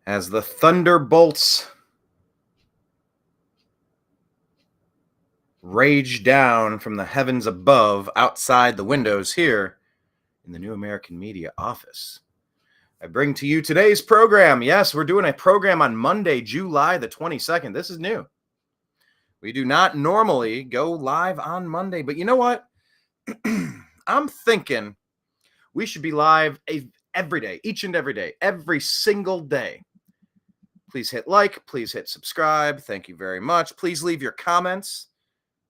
as the thunderbolts rage down from the heavens above outside the windows here in the New American Media office. I bring to you today's program. Yes, we're doing a program on Monday, July the 22nd. This is new. We do not normally go live on Monday, but you know what? I'm thinking we should be live every day, each and every day, every single day. Please hit like, please hit subscribe. Thank you very much. Please leave your comments.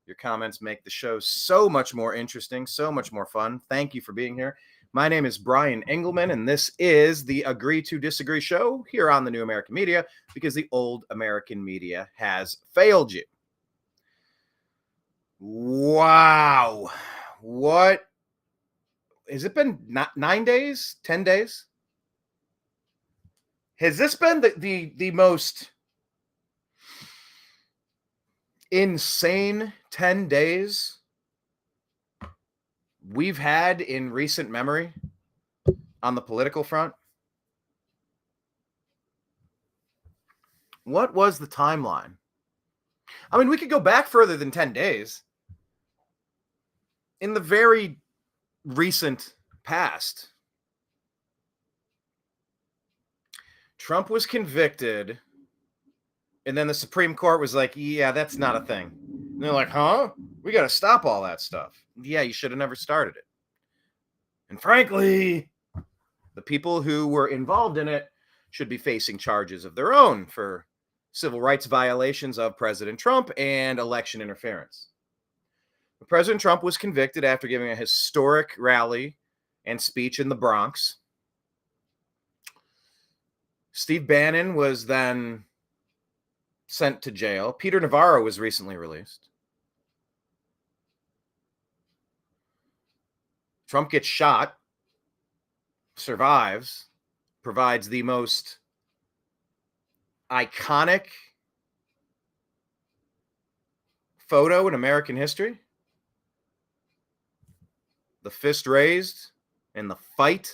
Your comments make the show so much more interesting, so much more fun. Thank you for being here. My name is Brian Engelman, and this is the Agree to Disagree show here on the New American Media, because the old American media has failed you. Wow. What? Has it been 9 days? 10 days? Has this been the most insane 10 days we've had in recent memory on the political front? What was the timeline? I mean, we could go back further than 10 days. In the very recent past, Trump was convicted, and then the Supreme Court was like, yeah, that's not a thing. And they're like, huh? We got to stop all that stuff. Yeah, you should have never started it. And frankly, the people who were involved in it should be facing charges of their own for civil rights violations of President Trump and election interference. But President Trump was convicted after giving a historic rally and speech in the Bronx. Steve Bannon was then sent to jail. Peter Navarro was recently released. Trump gets shot, survives, provides the most iconic photo in American history. The fist raised and the fight.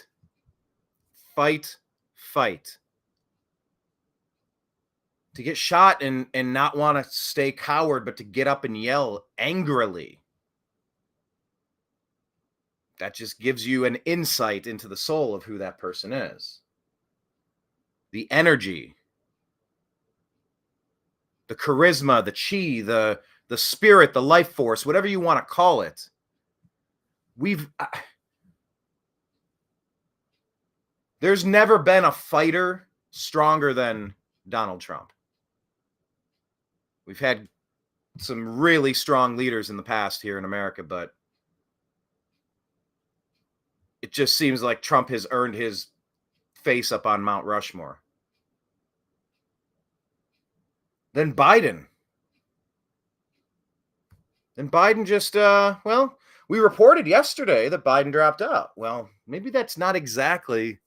To get shot and not want to stay coward, but to get up and yell angrily. That just gives you an insight into the soul of who that person is. The energy, the charisma, the chi, the spirit, the life force, whatever you want to call it. There's never been a fighter stronger than Donald Trump. We've had some really strong leaders in the past here in America, but it just seems like Trump has earned his face up on Mount Rushmore. Then Biden. Just, we reported yesterday that Biden dropped out. Well, maybe that's not exactly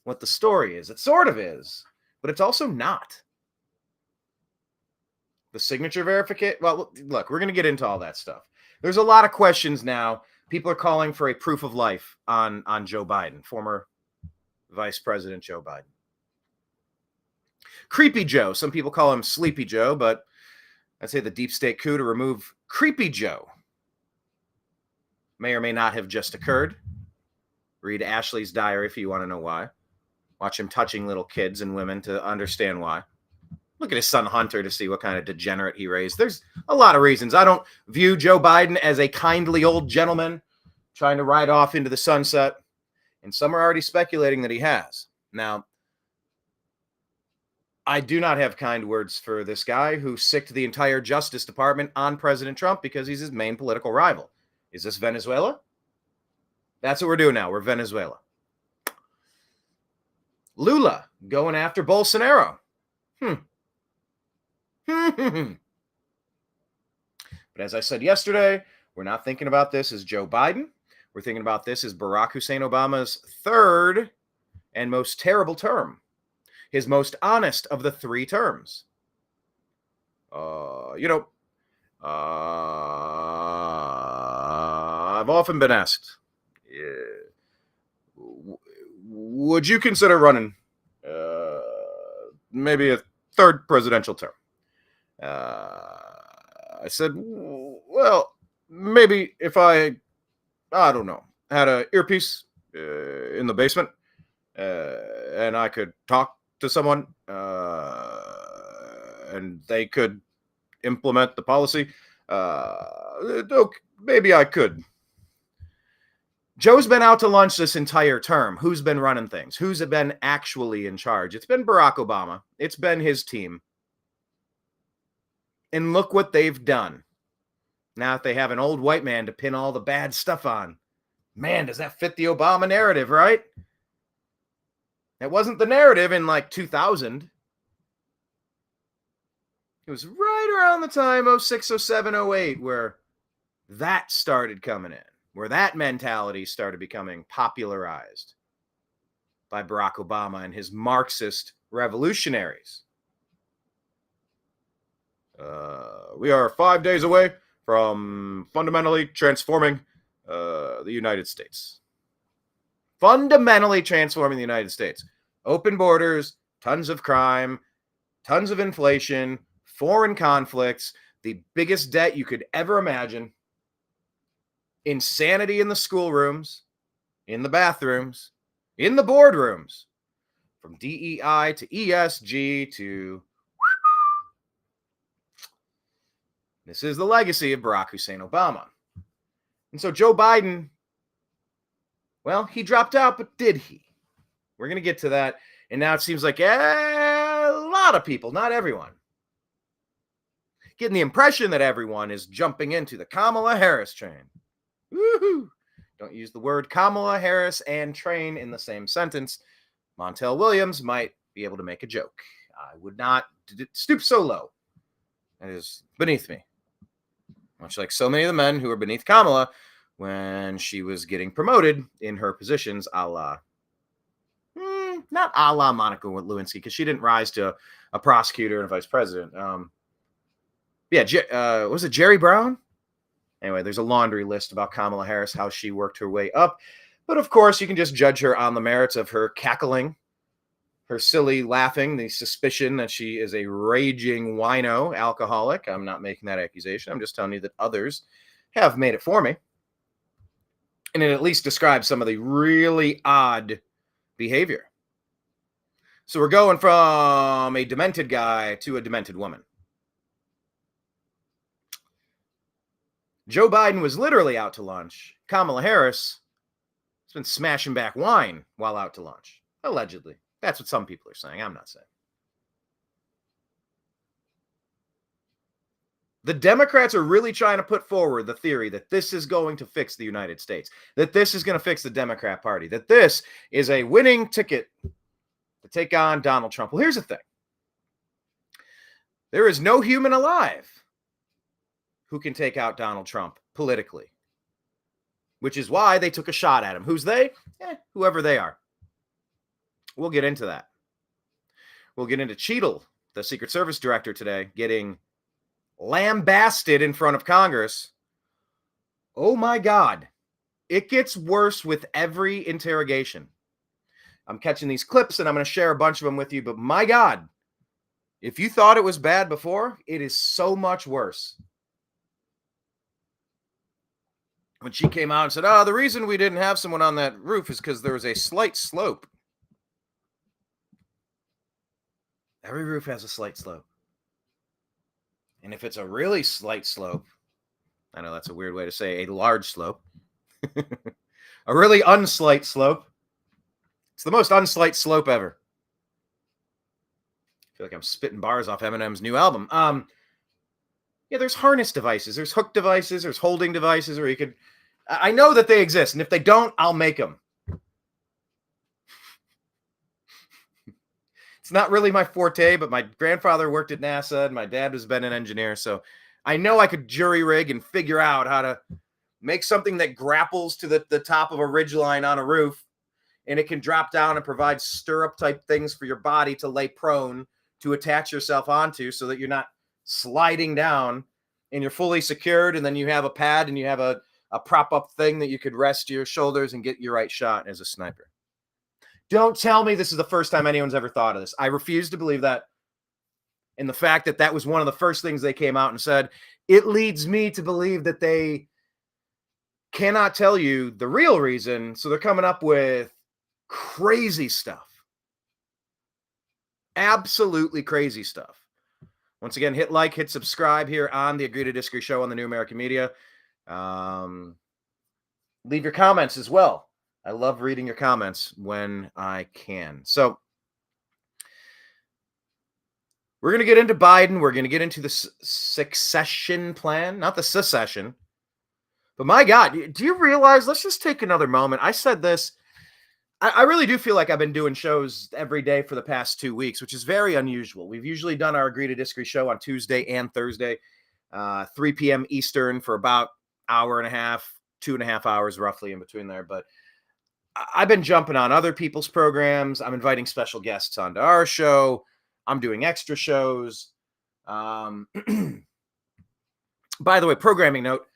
what the story is. It sort of is, but it's also not. The signature verification. Well, look, we're going to get into all that stuff. There's a lot of questions now. People are calling for a proof of life on Joe Biden, former Vice President Joe Biden. Creepy Joe. Some people call him Sleepy Joe, but I'd say the deep state coup to remove Creepy Joe may or may not have just occurred. Read Ashley's diary if you want to know why. Watch him touching little kids and women to understand why. Look at his son Hunter to see what kind of degenerate he raised. There's a lot of reasons. I don't view Joe Biden as a kindly old gentleman trying to ride off into the sunset. And some are already speculating that he has. Now, I do not have kind words for this guy who sicked the entire Justice Department on President Trump because he's his main political rival. Is this Venezuela? That's what we're doing now. We're Venezuela. Lula going after Bolsonaro. But as I said yesterday, we're not thinking about this as Joe Biden. We're thinking about this as Barack Hussein Obama's third and most terrible term. His most honest of the 3 terms. I've often been asked, would you consider running maybe a third presidential term. I said, well, maybe if I don't know, had a earpiece in the basement and I could talk to someone and they could implement the policy, okay, maybe I could. Joe's been out to lunch this entire term. Who's been running things? Who's been actually in charge? It's been Barack Obama. It's been his team. And look what they've done. Now that they have an old white man to pin all the bad stuff on. Man, does that fit the Obama narrative, right? It wasn't the narrative in like 2000. It was right around the time 06, 07, 08 where that started coming in, where that mentality started becoming popularized by Barack Obama and his Marxist revolutionaries. We are 5 days away from fundamentally transforming the United States. Fundamentally transforming the United States. Open borders, tons of crime, tons of inflation, foreign conflicts, the biggest debt you could ever imagine, insanity in the schoolrooms, in the bathrooms, in the boardrooms, from DEI to ESG to... This is the legacy of Barack Hussein Obama. And so Joe Biden, well, he dropped out, but did he? We're going to get to that. And now it seems like a lot of people, not everyone, getting the impression that everyone is jumping into the Kamala Harris train. Woohoo! Don't use the word Kamala Harris and train in the same sentence. Montel Williams might be able to make a joke. I would not stoop so low. That is beneath me. Much like so many of the men who were beneath Kamala when she was getting promoted in her positions, a la, not a la Monica Lewinsky, because she didn't rise to a prosecutor and a vice president. Was it Jerry Brown? Anyway, there's a laundry list about Kamala Harris, how she worked her way up. But of course, you can just judge her on the merits of her cackling, her silly laughing, the suspicion that she is a raging wino alcoholic. I'm not making that accusation. I'm just telling you that others have made it for me. And it at least describes some of the really odd behavior. So we're going from a demented guy to a demented woman. Joe Biden was literally out to lunch. Kamala Harris has been smashing back wine while out to lunch. Allegedly. That's what some people are saying. I'm not saying. The Democrats are really trying to put forward the theory that this is going to fix the United States, that this is going to fix the Democrat Party, that this is a winning ticket to take on Donald Trump. Well, here's the thing. There is no human alive who can take out Donald Trump politically, which is why they took a shot at him. Who's they? Whoever they are. We'll get into that. We'll get into Cheadle, the Secret Service director today, getting lambasted in front of Congress. Oh my God. It gets worse with every interrogation. I'm catching these clips and I'm going to share a bunch of them with you, but my God, if you thought it was bad before, it is so much worse. When she came out and said, the reason we didn't have someone on that roof is because there was a slight slope. Every roof has a slight slope. And if it's a really slight slope, I know that's a weird way to say a large slope, a really unslight slope, it's the most unslight slope ever. I feel like I'm spitting bars off Eminem's new album. There's harness devices, there's hook devices, there's holding devices where you could, I know that they exist, and if they don't, I'll make them. It's not really my forte, but my grandfather worked at NASA and my dad has been an engineer. So I know I could jury rig and figure out how to make something that grapples to the top of a ridgeline on a roof, and it can drop down and provide stirrup type things for your body to lay prone to attach yourself onto so that you're not sliding down and you're fully secured. And then you have a pad and you have a prop up thing that you could rest your shoulders and get your right shot as a sniper. Don't tell me this is the first time anyone's ever thought of this. I refuse to believe that. And the fact that that was one of the first things they came out and said, it leads me to believe that they cannot tell you the real reason. So they're coming up with crazy stuff. Absolutely crazy stuff. Once again, hit like, hit subscribe here on the Agree to Disagree show on the New American Media. Leave your comments as well. I love reading your comments when I can. So we're going to get into Biden. We're going to get into the succession plan, not the secession. But my God, do you realize, let's just take another moment. I said this. I really do feel like I've been doing shows every day for the past 2 weeks, which is very unusual. We've usually done our Agree to Disagree show on Tuesday and Thursday, 3 p.m. Eastern for about hour and a half, 2.5 hours roughly in between there. But I've been jumping on other people's programs. I'm inviting special guests onto our show. I'm doing extra shows. By the way, programming note,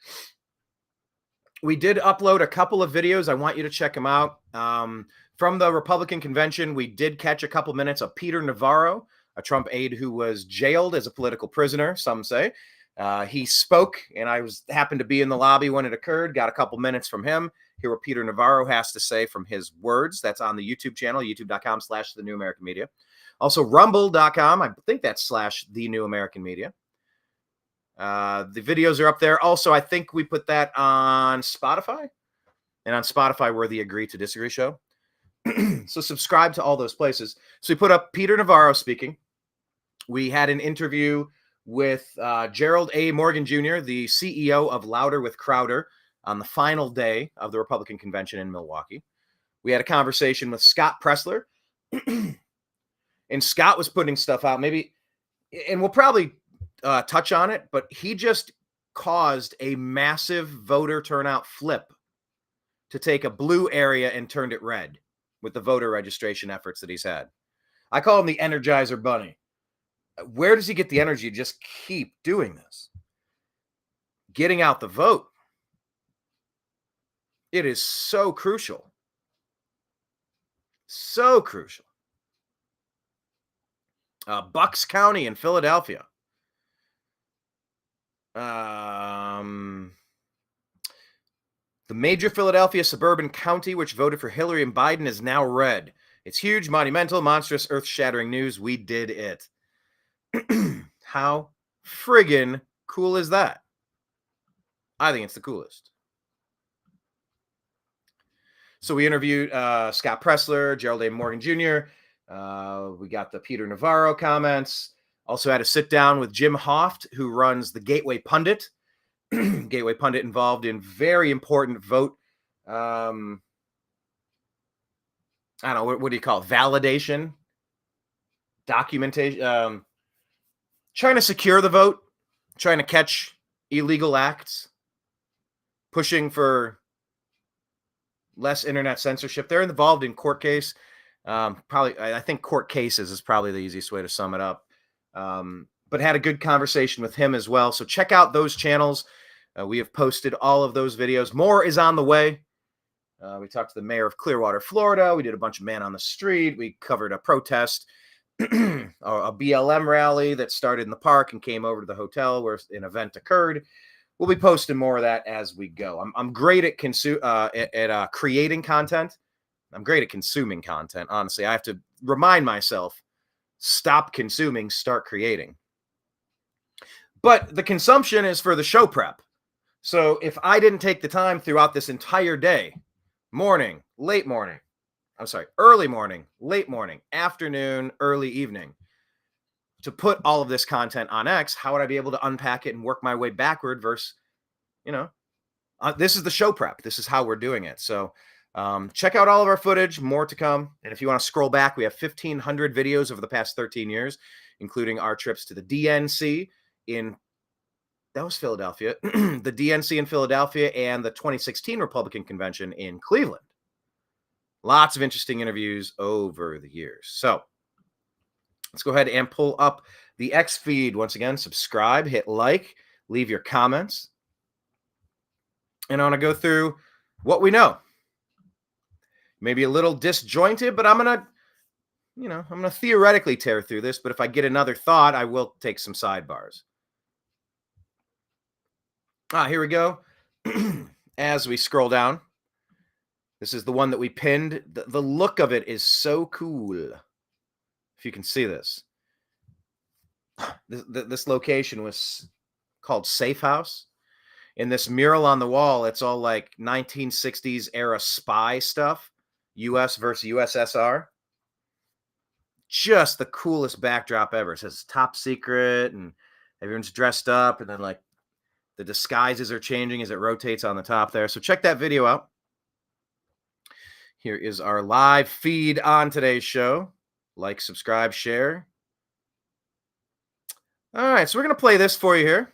we did upload a couple of videos. I want you to check them out. From the Republican convention, we did catch a couple minutes of Peter Navarro, a Trump aide who was jailed as a political prisoner, some say. He spoke, and I happened to be in the lobby when it occurred. Got a couple minutes from him. Hear what Peter Navarro has to say from his words. That's on the YouTube channel, youtube.com/The New American Media. Also, rumble.com. I think that's /The New American Media. The videos are up there. Also, I think we put that on Spotify. And on Spotify, we're the Agree to Disagree show. So subscribe to all those places. So we put up Peter Navarro speaking. We had an interview with Gerald A. Morgan Jr., the CEO of Louder with Crowder, on the final day of the Republican convention in Milwaukee. We had a conversation with Scott Pressler. And Scott was putting stuff out, maybe, and we'll probably touch on it, but he just caused a massive voter turnout flip to take a blue area and turned it red with the voter registration efforts that he's had. I call him the Energizer Bunny. Where does he get the energy to just keep doing this? Getting out the vote. It is so crucial. So crucial. Bucks County in Philadelphia. The major Philadelphia suburban county, which voted for Hillary and Biden, is now red. It's huge, monumental, monstrous, earth-shattering news. We did it. How friggin' cool is that? I think it's the coolest. So we interviewed Scott Pressler, Gerald A. Morgan Jr., we got the Peter Navarro comments. Also had a sit down with Jim Hoft, who runs the Gateway Pundit. Gateway Pundit involved in very important vote. I don't know, what do you call it? Validation, documentation, trying to secure the vote, trying to catch illegal acts, pushing for less internet censorship. They're involved in court case. Probably, I think court cases is probably the easiest way to sum it up. But had a good conversation with him as well. So check out those channels. We have posted all of those videos. More is on the way. We talked to the mayor of Clearwater, Florida. We did a bunch of man on the street. We covered a protest, a BLM rally that started in the park and came over to the hotel where an event occurred. We'll be posting more of that as we go. I'm great at creating content. I'm great at consuming content. Honestly, I have to remind myself, stop consuming, start creating. But the consumption is for the show prep. So if I didn't take the time throughout this entire day, early morning, late morning, afternoon, early evening, to put all of this content on X, how would I be able to unpack it and work my way backward versus, this is the show prep. This is how we're doing it. So check out all of our footage, more to come. And if you want to scroll back, we have 1,500 videos over the past 13 years, including our trips to the DNC that was Philadelphia, the DNC in Philadelphia, and the 2016 Republican Convention in Cleveland. Lots of interesting interviews over the years. So let's go ahead and pull up the X feed. Once again, subscribe, hit like, leave your comments. And I want to go through what we know. Maybe a little disjointed, but I'm going to theoretically tear through this. But if I get another thought, I will take some sidebars. Here we go. As we scroll down, this is the one that we pinned. The look of it is so cool. If you can see this. This location was called Safe House. In this mural on the wall, it's all like 1960s era spy stuff, US versus USSR. Just the coolest backdrop ever. It says top secret and everyone's dressed up, and then like the disguises are changing as it rotates on the top there. So check that video out. Here is our live feed on today's show. Like, subscribe, share. All right, so we're going to play this for you here.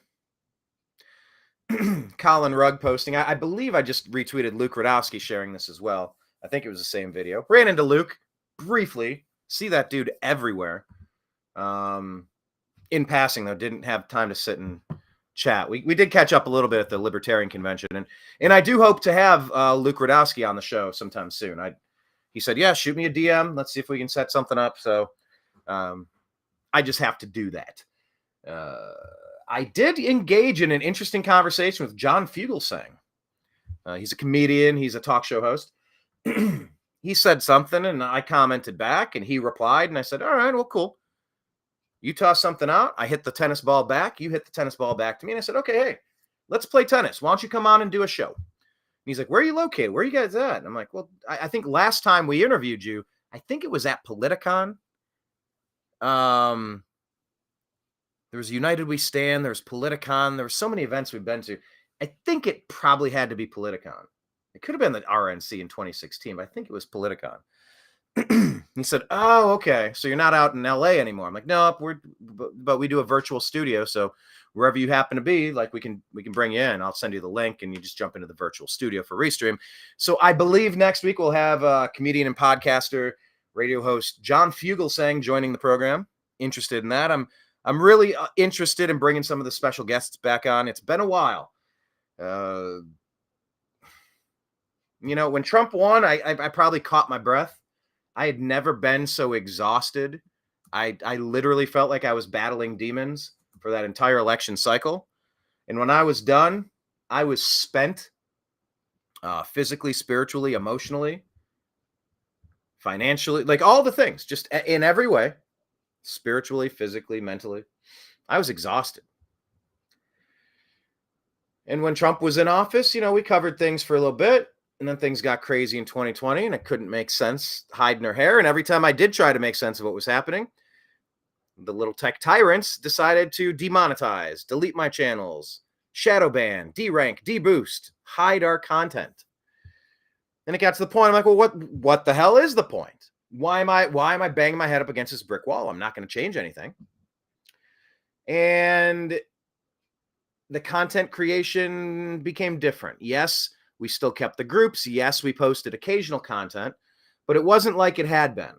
Colin Rugg posting. I believe I just retweeted Luke Radowski sharing this as well. I think it was the same video. Ran into Luke briefly. See that dude everywhere. In passing, though, didn't have time to sit and chat. We did catch up a little bit at the Libertarian Convention. And I do hope to have Luke Radowski on the show sometime soon. He said, yeah, shoot me a DM. Let's see if we can set something up. So I just have to do that. I did engage in an interesting conversation with John Fugelsang. He's a comedian. He's a talk show host. He said something, and I commented back, and he replied, and I said, all right, well, cool. You toss something out. I hit the tennis ball back. You hit the tennis ball back to me. And I said, okay, hey, let's play tennis. Why don't you come on and do a show? And he's like, where are you located? Where are you guys at? And I'm like, well, I think last time we interviewed you, I think it was at Politicon. There was United We Stand. There was Politicon. There were so many events we've been to. I think it probably had to be Politicon. It could have been the RNC in 2016, but I think it was Politicon. He said, oh, okay. So you're not out in LA anymore. I'm like, no, but we do a virtual studio. So wherever you happen to be, like we can bring you in. I'll send you the link and you just jump into the virtual studio for Restream. So I believe next week we'll have comedian and podcaster, radio host John Fugelsang joining the program. Interested in that. I'm really interested in bringing some of the special guests back on. It's been a while. When Trump won, I probably caught my breath. I had never been so exhausted. I literally felt like I was battling demons for that entire election cycle. And when I was done, I was spent physically, spiritually, emotionally, financially, like all the things, just in every way. Spiritually, physically, mentally, I was exhausted. And when Trump was in office, we covered things for a little bit, and then things got crazy in 2020, and it couldn't make sense hiding her hair. And every time I did try to make sense of what was happening, the little tech tyrants decided to demonetize, delete my channels, shadow ban, derank, deboost, hide our content. And it got to the point, I'm like, well, what the hell is the point? Why am I banging my head up against this brick wall? I'm not going to change anything. And the content creation became different. Yes, we still kept the groups. Yes, we posted occasional content, but it wasn't like it had been.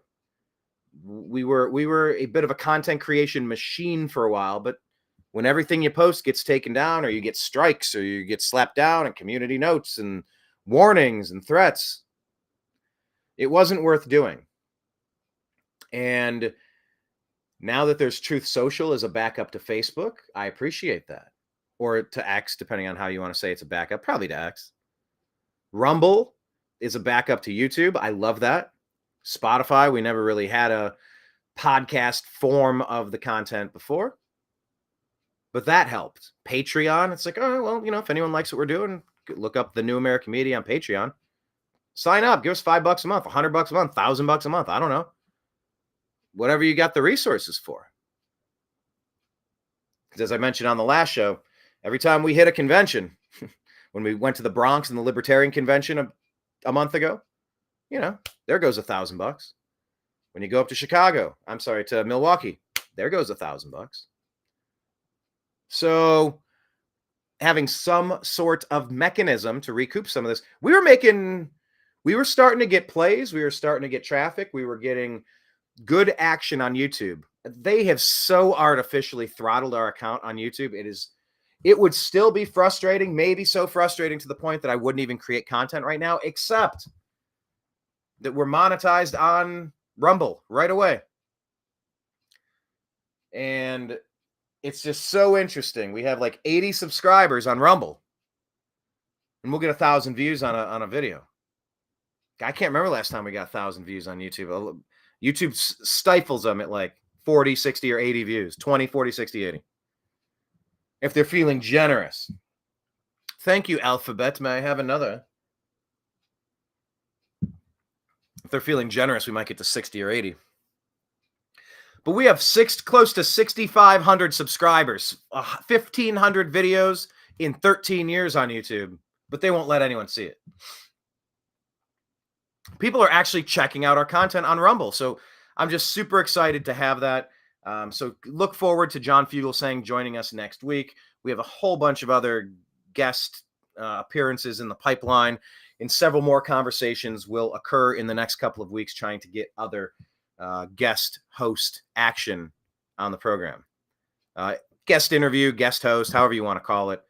We were a bit of a content creation machine for a while, but when everything you post gets taken down, or you get strikes, or you get slapped down, and community notes and warnings and threats, it wasn't worth doing. And now that there's Truth Social as a backup to Facebook, I appreciate that. Or to X, depending on how you want to say it's a backup, probably to X. Rumble is a backup to YouTube. I love that. Spotify, we never really had a podcast form of the content before, but that helped. Patreon, it's like, oh, well, if anyone likes what we're doing, look up the New American Media on Patreon. Sign up. Give us $5 a month, $100 a month, $1,000 a month. I don't know. Whatever you got the resources for. Because as I mentioned on the last show, every time we hit a convention, when we went to the Bronx and the Libertarian Convention a month ago, there goes $1,000. When you go up to to Milwaukee, there goes $1,000. So having some sort of mechanism to recoup some of this, we were starting to get plays. We were starting to get traffic. We were getting good action on YouTube. They have so artificially throttled our account on YouTube. It would still be frustrating, maybe so frustrating to the point that I wouldn't even create content right now, except that we're monetized on Rumble right away. And it's just so interesting. We have like 80 subscribers on Rumble, and we'll get 1,000 views on a video. I can't remember last time we got 1,000 views on YouTube. YouTube stifles them at like 40, 60, or 80 views. 20, 40, 60, 80. If they're feeling generous. Thank you, Alphabet. May I have another? If they're feeling generous, we might get to 60 or 80. But we have close to 6,500 subscribers, 1,500 videos in 13 years on YouTube, but they won't let anyone see it. People are actually checking out our content on Rumble, so I'm just super excited to have that. So look forward to John Fugelsang joining us next week. We have a whole bunch of other guest appearances in the pipeline, and several more conversations will occur in the next couple of weeks trying to get other guest host action on the program. Guest interview, guest host, however you want to call it.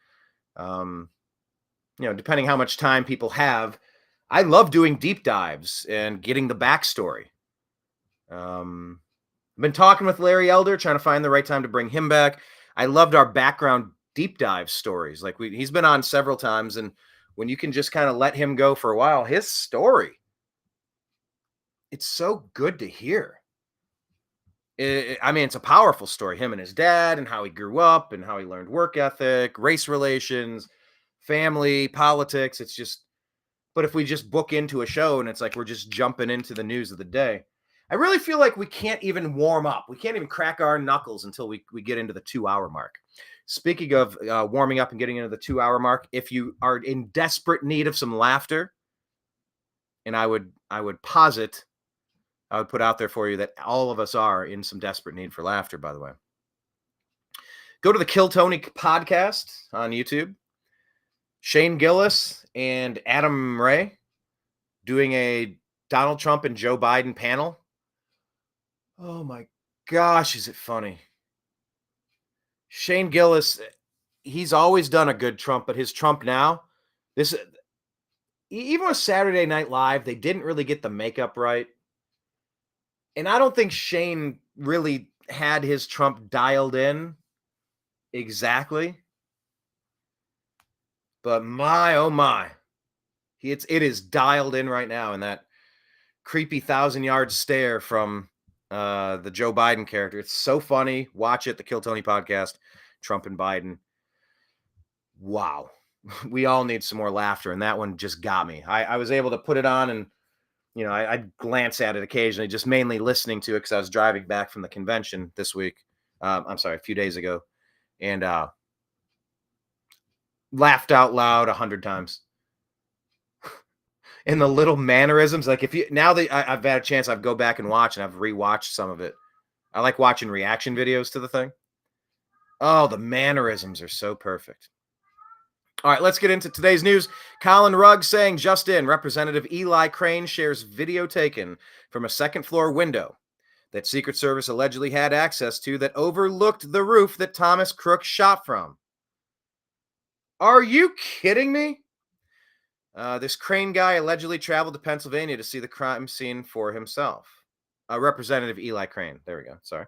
Depending how much time people have. I love doing deep dives and getting the backstory. I've been talking with Larry Elder, trying to find the right time to bring him back. I loved our background deep dive stories. Like he's been on several times, and when you can just kind of let him go for a while, his story, it's so good to hear. It's a powerful story. Him and his dad, and how he grew up, and how he learned work ethic, race relations, family, politics. It's just, but if we just book into a show and it's like we're just jumping into the news of the day, I really feel like we can't even warm up. We can't even crack our knuckles until we get into the 2-hour mark. Speaking of warming up and getting into the 2-hour mark, if you are in desperate need of some laughter, and I would posit, I would put out there for you that all of us are in some desperate need for laughter, by the way. Go to the Kill Tony podcast on YouTube. Shane Gillis and Adam Ray doing a Donald Trump and Joe Biden panel. Oh my gosh, is it funny? Shane Gillis, he's always done a good Trump, but his Trump now, even with Saturday Night Live, they didn't really get the makeup right. And I don't think Shane really had his Trump dialed in exactly. But my, oh my, it is dialed in right now in that creepy 1,000-yard stare from the Joe Biden character. It's so funny. Watch it, the Kill Tony podcast, Trump and Biden. Wow. We all need some more laughter, and that one just got me. I was able to put it on, and I glance at it occasionally, just mainly listening to it because I was driving back from the convention this week. I'm sorry, a few days ago, and laughed out loud 100 times. And the little mannerisms, like now that I've had a chance, I've go back and watch, and I've rewatched some of it. I like watching reaction videos to the thing. Oh, the mannerisms are so perfect. All right, let's get into today's news. Colin Rugg saying, just in, Representative Eli Crane shares video taken from a second-floor window that Secret Service allegedly had access to that overlooked the roof that Thomas Crook shot from. Are you kidding me? This Crane guy allegedly traveled to Pennsylvania to see the crime scene for himself. Representative Eli Crane. There we go. Sorry.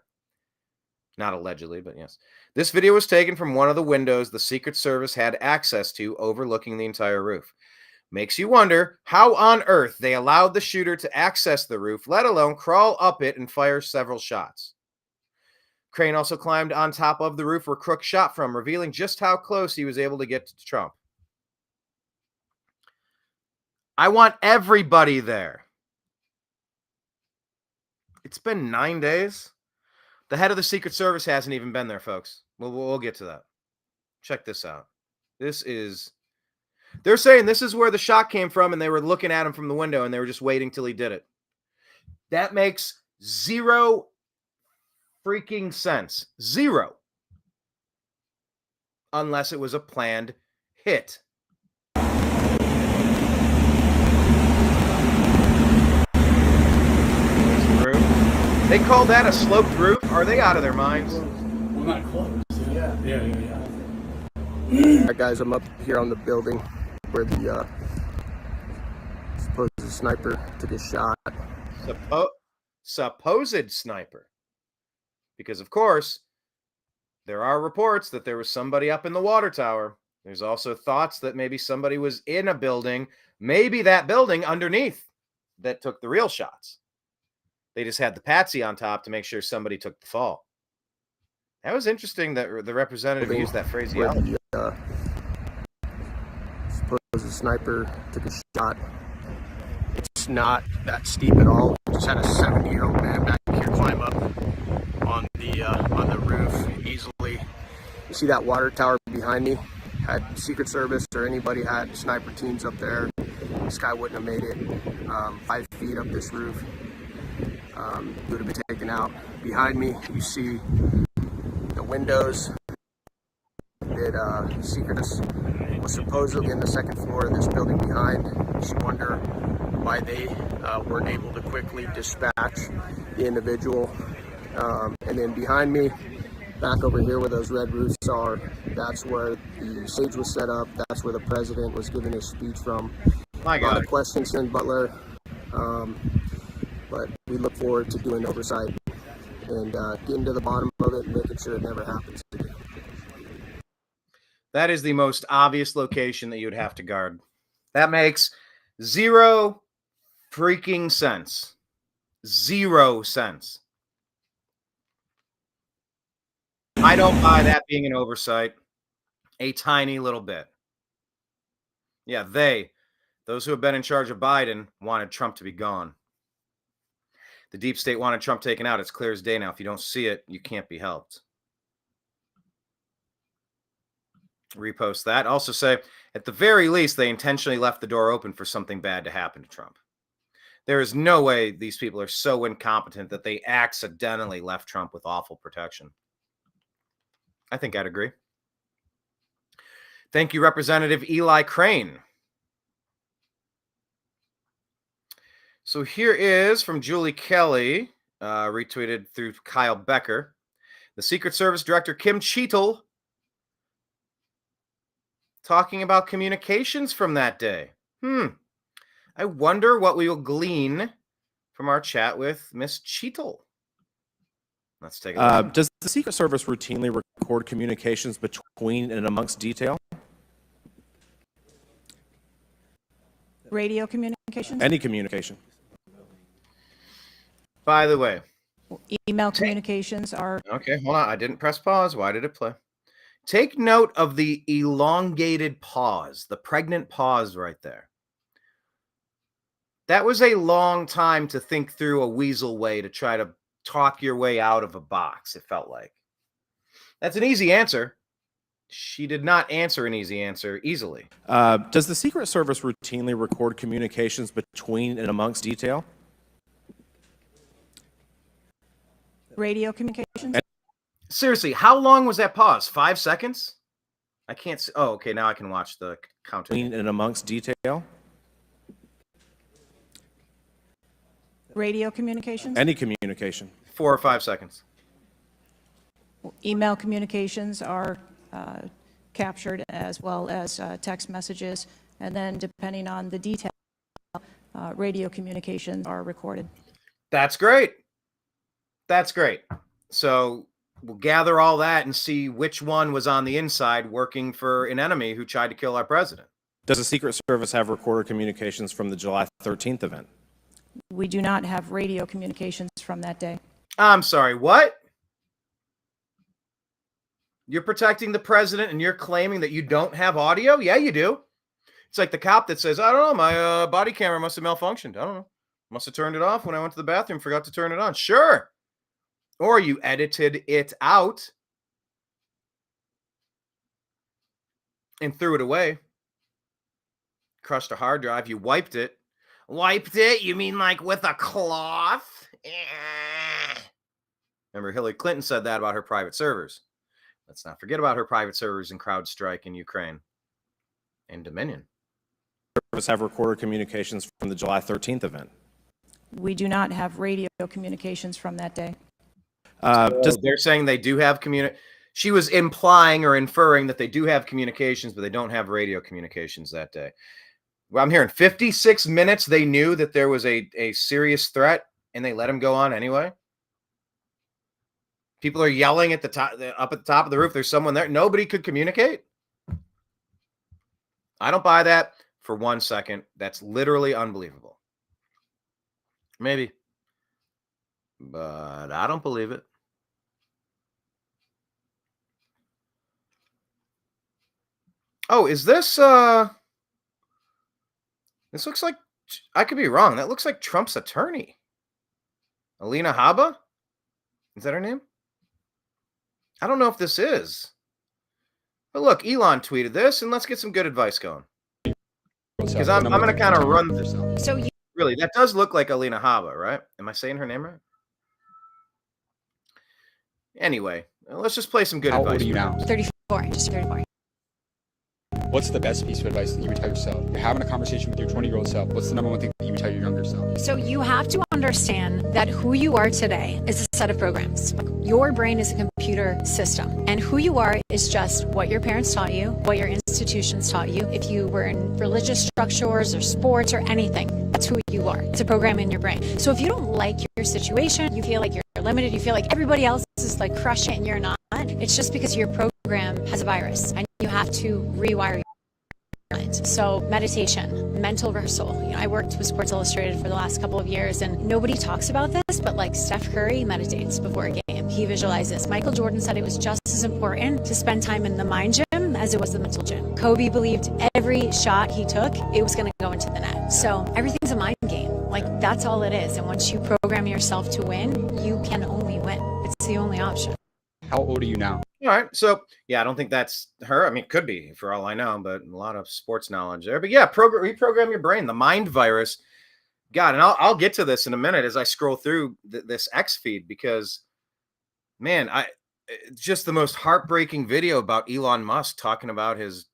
Not allegedly, but yes. This video was taken from one of the windows the Secret Service had access to overlooking the entire roof. Makes you wonder how on earth they allowed the shooter to access the roof, let alone crawl up it and fire several shots. Crane also climbed on top of the roof where Crook shot from, revealing just how close he was able to get to Trump. I want everybody there. It's been 9 days. The head of the Secret Service hasn't even been there, folks. We'll get to that. Check this out. They're saying this is where the shot came from, and they were looking at him from the window, and they were just waiting till he did it. That makes zero freaking sense. Zero. Unless it was a planned hit. They call that a sloped roof? Are they out of their minds? Well, not close. Yeah. All right, guys, I'm up here on the building where the supposed a sniper took a shot. Supposed sniper. Because, of course, there are reports that there was somebody up in the water tower. There's also thoughts that maybe somebody was in a building, maybe that building underneath, that took the real shots. They just had the patsy on top to make sure somebody took the fall. That was interesting that the representative used that phraseology. Supposed sniper took a shot. It's not that steep at all. Just had a 70-year-old man back here climb up on the roof easily. You see that water tower behind me? Had Secret Service or anybody had sniper teams up there, this guy wouldn't have made it 5 feet up this roof. He would have been taken out. Behind me, you see the windows that Secret was supposedly in the second floor of this building behind. You wonder why they weren't able to quickly dispatch the individual. And then behind me, back over here where those red roofs are, that's where the stage was set up. That's where the president was giving his speech from. My God. A lot of questions in Butler, but we look forward to doing oversight and getting to the bottom of it and making sure it never happens again. That is the most obvious location that you would have to guard. That makes zero freaking sense. 0 sense. I don't buy that being an oversight. A tiny little bit. Yeah, those who have been in charge of Biden, wanted Trump to be gone. The deep state wanted Trump taken out. It's clear as day now. If you don't see it, you can't be helped. Repost that. Also say, at the very least, they intentionally left the door open for something bad to happen to Trump. There is no way these people are so incompetent that they accidentally left Trump with awful protection. I think I'd agree. Thank you, Representative Eli Crane. So here is from Julie Kelly, retweeted through Kyle Becker. The Secret Service Director Kim Cheadle talking about communications from that day. I wonder what we will glean from our chat with Miss Cheadle. Let's take a look. Does the Secret Service routinely record communications between and amongst detail? Radio communications? Any communication. By the way. Email communications are... Okay, hold on. I didn't press pause. Why did it play? Take note of the elongated pause, the pregnant pause right there. That was a long time to think through a weasel way to try to talk your way out of a box, it felt like. That's an easy answer. She did not answer an easy answer easily. Does the Secret Service routinely record communications between and amongst detail? Radio communications? Seriously, how long was that pause? 5 seconds? I can't see. Oh, okay. Now I can watch the counter. Between and amongst detail? Radio communications? Any communication. 4 or 5 seconds. Email communications are captured, as well as text messages, and then depending on the detail, radio communications are recorded. That's great. That's great. So we'll gather all that and see which one was on the inside working for an enemy who tried to kill our president. Does the Secret Service have recorded communications from the July 13th event? We do not have radio communications from that day. I'm sorry, what? You're protecting the president and you're claiming that you don't have audio? Yeah, you do. It's like the cop that says, I don't know, my body camera must have malfunctioned. I don't know. Must have turned it off when I went to the bathroom, forgot to turn it on. Sure. Or you edited it out and threw it away. Crushed a hard drive. You wiped it. Wiped it? You mean like with a cloth? Remember, Hillary Clinton said that about her private servers. Let's not forget about her private servers in CrowdStrike in Ukraine and Dominion. Service have recorded communications from the July 13th event? We do not have radio communications from that day. They're saying they do have She was implying or inferring that they do have communications, but they don't have radio communications that day. Well, I'm hearing 56 minutes. They knew that there was a serious threat, and they let him go on anyway. People are yelling at the top, up at the top of the roof. There's someone there. Nobody could communicate. I don't buy that for 1 second. That's literally unbelievable. Maybe, but I don't believe it. Oh, is this this looks like, I could be wrong. That looks like Trump's attorney. Alina Habba? Is that her name? I don't know if this is. But look, Elon tweeted this, and let's get some good advice going. Because I'm going to kind of run. So you Really, that does look like Alina Habba, right? Am I saying her name right? Anyway, let's just play some good advice. How old are you now? 34, just 34. What's the best piece of advice that you would tell yourself? You're having a conversation with your 20-year-old self. What's the number one thing that you would tell your younger self? So you have to understand that who you are today is a set of programs. Your brain is a computer system, and who you are is just what your parents taught you, what your institutions taught you. If you were in religious structures or sports or anything, that's who you are. It's a program in your brain. So if you don't like your situation, you feel like you're limited, you feel like everybody else is like crushing it and you're not, it's just because your program has a virus and you have to rewire your mind. So meditation, mental rehearsal. I worked with Sports Illustrated for the last couple of years, and nobody talks about this, but like Steph Curry meditates before a game. He visualizes. Michael Jordan said it was just as important to spend time in the mind gym as it was the mental gym. Kobe believed every shot he took, it was going to go into the net. So everything's a mind game. Like, that's all it is. And once you program yourself to win, you can only win. It's the only option. How old are you now? All right. So, yeah, I don't think that's her. I mean, it could be for all I know, but a lot of sports knowledge there. But yeah, reprogram your brain, the mind virus. God, and I'll get to this in a minute as I scroll through this X feed, because, man, it's just the most heartbreaking video about Elon Musk talking about his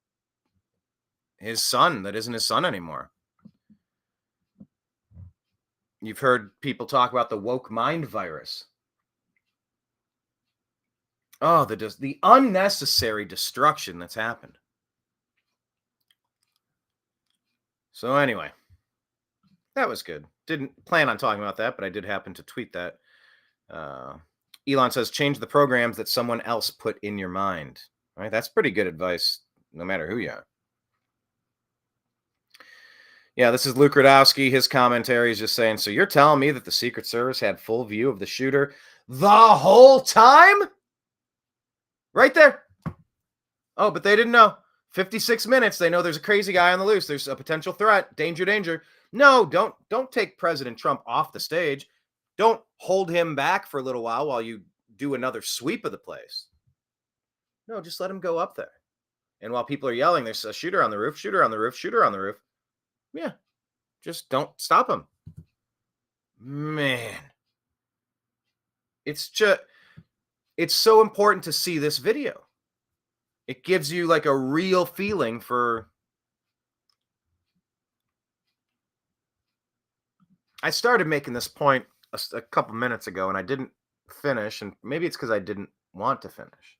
son that isn't his son anymore. You've heard people talk about the woke mind virus. Oh, the unnecessary destruction that's happened. So anyway, that was good. Didn't plan on talking about that, but I did happen to tweet that. Elon says, change the programs that someone else put in your mind. All right, that's pretty good advice, no matter who you are. Yeah, this is Luke Radowski. His commentary is just saying, so you're telling me that the Secret Service had full view of the shooter the whole time? Right there. Oh, but they didn't know. 56 minutes. They know there's a crazy guy on the loose. There's a potential threat. Danger, danger. No, don't take President Trump off the stage. Don't hold him back for a little while you do another sweep of the place. No, just let him go up there. And while people are yelling, there's a shooter on the roof, shooter on the roof, shooter on the roof. Yeah, just don't stop him. Man. It's so important to see this video. It gives you like a real feeling for. I started making this point a couple minutes ago and I didn't finish, and maybe it's because I didn't want to finish.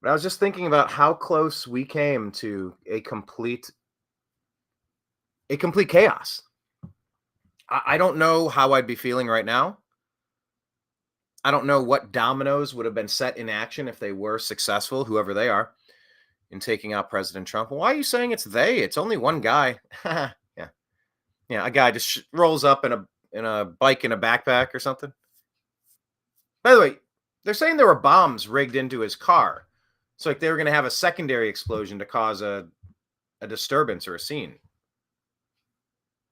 But I was just thinking about how close we came to a complete chaos. I don't know how I'd be feeling right now. I don't know what dominoes would have been set in action if they were successful, whoever they are, in taking out President Trump. Well, why are you saying it's they? It's only one guy. Yeah, a guy just rolls up in a bike in a backpack or something. By the way, they're saying there were bombs rigged into his car. So like they were going to have a secondary explosion to cause a disturbance or a scene.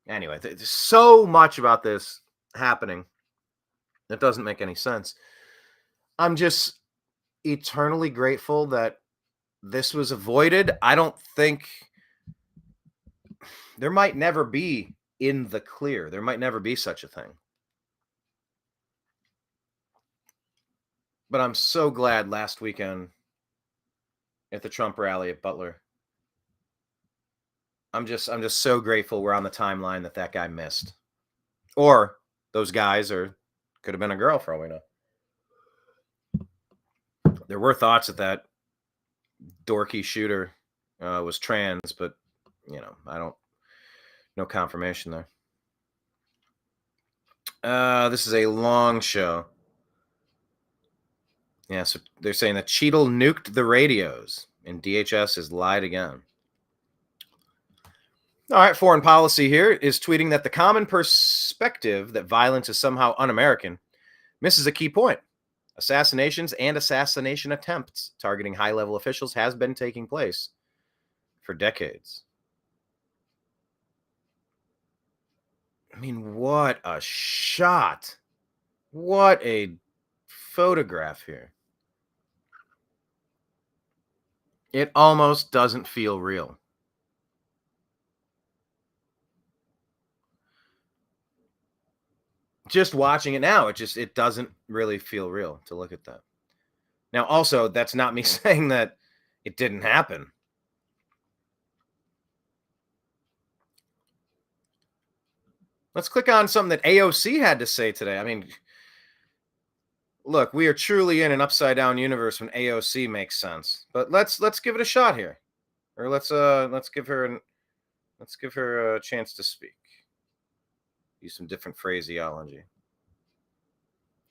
Anyway, there's so much about this happening that doesn't make any sense. I'm just eternally grateful that this was avoided. I don't think there might never be in the clear. There might never be such a thing. But I'm so glad last weekend at the Trump rally at Butler. I'm just so grateful we're on the timeline that guy missed. Or those guys could have been a girl for all we know. There were thoughts that dorky shooter was trans, but no confirmation there. This is a long show. Yeah, so they're saying that Cheadle nuked the radios and DHS has lied again. All right, foreign policy here is tweeting that the common perspective that violence is somehow un-American misses a key point. Assassinations and assassination attempts targeting high-level officials has been taking place for decades. I mean, what a shot. What a photograph here. It almost doesn't feel real. Just watching it now, it doesn't really feel real to look at that. Now, also, that's not me saying that it didn't happen. Let's click on something that AOC had to say today. I mean, look, we are truly in an upside down universe when AOC makes sense. But let's give it a shot here. Or let's give her a chance to speak. Use some different phraseology.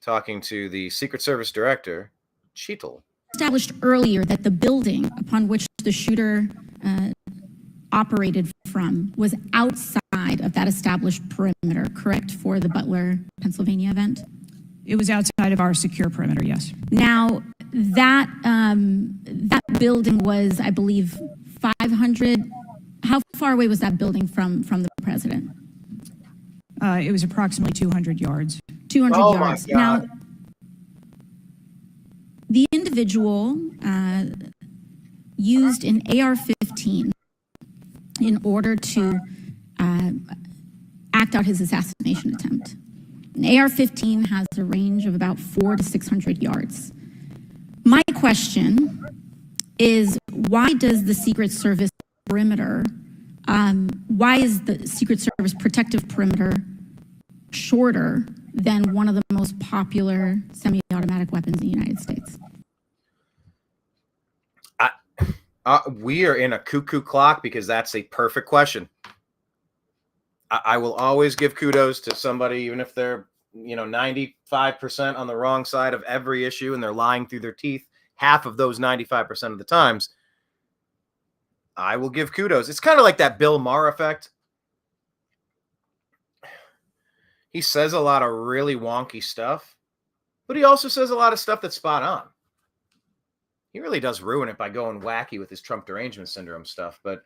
Talking to the Secret Service director, Cheadle. Established earlier that the building upon which the shooter operated from was outside of that established perimeter, correct, for the Butler, Pennsylvania event? It was outside of our secure perimeter, yes. Now, that building was, I believe, 500. How far away was that building from the president? It was approximately 200 yards. 200 Oh yards. My God. Now, the individual used an AR-15 in order to act out his assassination attempt. An AR-15 has a range of about 400 to 600 yards. My question is, why does the Secret Service perimeter, why is the Secret Service protective perimeter shorter than one of the most popular semi-automatic weapons in the United States? We are in a cuckoo clock because that's a perfect question. I will always give kudos to somebody, even if they're 95% on the wrong side of every issue and they're lying through their teeth half of those 95% of the times. I will give kudos. It's kind of like that Bill Maher effect. He says a lot of really wonky stuff, but he also says a lot of stuff that's spot on. He really does ruin it by going wacky with his Trump derangement syndrome stuff, but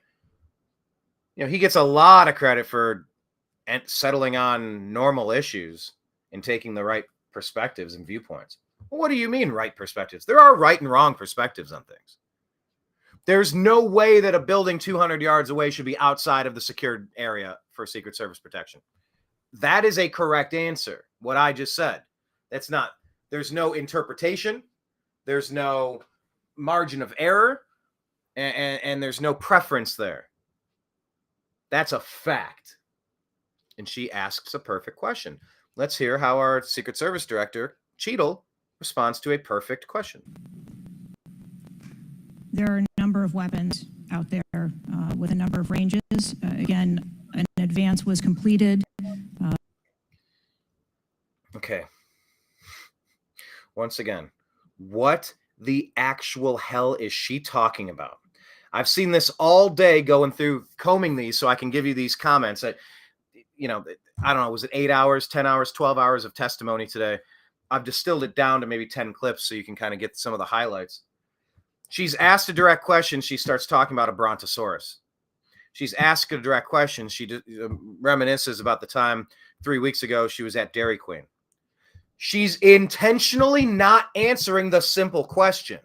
he gets a lot of credit for settling on normal issues and taking the right perspectives and viewpoints. Well, what do you mean right perspectives? There are right and wrong perspectives on things. There's no way that a building 200 yards away should be outside of the secured area for Secret Service protection. That is a correct answer. What I just said. There's no interpretation. There's no margin of error. And there's no preference there. That's a fact. And she asks a perfect question. Let's hear how our Secret Service director, Cheadle, responds to a perfect question. There are a number of weapons out there with a number of ranges. Again, an advance was completed. Okay. Once again, what the actual hell is she talking about? I've seen this all day going through combing these so I can give you these comments. I don't know, was it 8 hours, 10 hours, 12 hours of testimony today? I've distilled it down to maybe 10 clips so you can kind of get some of the highlights. She's asked a direct question. She starts talking about a brontosaurus. She's asked a direct question. She reminisces about the time 3 weeks ago she was at Dairy Queen. She's intentionally not answering the simple question,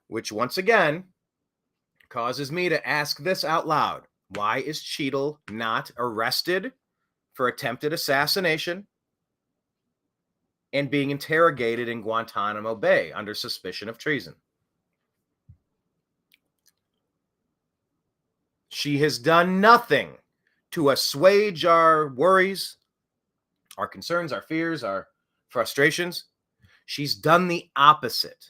which once again causes me to ask this out loud. Why is Cheadle not arrested for attempted assassination and being interrogated in Guantanamo Bay under suspicion of treason? She has done nothing to assuage our worries, our concerns, our fears, our frustrations. She's done the opposite.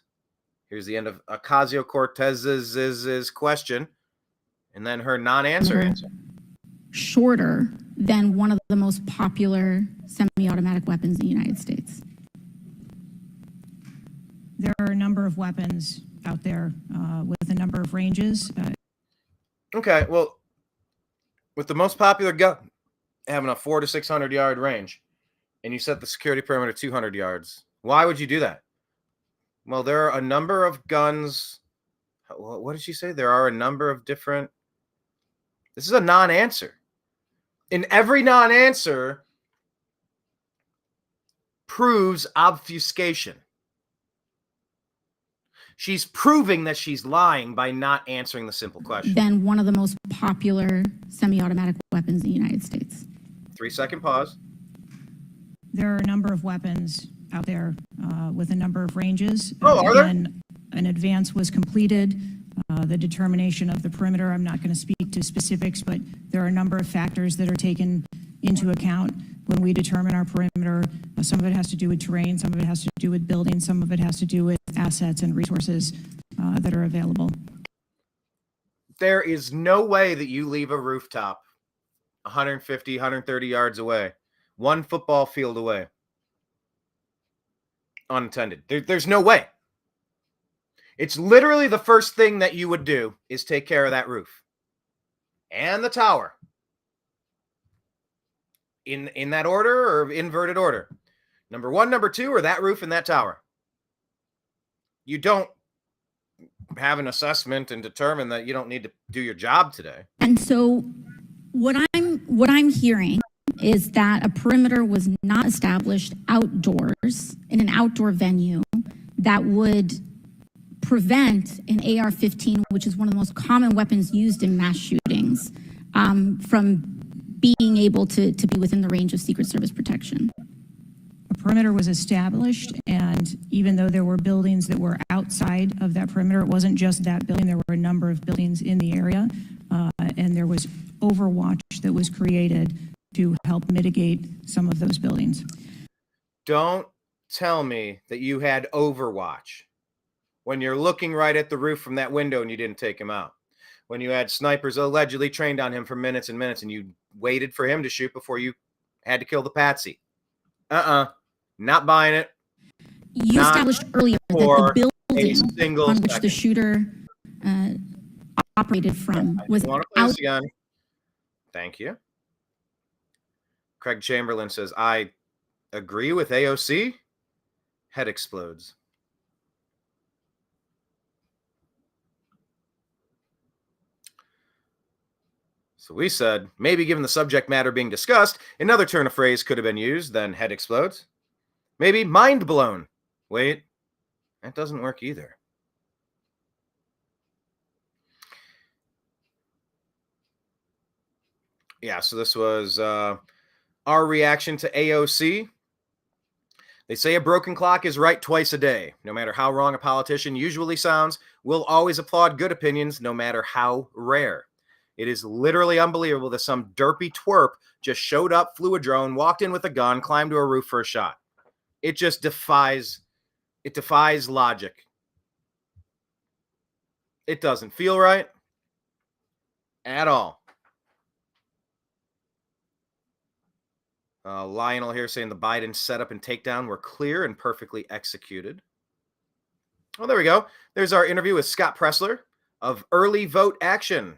Here's the end of Ocasio-Cortez's question. And then her non-answer answer. Shorter than one of the most popular semi-automatic weapons in the United States? There are a number of weapons out there with a number of ranges. Okay, well, with the most popular gun having a 400 to 600 yard range, and you set the security perimeter 200 yards, why would you do that? Well, there are a number of guns. What did she say? There are a number of different. This is a non-answer. And every non-answer proves obfuscation. She's proving that she's lying by not answering the simple question. Than one of the most popular semi-automatic weapons in the United States? 3-second pause. There are a number of weapons out there with a number of ranges. Oh, are there? When an advance was completed, the determination of the perimeter, I'm not going to speak to specifics, but there are a number of factors that are taken into account when we determine our perimeter. Some of it has to do with terrain, some of it has to do with buildings, some of it has to do with assets and resources that are available. There is no way that you leave a rooftop 150, 130 yards away, one football field away, unattended. There's no way. It's literally the first thing that you would do is take care of that roof and the tower. In that order or inverted order. Number 1, number 2, or that roof and that tower. You don't have an assessment and determine that you don't need to do your job today. And so what I'm hearing is that a perimeter was not established outdoors in an outdoor venue that would prevent an AR-15, which is one of the most common weapons used in mass shootings, from being able to be within the range of Secret Service protection. A perimeter was established, and even though there were buildings that were outside of that perimeter, it wasn't just that building. There were a number of buildings in the area, and there was overwatch that was created to help mitigate some of those buildings. Don't tell me that you had overwatch when you're looking right at the roof from that window and you didn't take him out. When you had snipers allegedly trained on him for minutes and minutes and you waited for him to shoot before you had to kill the patsy. Not buying it. You established earlier that the building on which the shooter operated from was out. Again. Thank you. Craig Chamberlain says, I agree with AOC. Head explodes. So we said, maybe given the subject matter being discussed, another turn of phrase could have been used, then head explodes. Maybe mind blown. Wait, that doesn't work either. Yeah, so this was our reaction to AOC. They say a broken clock is right twice a day. No matter how wrong a politician usually sounds, we'll always applaud good opinions, no matter how rare. It is literally unbelievable that some derpy twerp just showed up, flew a drone, walked in with a gun, climbed to a roof for a shot. It just defies logic. It doesn't feel right at all. Lionel here saying the Biden setup and takedown were clear and perfectly executed. Oh, there we go. There's our interview with Scott Pressler of Early Vote Action,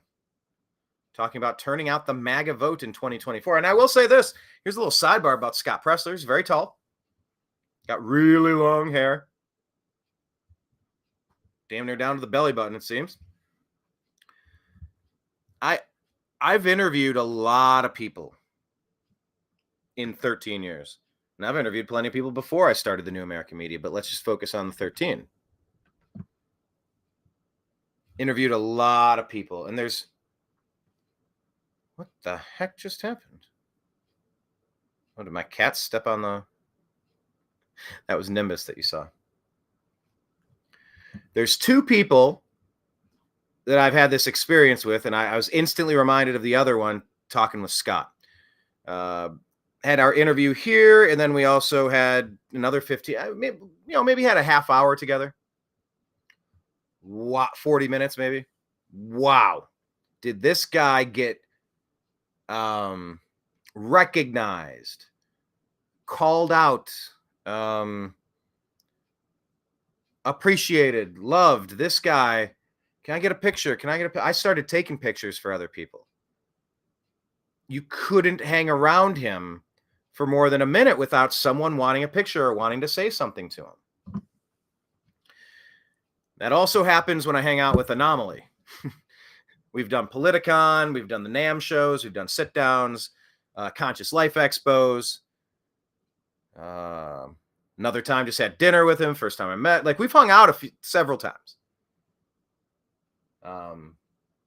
talking about turning out the MAGA vote in 2024. And I will say this. Here's a little sidebar about Scott Pressler. He's very tall. Got really long hair. Damn near down to the belly button, it seems. I've interviewed a lot of people in 13 years. And I've interviewed plenty of people before I started the New American Media, but let's just focus on the 13. Interviewed a lot of people, and there's... What the heck just happened? Oh, did my cat step on the... That was Nimbus that you saw. There's 2 people that I've had this experience with, and I was instantly reminded of the other one talking with Scott. Had our interview here, and then we also had another 15, maybe had a half hour together. 40 minutes maybe. Wow. did this guy get recognized, called out, appreciated, loved? This guy, can I get a picture? I started taking pictures for other people. You couldn't hang around him for more than a minute without someone wanting a picture or wanting to say something to him. That also happens when I hang out with Anomaly. We've done Politicon, we've done the NAM shows, we've done sit-downs, Conscious Life Expos. Another time just had dinner with him, first time I met. Like, we've hung out several times.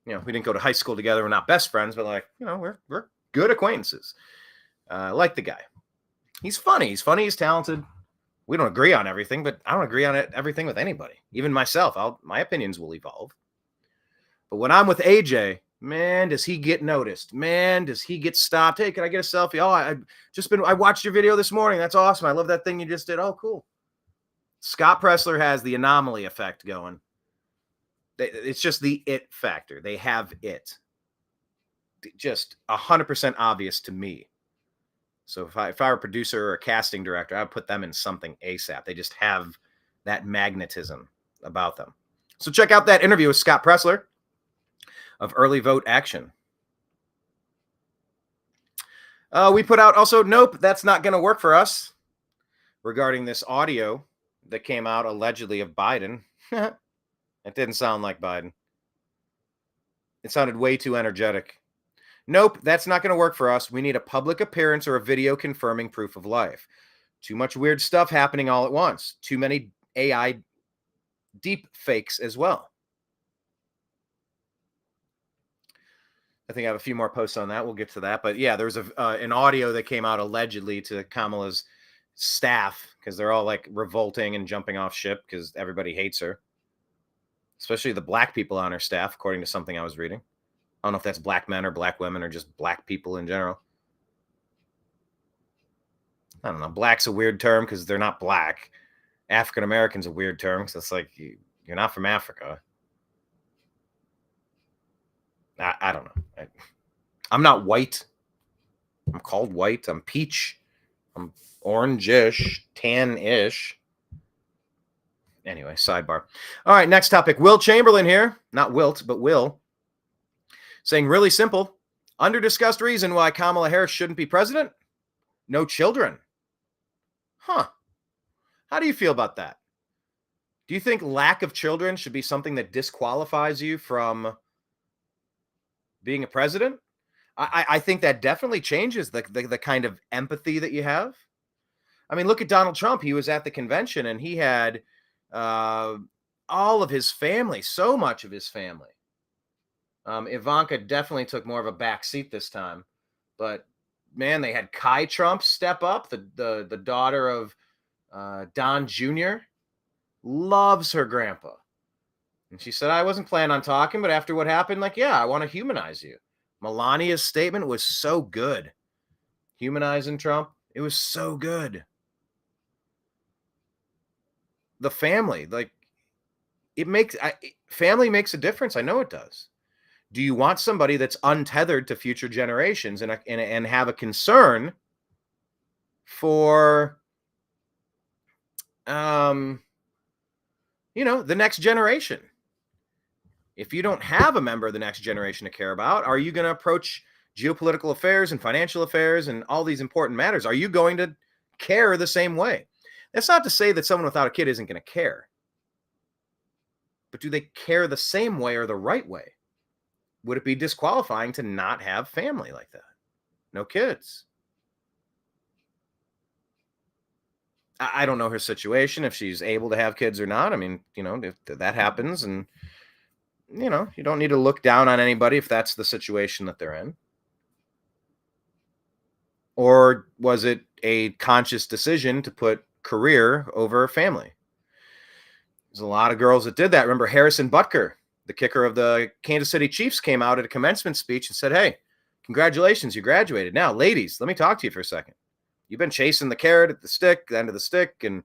We didn't go to high school together. We're not best friends, but we're good acquaintances. I like the guy. He's funny. He's talented. We don't agree on everything, but I don't agree on everything with anybody. Even myself, my opinions will evolve. But when I'm with AJ, man, does he get noticed? Man, does he get stopped? Hey, can I get a selfie? Oh, I watched your video this morning. That's awesome. I love that thing you just did. Oh, cool. Scott Pressler has the Anomaly effect going. It's just the it factor. They have it. Just 100% obvious to me. So if I were a producer or a casting director, I'd put them in something ASAP. They just have that magnetism about them. So check out that interview with Scott Pressler of Early Vote Action. We put out also, nope, that's not going to work for us, regarding this audio that came out allegedly of Biden. It didn't sound like Biden. It sounded way too energetic. Nope, that's not going to work for us. We need a public appearance or a video confirming proof of life. Too much weird stuff happening all at once. Too many AI deep fakes as well. I think I have a few more posts on that. We'll get to that. But yeah, there was an audio that came out allegedly to Kamala's staff because they're all like revolting and jumping off ship because everybody hates her. Especially the black people on her staff, according to something I was reading. I don't know if that's black men or black women or just black people in general. I don't know. Black's a weird term because they're not black. African American's a weird term because it's like you're not from Africa. I don't know. I'm not white. I'm called white. I'm peach. I'm orange-ish, tan-ish. Anyway, sidebar. All right, next topic. Will Chamberlain here. Not Wilt, but Will. Saying really simple. Under-discussed reason why Kamala Harris shouldn't be president? No children. Huh. How do you feel about that? Do you think lack of children should be something that disqualifies you from being a president? I think that definitely changes the kind of empathy that you have. I mean, look at Donald Trump. He was at the convention and he had all of his family, so much of his family. Ivanka definitely took more of a back seat this time, but man, they had Kai Trump step up, the daughter of Don Jr. Loves her grandpa. And she said, I wasn't planning on talking, but after what happened, I want to humanize you. Melania's statement was so good. Humanizing Trump, it was so good. The family, family makes a difference. I know it does. Do you want somebody that's untethered to future generations and have a concern for, the next generation? If you don't have a member of the next generation to care about, are you going to approach geopolitical affairs and financial affairs and all these important matters? Are you going to care the same way? That's not to say that someone without a kid isn't going to care. But do they care the same way or the right way? Would it be disqualifying to not have family like that? No kids. I don't know her situation, if she's able to have kids or not. I mean, if that happens, and, you don't need to look down on anybody if that's the situation that they're in. Or was it a conscious decision to put career over family? There's a lot of girls that did that. Remember Harrison Butker, the kicker of the Kansas City Chiefs, came out at a commencement speech and said, hey, congratulations, you graduated. Now, ladies, let me talk to you for a second. You've been chasing the carrot at the end of the stick, and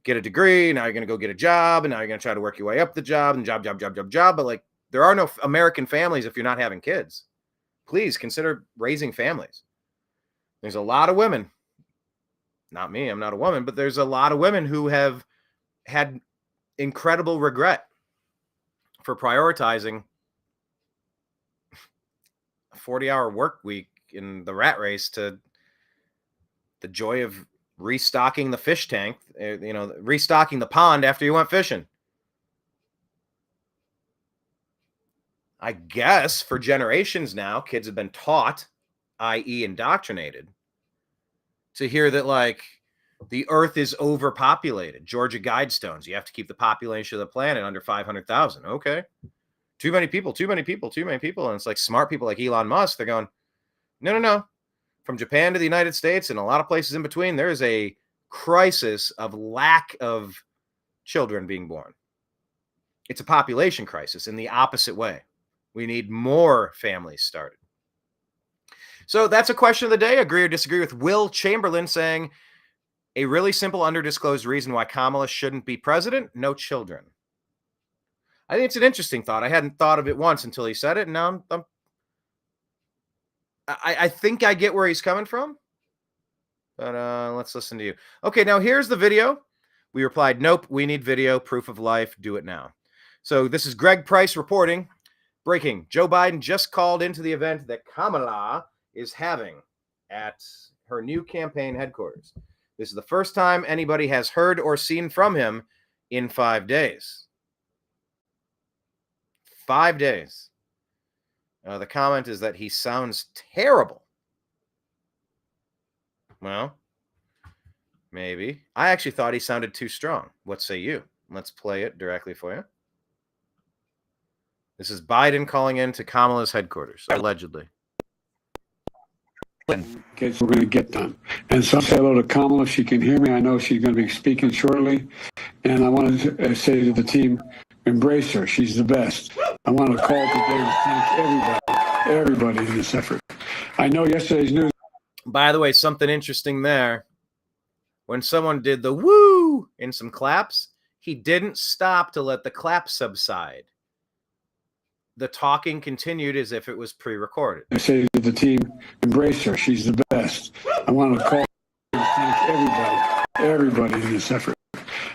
get a degree. Now you're going to go get a job, and now you're going to try to work your way up the job, and job. But There are no American families if you're not having kids. Please consider raising families. There's a lot of women, not me, I'm not a woman, but there's a lot of women who have had incredible regret for prioritizing a 40-hour work week in the rat race to the joy of restocking the fish tank, restocking the pond after you went fishing. I guess for generations now, kids have been taught, i.e. indoctrinated, to hear that, like, the earth is overpopulated. Georgia Guidestones. You have to keep the population of the planet under 500,000. Okay. Too many people. And it's like smart people like Elon Musk, they're going, no. From Japan to the United States and a lot of places in between, there is a crisis of lack of children being born. It's a population crisis in the opposite way. We need more families started. So that's a question of the day. Agree or disagree with Will Chamberlain saying a really simple underdisclosed reason why Kamala shouldn't be president? No children. I think it's an interesting thought. I hadn't thought of it once until he said it. And now I think I get where he's coming from. But let's listen to you. Okay, now here's the video. We replied, nope, we need video, proof of life, do it now. So this is Greg Price reporting. Breaking, Joe Biden just called into the event that Kamala is having at her new campaign headquarters. This is the first time anybody has heard or seen from him in 5 days. 5 days. The comment is that he sounds terrible. Well, maybe. I actually thought he sounded too strong. What say you? Let's play it directly for you. This is Biden calling in to Kamala's headquarters, allegedly. Kids, we're going to get done. And so say hello to Kamala if she can hear me. I know she's going to be speaking shortly. And I want to say to the team, embrace her. She's the best. I want to call today to thank everybody in this effort. I know yesterday's news. By the way, something interesting there. When someone did the woo in some claps, he didn't stop to let the clap subside. The talking continued as if it was pre-recorded. I say to the team, embrace her. She's the best. I want to call to thank everybody in this effort.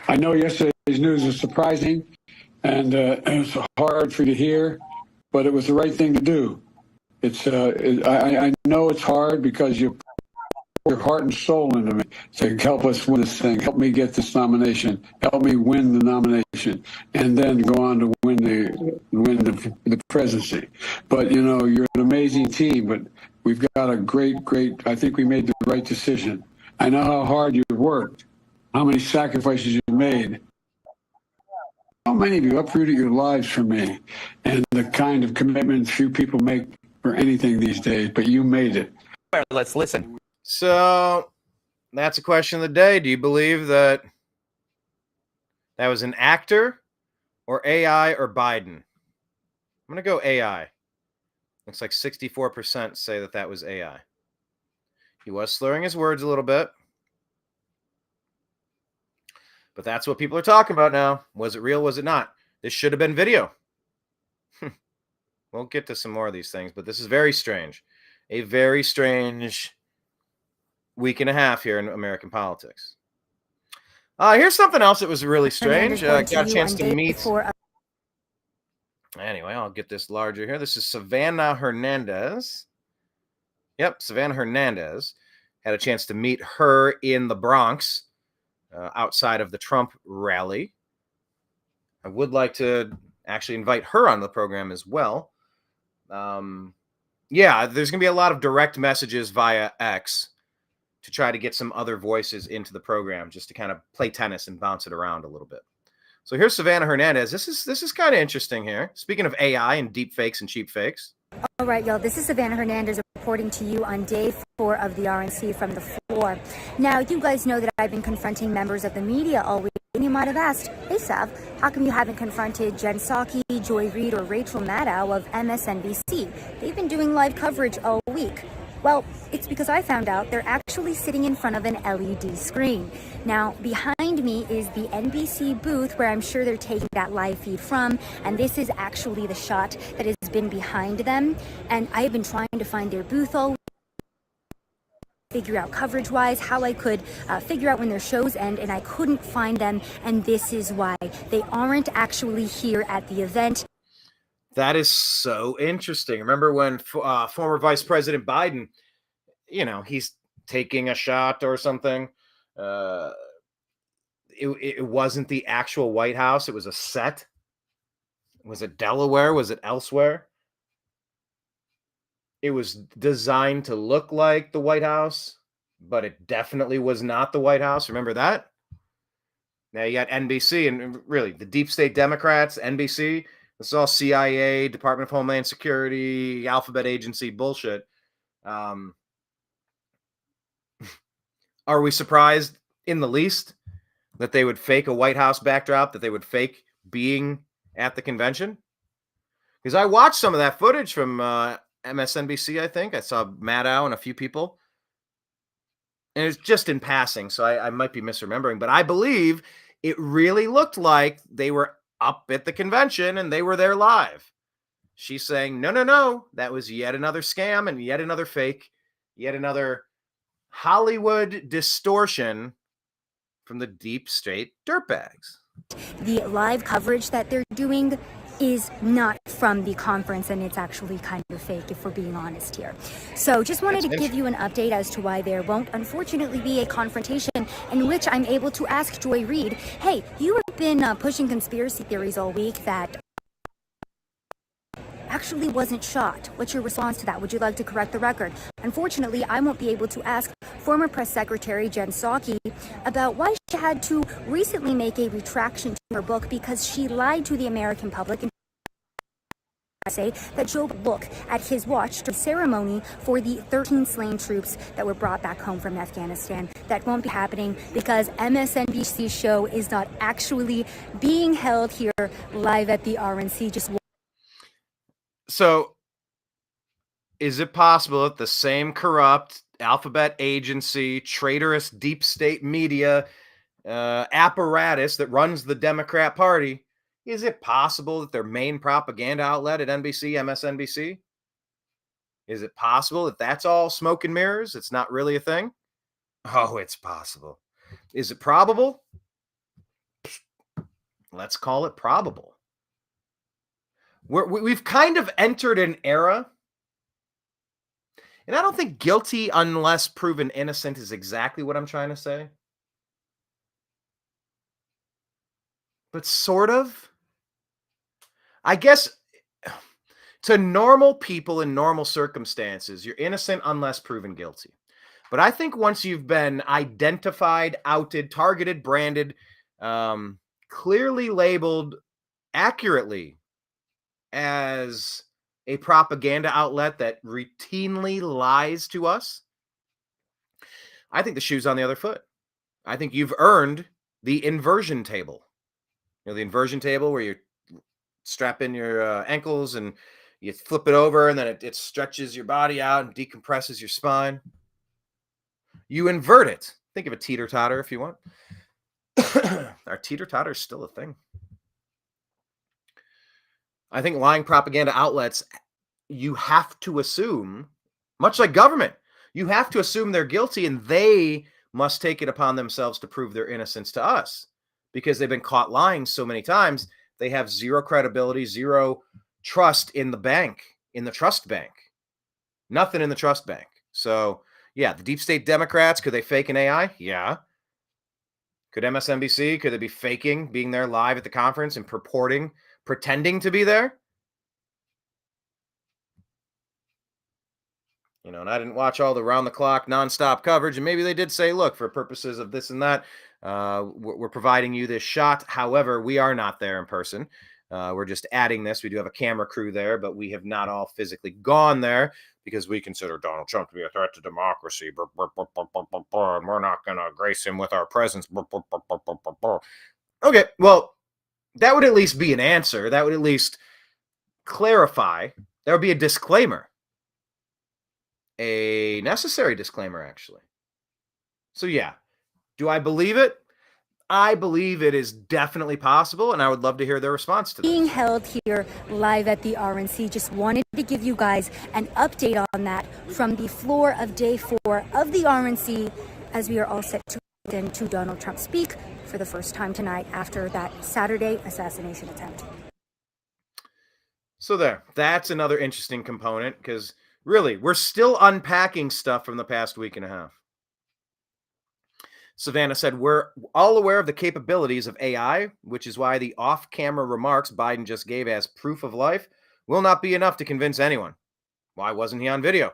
I know yesterday's news was surprising and it was hard for you to hear, but it was the right thing to do. I know it's hard because you pour your heart and soul into me to help us win this thing, help me get this nomination, help me win the nomination, and then go on to win the presidency. But you know, you're an amazing team. But we've got a great. I think we made the right decision. I know how hard you worked, how many sacrifices you made. How many of you uprooted your lives for me, and the kind of commitment few people make for anything these days, but you made it. Let's listen. So that's a question of the day. Do you believe that was an actor or AI or Biden? I'm going to go AI. Looks like 64% say that was AI. He was slurring his words a little bit. But that's what people are talking about now. Was it real? Was it not? This should have been video. We'll get to some more of these things, but this is very strange. A very strange week and a half here in American politics. Here's something else that was really strange. Got a chance to meet. Anyway, I'll get this larger here. This is Savannah Hernandez. Yep, Savannah Hernandez. Had a chance to meet her in the Bronx outside of the Trump rally. I would like to actually invite her on the program as well. Yeah, there's going to be a lot of direct messages via X to try to get some other voices into the program, just to kind of play tennis and bounce it around a little bit. So here's Savannah Hernandez. This is kind of interesting here. Speaking of AI and deep fakes and cheap fakes. All right, y'all. This is Savannah Hernandez reporting to you on day 4 of the RNC from the floor. Now, you guys know that I've been confronting members of the media all week. And you might have asked, hey, Sav, how come you haven't confronted Jen Psaki, Joy Reid, or Rachel Maddow of MSNBC? They've been doing live coverage all week. Well, it's because I found out they're actually sitting in front of an LED screen. Now, behind behind me is the NBC booth where I'm sure they're taking that live feed from, and this is actually the shot that has been behind them. And I have been trying to find their booth all figure out coverage-wise how I could figure out when their shows end, and I couldn't find them, and this is why. They aren't actually here at the event. That is so interesting. Remember when former Vice President Biden, he's taking a shot or something. It wasn't the actual White House. It was a set. Was it Delaware? Was it elsewhere? It was designed to look like the White House, but it definitely was not the White House. Remember that? Now you got NBC and really the deep state Democrats, NBC. This is all CIA, Department of Homeland Security, alphabet agency bullshit. Are we surprised in the least that they would fake a White House backdrop, that they would fake being at the convention? Because I watched some of that footage from MSNBC, I think. I saw Maddow and a few people. And it's just in passing, so I might be misremembering. But I believe it really looked like they were up at the convention and they were there live. She's saying, no, that was yet another scam and yet another fake, yet another Hollywood distortion from the deep state dirtbags. The live coverage that they're doing is not from the conference, and it's actually kind of fake, if we're being honest here. So just wanted to give you an update as to why there won't unfortunately be a confrontation in which I'm able to ask Joy Reid, hey, you have been pushing conspiracy theories all week that actually wasn't shot. What's your response to that? Would you like to correct the record? Unfortunately, I won't be able to ask former press secretary Jen Psaki about why she had to recently make a retraction to her book because she lied to the American public and say that Joe would look at his watch to ceremony for the 13 slain troops that were brought back home from Afghanistan. That won't be happening because MSNBC's show is not actually being held here live at the RNC. So, is it possible that the same corrupt alphabet agency, traitorous deep state media apparatus that runs the Democrat Party, is it possible that their main propaganda outlet at NBC, MSNBC, is it possible that that's all smoke and mirrors? It's not really a thing? Oh, it's possible. Is it probable? Let's call it probable. We've kind of entered an era, and I don't think guilty unless proven innocent is exactly what I'm trying to say. But sort of. I guess to normal people in normal circumstances, you're innocent unless proven guilty. But I think once you've been identified, outed, targeted, branded, clearly labeled accurately as a propaganda outlet that routinely lies to us, I think the shoe's on the other foot. I think you've earned the inversion table. You know, the inversion table where you strap in your ankles and you flip it over and then it stretches your body out and decompresses your spine. You invert it. Think of a teeter-totter if you want. Our teeter-totter is still a thing. I think lying propaganda outlets, you have to assume, much like government, you have to assume they're guilty and they must take it upon themselves to prove their innocence to us because they've been caught lying so many times. They have zero credibility, zero trust in the bank, in the trust bank. Nothing in the trust bank. So, yeah, the deep state Democrats, could they fake an AI? Yeah. Could MSNBC, could they be faking being there live at the conference and pretending to be there? You know, and I didn't watch all the round-the-clock, nonstop coverage, and maybe they did say, look, for purposes of this and that, we're providing you this shot. However, we are not there in person. We're just adding this. We do have a camera crew there, but we have not all physically gone there because we consider Donald Trump to be a threat to democracy. And we're not going to grace him with our presence. Okay, well, that would at least be an answer. That would at least clarify. There would be a disclaimer. A necessary disclaimer, actually. So, yeah. Do I believe it? I believe it is definitely possible, and I would love to hear their response to Being this. held here live at the RNC. Just wanted to give you guys an update on that from the floor of day 4 of the RNC, as we are all set to listen to Donald Trump speak for the first time tonight after that Saturday assassination attempt. So that's another interesting component, because really, we're still unpacking stuff from the past week and a half. Savannah said, we're all aware of the capabilities of AI, which is why the off-camera remarks Biden just gave as proof of life will not be enough to convince anyone. Why wasn't he on video?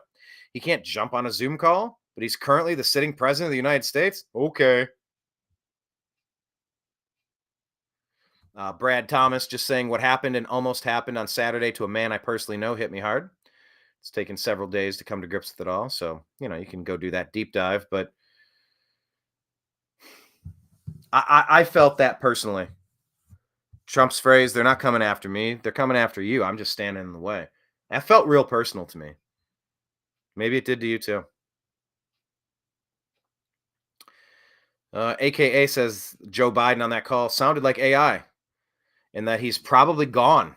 He can't jump on a Zoom call, but he's currently the sitting president of the United States? Okay. Brad Thomas just saying, what happened and almost happened on Saturday to a man I personally know hit me hard. It's taken several days to come to grips with it all. So, you can go do that deep dive, but I felt that personally. Trump's phrase, they're not coming after me. They're coming after you. I'm just standing in the way. That felt real personal to me. Maybe it did to you too. AKA says Joe Biden on that call sounded like AI and that he's probably gone.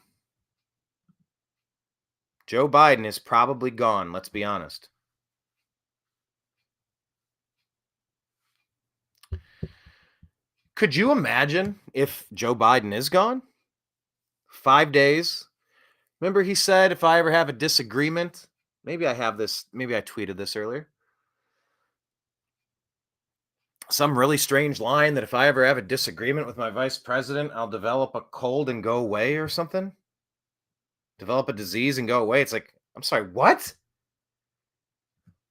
Joe Biden is probably gone. Let's be honest. Could you imagine if Joe Biden is gone? 5 days. Remember he said, if I ever have a disagreement, maybe I tweeted this earlier. Some really strange line that if I ever have a disagreement with my vice president, I'll develop a cold and go away or something. Develop a disease and go away. It's like, I'm sorry, what?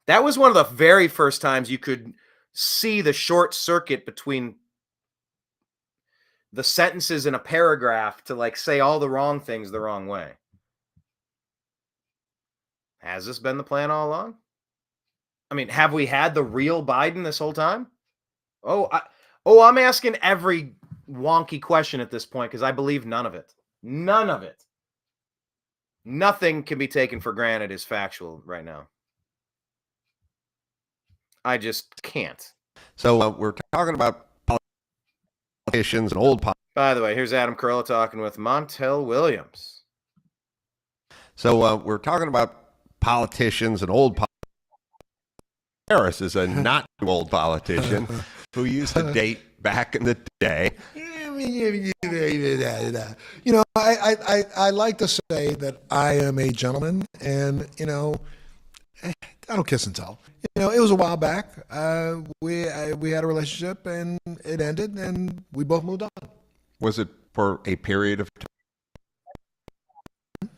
That was one of the very first times you could see the short circuit between the sentences in a paragraph to say all the wrong things the wrong way. Has this been the plan all along? I mean, have we had the real Biden this whole time? I'm asking every wonky question at this point because I believe none of it. None of it. Nothing can be taken for granted as factual right now. I just can't. So we're talking about politicians and old politicians. By the way, here's Adam Carolla talking with Montel Williams. So we're talking about politicians and old politicians. Harris is a not too old politician who used to date back in the day. I like to say that I am a gentleman, and I don't kiss and tell. It was a while back. We had a relationship, and it ended, and we both moved on. Was it for a period of time?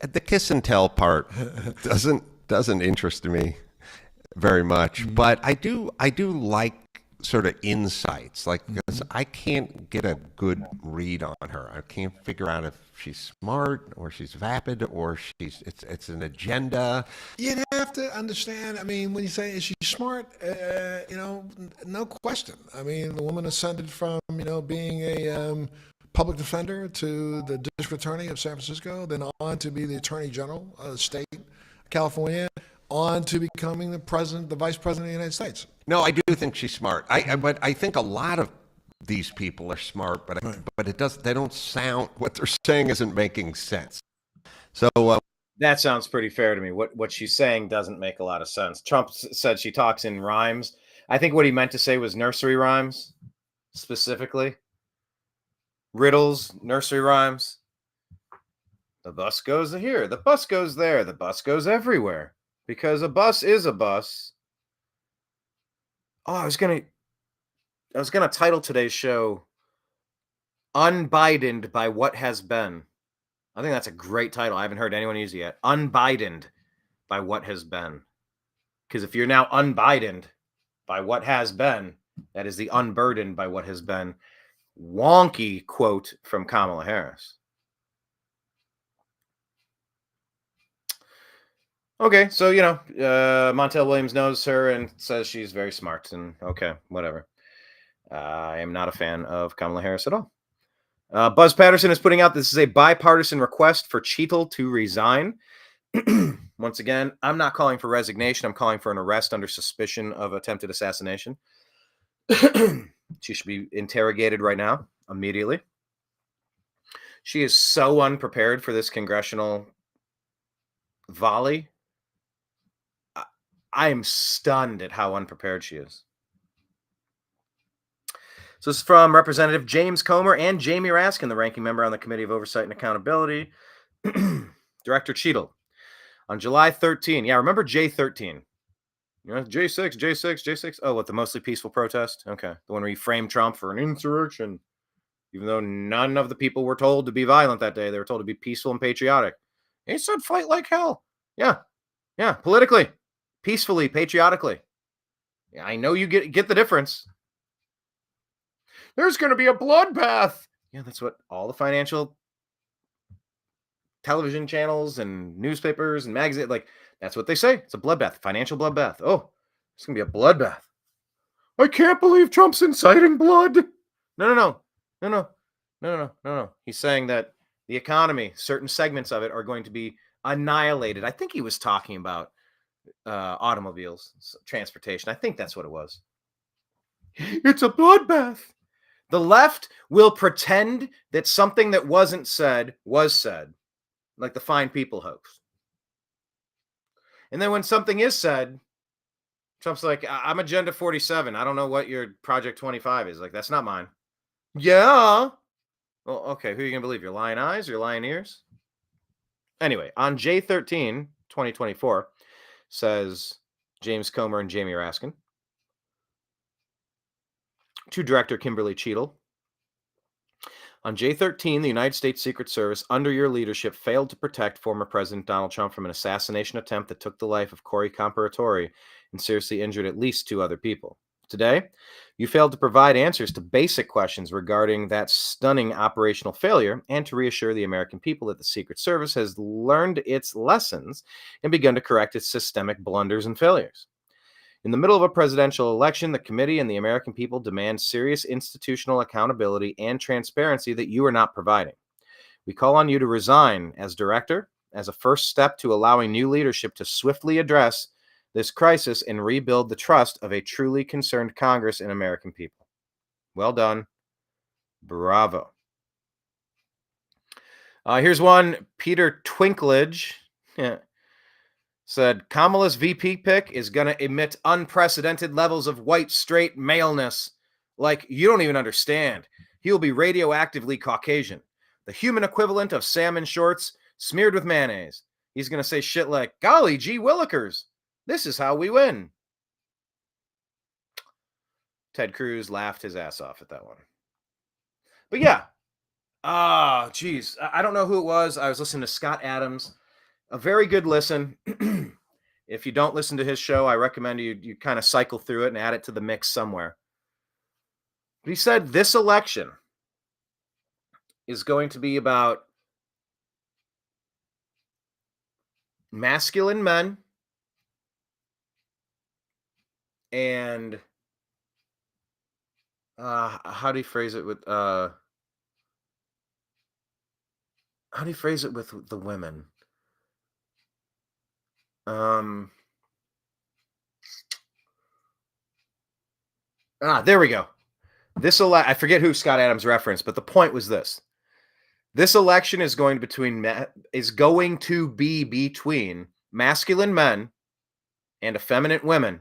The kiss and tell part doesn't interest me very much, but I do like sort of insights, because I can't get a good read on her. I can't figure out if she's smart or she's vapid or it's an agenda. You'd have to understand. I mean, when you say is she smart, no question. I mean, the woman ascended from being a public defender to the district attorney of San Francisco, then on to be the attorney general of the state of California, on to becoming the vice president of the United States. No, I do think she's smart. But I think a lot of these people are smart, but they don't sound, what they're saying isn't making sense. So that sounds pretty fair to me. What she's saying doesn't make a lot of sense. Trump said she talks in rhymes. I think what he meant to say was nursery rhymes, specifically. Riddles, nursery rhymes. The bus goes here, the bus goes there, the bus goes everywhere. Because a bus is a bus. Oh, I was gonna title today's show Unbidened by What Has Been. I think that's a great title. I haven't heard anyone use it yet. Unbidened by What Has Been. Because if you're now unbidened by what has been, that is the unburdened by what has been. Wonky quote from Kamala Harris. Okay, so, Montel Williams knows her and says she's very smart, and okay, whatever. I am not a fan of Kamala Harris at all. Buzz Patterson is putting out this is a bipartisan request for Cheadle to resign. Once again, I'm not calling for resignation. I'm calling for an arrest under suspicion of attempted assassination. She should be interrogated right now, immediately. She is so unprepared for this congressional volley. I am stunned at how unprepared she is. So this is from Representative James Comer and Jamie Raskin, the ranking member on the Committee of Oversight and Accountability. Director Cheadle. On July 13, yeah, remember J13. You know, J6, J6, J6. Oh, what, the mostly peaceful protest? Okay. The one where you framed Trump for an insurrection. Even though none of the people were told to be violent that day, they were told to be peaceful and patriotic. He said fight like hell. Yeah. Yeah. Politically, peacefully, patriotically. Yeah, I know you get the difference. There's going to be a bloodbath. Yeah, that's what all the financial television channels and newspapers and magazines, like, that's what they say. It's a bloodbath, financial bloodbath. Oh, it's going to be a bloodbath. I can't believe Trump's inciting blood. No. He's saying that the economy, certain segments of it are going to be annihilated. I think he was talking about automobiles, transportation. I think that's what it was. It's a bloodbath. The left will pretend that something that wasn't said was said, like the Fine People hoax. And then when something is said, Trump's like, I'm Agenda 47. I don't know what your Project 25 is. Like, that's not mine. Yeah. Well, okay, who are you going to believe? Your lying eyes or your lying ears? Anyway, on J13, 2024, says James Comer and Jamie Raskin, to Director Kimberly Cheadle. On J13, the United States Secret Service, under your leadership, failed to protect former President Donald Trump from an assassination attempt that took the life of Corey Comparatore and seriously injured at least 2 other people. Today, you failed to provide answers to basic questions regarding that stunning operational failure and to reassure the American people that the Secret Service has learned its lessons and begun to correct its systemic blunders and failures. In the middle of a presidential election, the committee and the American people demand serious institutional accountability and transparency that you are not providing. We call on you to resign as director as a first step to allowing new leadership to swiftly address this crisis and rebuild the trust of a truly concerned Congress and American people. Well done. Bravo. Here's one. Peter Twinklage. Said Kamala's VP pick is going to emit unprecedented levels of white straight maleness. Like, you don't even understand. He'll be radioactively Caucasian. The human equivalent of salmon shorts smeared with mayonnaise. He's going to say shit like, golly gee willikers, this is how we win. Ted Cruz laughed his ass off at that one. But yeah. Geez. I don't know who it was. I was listening to Scott Adams. A very good listen. If you don't listen to his show, I recommend you kind of cycle through it and add it to the mix somewhere. But he said this election is going to be about masculine men and how do you phrase it with the women? There we go. I forget who Scott Adams referenced, but the point was this. This election is going to be between masculine men and effeminate women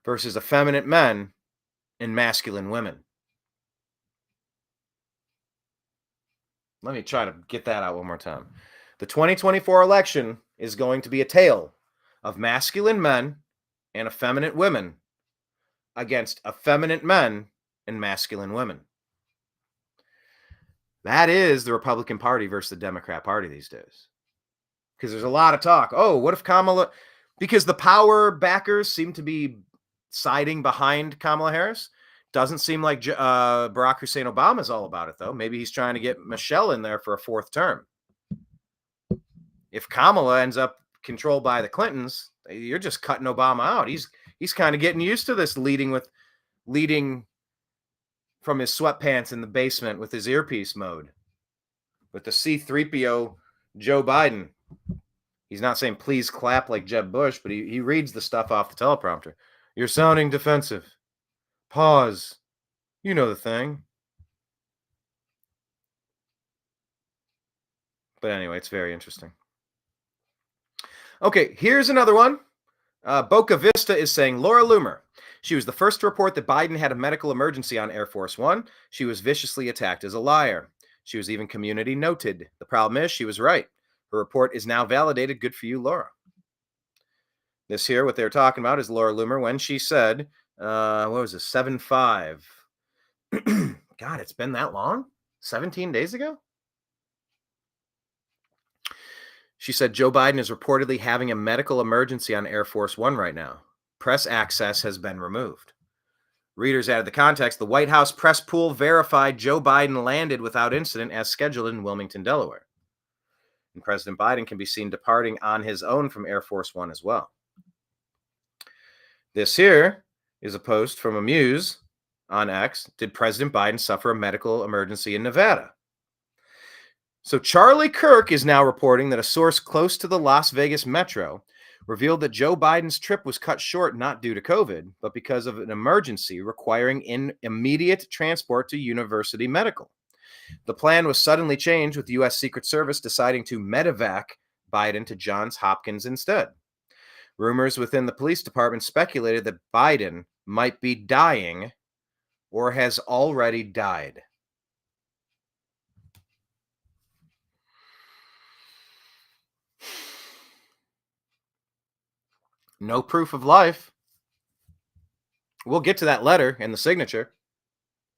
versus effeminate men and masculine women. Let me try to get that out one more time. The 2024 election is going to be a tale of masculine men and effeminate women against effeminate men and masculine women. That is the Republican Party versus the Democrat Party these days. Because there's a lot of talk. Oh, what if Kamala... Because the power backers seem to be siding behind Kamala Harris. Doesn't seem like Barack Hussein Obama is all about it, though. Maybe he's trying to get Michelle in there for a 4th term. If Kamala ends up controlled by the Clintons, you're just cutting Obama out. He's kind of getting used to this leading from his sweatpants in the basement with his earpiece mode. With the C-3PO Joe Biden. He's not saying please clap like Jeb Bush, but he reads the stuff off the teleprompter. You're sounding defensive. Pause. You know the thing. But anyway, it's very interesting. Okay, here's another one. Boca Vista is saying Laura Loomer. She was the first to report that Biden had a medical emergency on Air Force One. She was viciously attacked as a liar. She was even community noted. The problem is she was right. Her report is now validated. Good for you, Laura. This here, what they're talking about is Laura Loomer when she said, what was it, 7-5. God, it's been that long? 17 days ago? She said Joe Biden is reportedly having a medical emergency on Air Force One right now. Press access has been removed. Readers added the context. The White House press pool verified Joe Biden landed without incident as scheduled in Wilmington, Delaware. And President Biden can be seen departing on his own from Air Force One as well. This here is a post from Amuse on X. Did President Biden suffer a medical emergency in Nevada? So Charlie Kirk is now reporting that a source close to the Las Vegas metro revealed that Joe Biden's trip was cut short not due to COVID, but because of an emergency requiring immediate transport to University Medical. The plan was suddenly changed with the U.S. Secret Service deciding to medevac Biden to Johns Hopkins instead. Rumors within the police department speculated that Biden might be dying or has already died. No proof of life. We'll get to that letter and the signature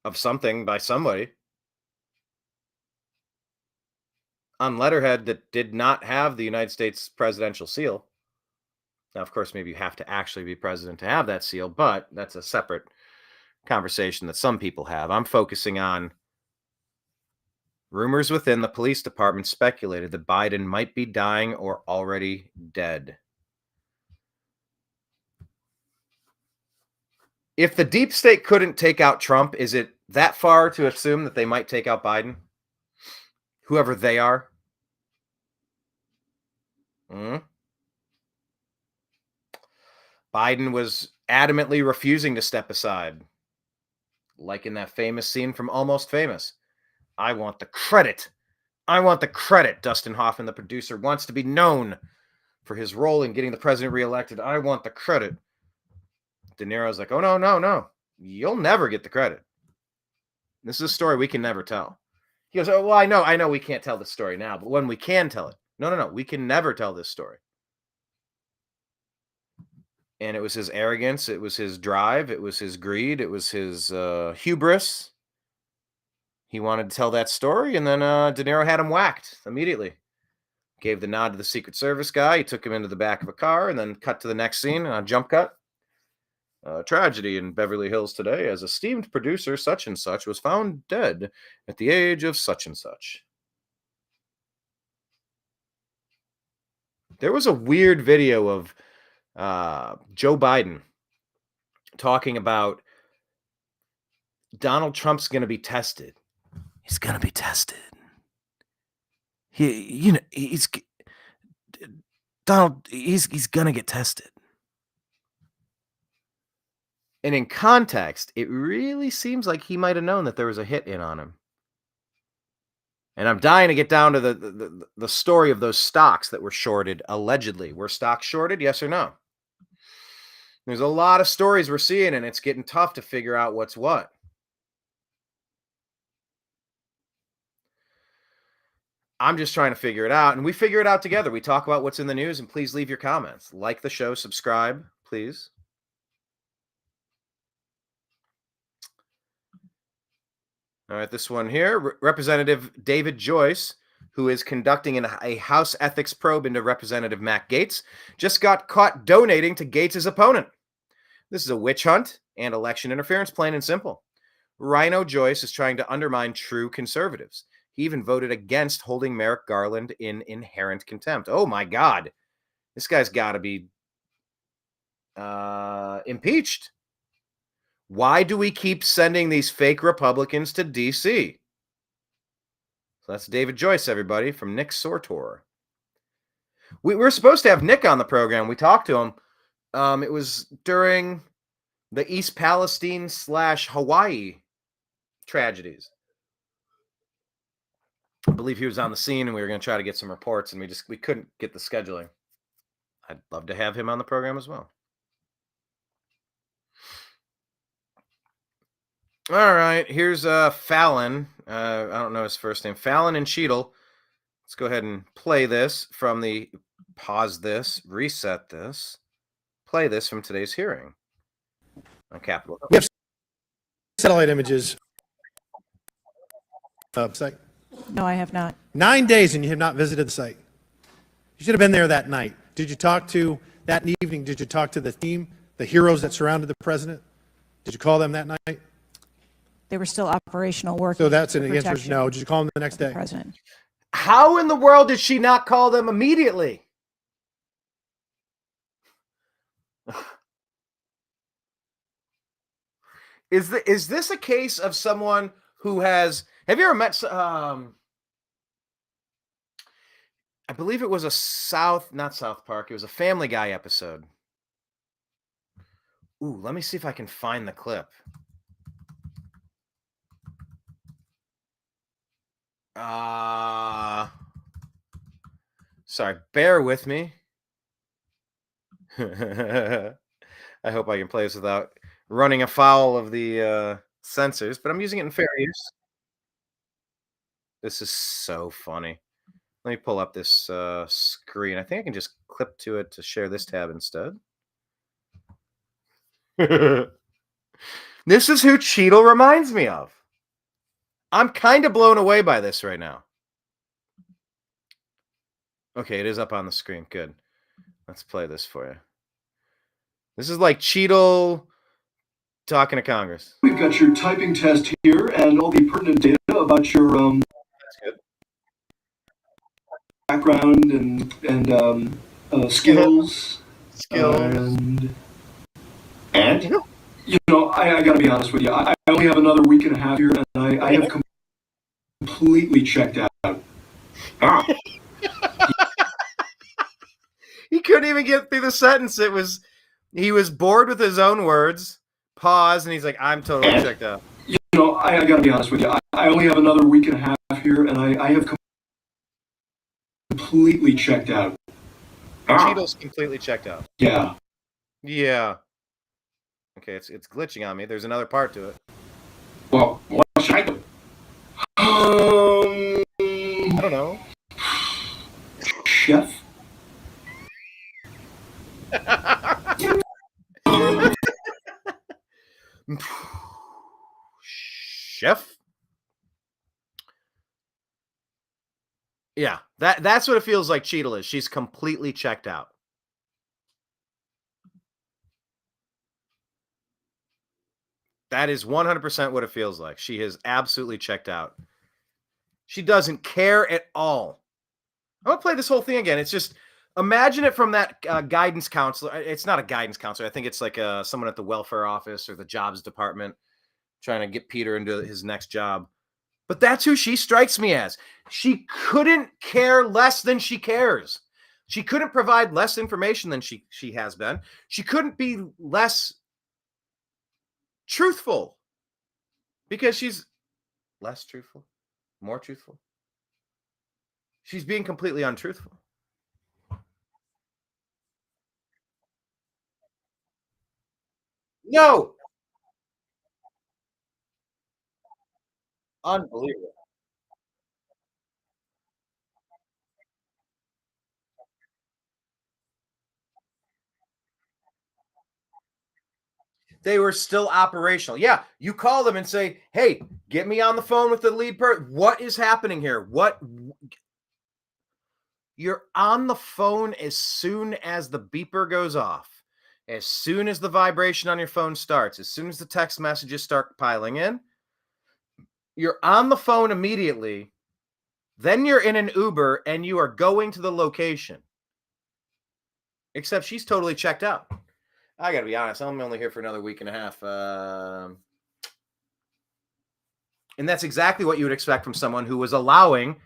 of something by somebody on letterhead that did not have the United States presidential seal. Now, of course, maybe you have to actually be president to have that seal, but that's a separate conversation that some people have. I'm focusing on rumors within the police department speculated that Biden might be dying or already dead. If the deep state couldn't take out Trump, is it that far to assume that they might take out Biden? Whoever they are? Biden was adamantly refusing to step aside. Like in that famous scene from Almost Famous. I want the credit. I want the credit. Dustin Hoffman, the producer, wants to be known for his role in getting the president reelected. I want the credit. De Niro's like, oh, no. You'll never get the credit. This is a story we can never tell. He goes, oh, well, I know we can't tell this story now, but when we can tell it. No. We can never tell this story. And it was his arrogance. It was his drive. It was his greed. It was his hubris. He wanted to tell that story, and then De Niro had him whacked immediately. Gave the nod to the Secret Service guy. He took him into the back of a car, and then cut to the next scene, jump cut. Tragedy in Beverly Hills today, as esteemed producer such and such was found dead at the age of such and such. There was a weird video of Joe Biden talking about Donald Trump's going to be tested. He's going to be tested. He's going to get tested. And in context, it really seems like he might have known that there was a hit in on him. And I'm dying to get down to the story of those stocks that were shorted, allegedly. Were stocks shorted, yes or no? There's a lot of stories we're seeing, and it's getting tough to figure out what's what. I'm just trying to figure it out, and we figure it out together. We talk about what's in the news, and please leave your comments. Like the show, subscribe, please. All right, this one here, Representative David Joyce, who is conducting a House ethics probe into Representative Matt Gaetz, just got caught donating to Gaetz' opponent. This is a witch hunt and election interference, plain and simple. Rhino Joyce is trying to undermine true conservatives. He even voted against holding Merrick Garland in inherent contempt. Oh, my God. This guy's got to be impeached. Why do we keep sending these fake Republicans to D.C.? So that's David Joyce, everybody, from Nick Sortor. We were supposed to have Nick on the program. We talked to him. It was during the East Palestine / Hawaii tragedies. I believe he was on the scene, and we were going to try to get some reports, and we couldn't get the scheduling. I'd love to have him on the program as well. All right, here's Fallon. I don't know his first name. Fallon and Cheadle. Let's go ahead and play this from the pause this, reset this, play this from today's hearing on Capitol Hill. We have satellite images site. No, I have not. 9 days and you have not visited the site. You should have been there that night. Did you talk to, that evening, did you talk to the team, the heroes that surrounded the president? Did you call them that night? They were still operational work. So that's an answer is no. Did you call them the next day? President. How in the world did she not call them immediately? Is this a case of someone who has? Have you ever met? I believe it was not South Park. It was a Family Guy episode. Ooh, let me see if I can find the clip. Sorry, bear with me. I hope I can play this without running afoul of the censors, but I'm using it in fair use. This is so funny. Let me pull up this screen. I think I can just clip to it to share this tab instead. This is who Cheadle reminds me of. I'm kind of blown away by this right now. Okay, it is up on the screen. Good. Let's play this for you. This is like Cheadle talking to Congress. We've got your typing test here and all the pertinent data about your That's good. background and skills. And you know, I got to be honest with you. I only have another week and a half here, and I have completely checked out. He couldn't even get through the sentence. He was bored with his own words. Pause, and he's like, "I'm totally checked out." You know, I got to be honest with you. I only have another week and a half here, and I have completely checked out. Cheadle's completely checked out. Yeah. Yeah. Okay, it's glitching on me. There's another part to it. Well, what should I do? I don't know. Chef? Chef? Yeah, that's what it feels like Cheadle is. She's completely checked out. That is 100% what it feels like. She has absolutely checked out. She doesn't care at all. I'm going to play this whole thing again. It's just, imagine it from that guidance counselor. It's not a guidance counselor. I think it's like someone at the welfare office or the jobs department trying to get Peter into his next job. But that's who she strikes me as. She couldn't care less than she cares. She couldn't provide less information than she has been. She couldn't be less truthful because she's less truthful, more truthful. She's being completely untruthful. No. Unbelievable. They were still operational. Yeah, you call them and say, "Hey, get me on the phone with the lead person. What is happening here? What?" You're on the phone as soon as the beeper goes off, as soon as the vibration on your phone starts, as soon as the text messages start piling in. You're on the phone immediately. Then you're in an Uber and you are going to the location. Except she's totally checked out. I got to be honest. I'm only here for another week and a half. And that's exactly what you would expect from someone who was allowing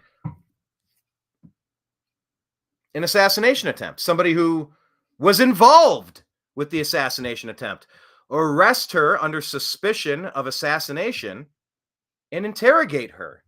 an assassination attempt. Somebody who was involved with the assassination attempt. Arrest her under suspicion of assassination and interrogate her.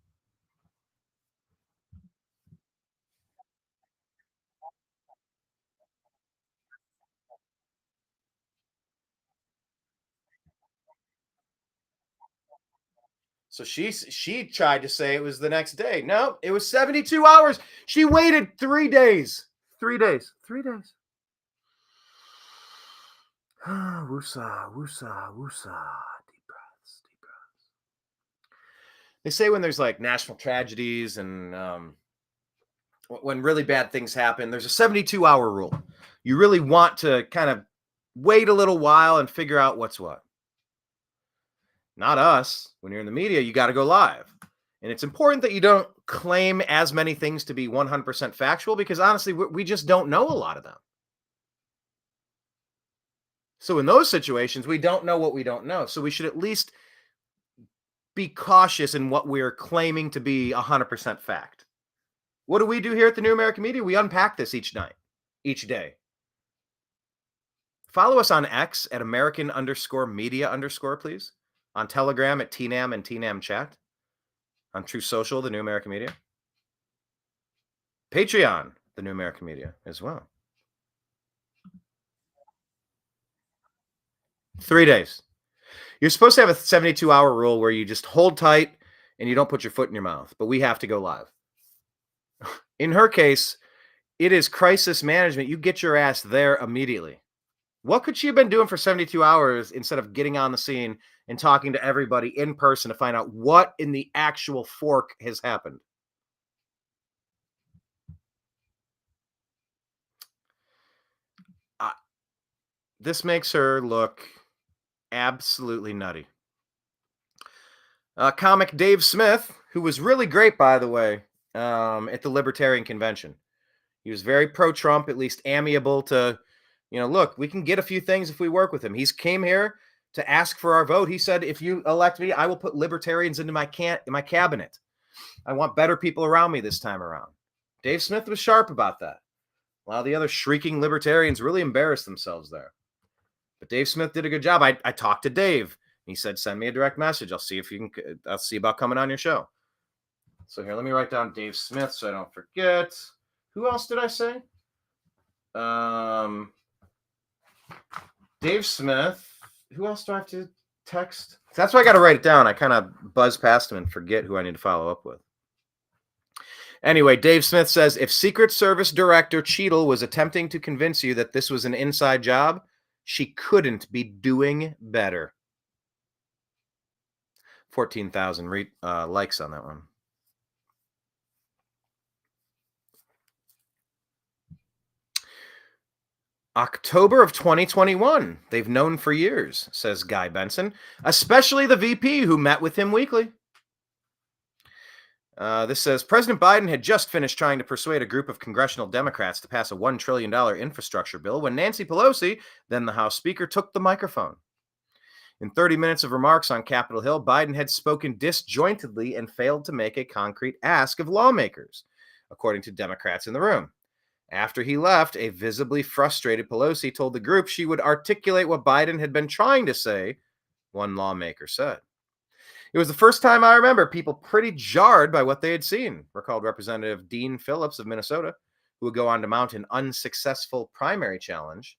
So she tried to say it was the next day. No, it was 72 hours. She waited 3 days. 3 days. 3 days. Woosah, woosah, woosah. Deep breaths, deep breaths. They say when there's like national tragedies and when really bad things happen, there's a 72-hour rule. You really want to kind of wait a little while and figure out what's what. Not us. When you're in the media, you got to go live. And it's important that you don't claim as many things to be 100% factual because honestly, we just don't know a lot of them. So in those situations, we don't know what we don't know. So we should at least be cautious in what we're claiming to be 100% fact. What do we do here at the New American Media? We unpack this each night, each day. Follow us on X at American_media_, please. On Telegram at TNAM and TNAM Chat. On True Social, the New American Media. Patreon, the New American Media as well. 3 days. You're supposed to have a 72-hour rule where you just hold tight and you don't put your foot in your mouth, but we have to go live. In her case, it is crisis management. You get your ass there immediately. What could she have been doing for 72 hours instead of getting on the scene and talking to everybody in person to find out what in the actual fork has happened? This makes her look absolutely nutty. Comic Dave Smith, who was really great, by the way, at the Libertarian Convention. He was very pro-Trump, at least amiable to, look, we can get a few things if we work with him. He's came here to ask for our vote. He said, if you elect me, I will put libertarians into my cabinet. I want better people around me this time around. Dave Smith was sharp about that. A lot of the other shrieking libertarians really embarrassed themselves there. But Dave Smith did a good job. I talked to Dave. He said, send me a direct message. I'll see about coming on your show. So here, let me write down Dave Smith so I don't forget. Who else did I say? Dave Smith. Who else do I have to text? That's why I got to write it down. I kind of buzz past him and forget who I need to follow up with. Anyway, Dave Smith says, if Secret Service Director Cheadle was attempting to convince you that this was an inside job, she couldn't be doing better. 14,000 likes on that one. October of 2021. They've known for years, says Guy Benson, especially the VP who met with him weekly. This says, President Biden had just finished trying to persuade a group of congressional Democrats to pass a $1 trillion infrastructure bill when Nancy Pelosi, then the House Speaker, took the microphone. In 30 minutes of remarks on Capitol Hill, Biden had spoken disjointedly and failed to make a concrete ask of lawmakers, according to Democrats in the room. After he left, a visibly frustrated Pelosi told the group she would articulate what Biden had been trying to say, one lawmaker said. It was the first time I remember people pretty jarred by what they had seen, recalled Representative Dean Phillips of Minnesota, who would go on to mount an unsuccessful primary challenge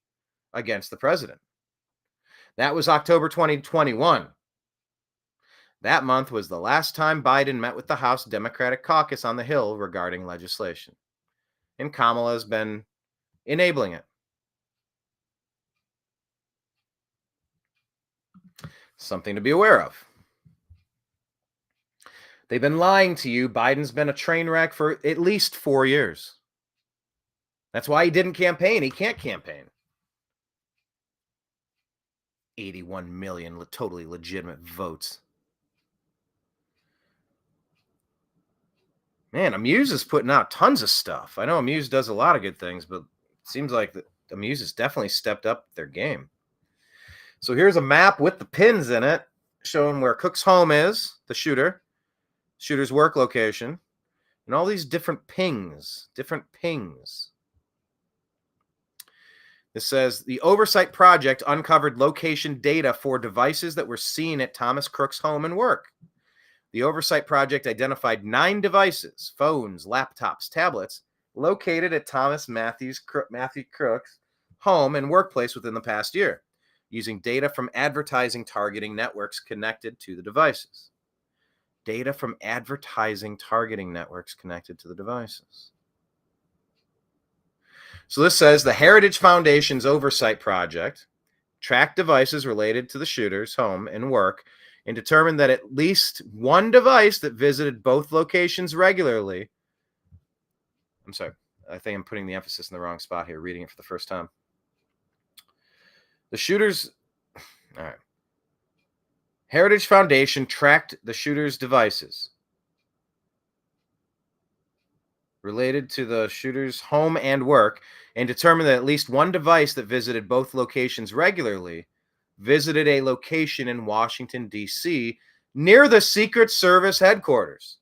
against the president. That was October 2021. That month was the last time Biden met with the House Democratic caucus on the Hill regarding legislation. And Kamala has been enabling it. Something to be aware of. They've been lying to you. Biden's been a train wreck for at least 4 years. That's why he didn't campaign. He can't campaign. 81 million totally legitimate votes. Man, Amuse is putting out tons of stuff. I know Amuse does a lot of good things, but it seems like Amuse has definitely stepped up their game. So here's a map with the pins in it, showing where Cook's home is, the shooter's work location, and all these different pings. This says, the Oversight Project uncovered location data for devices that were seen at Thomas Crook's home and work. The oversight project identified 9 devices, phones, laptops, tablets, located at Matthew Crook's home and workplace within the past year, using data from advertising targeting networks connected to the devices. Data from advertising targeting networks connected to the devices. So this says the Heritage Foundation's oversight project tracked devices related to the shooter's home and work and determined that at least one device that visited both locations regularly. I'm sorry, I think I'm putting the emphasis in the wrong spot here, reading it for the first time. The shooter's, all right. Heritage Foundation tracked the shooter's devices related to the shooter's home and work and determined that at least one device that visited both locations regularly visited a location in Washington, D.C., near the Secret Service headquarters.